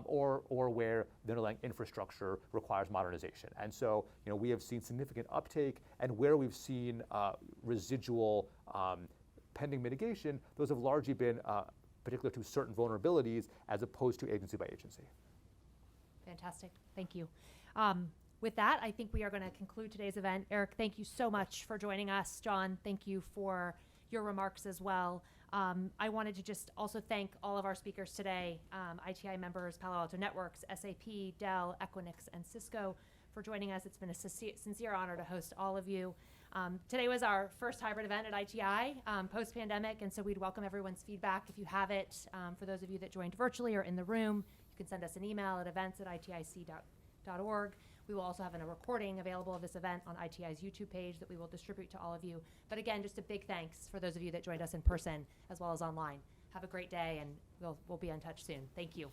or where the underlying infrastructure requires modernization. And so, we have seen significant uptake, and where we've seen residual pending mitigation, those have largely been particular to certain vulnerabilities as opposed to agency by agency. Fantastic. Thank you. With that, I think we are going to conclude today's event. Eric, thank you so much for joining us. John, thank you for your remarks as well. I wanted to just also thank all of our speakers today, ITI members, Palo Alto Networks, SAP, Dell, Equinix, and Cisco for joining us. It's been a sincere honor to host all of you. Today was our first hybrid event at ITI post-pandemic, and so we'd welcome everyone's feedback if you have it. For those of you that joined virtually or in the room, you can send us an email at events@itic.org. We will also have a recording available of this event on ITI's YouTube page that we will distribute to all of you. But again, just a big thanks for those of you that joined us in person as well as online. Have a great day, and we'll be in touch soon. Thank you.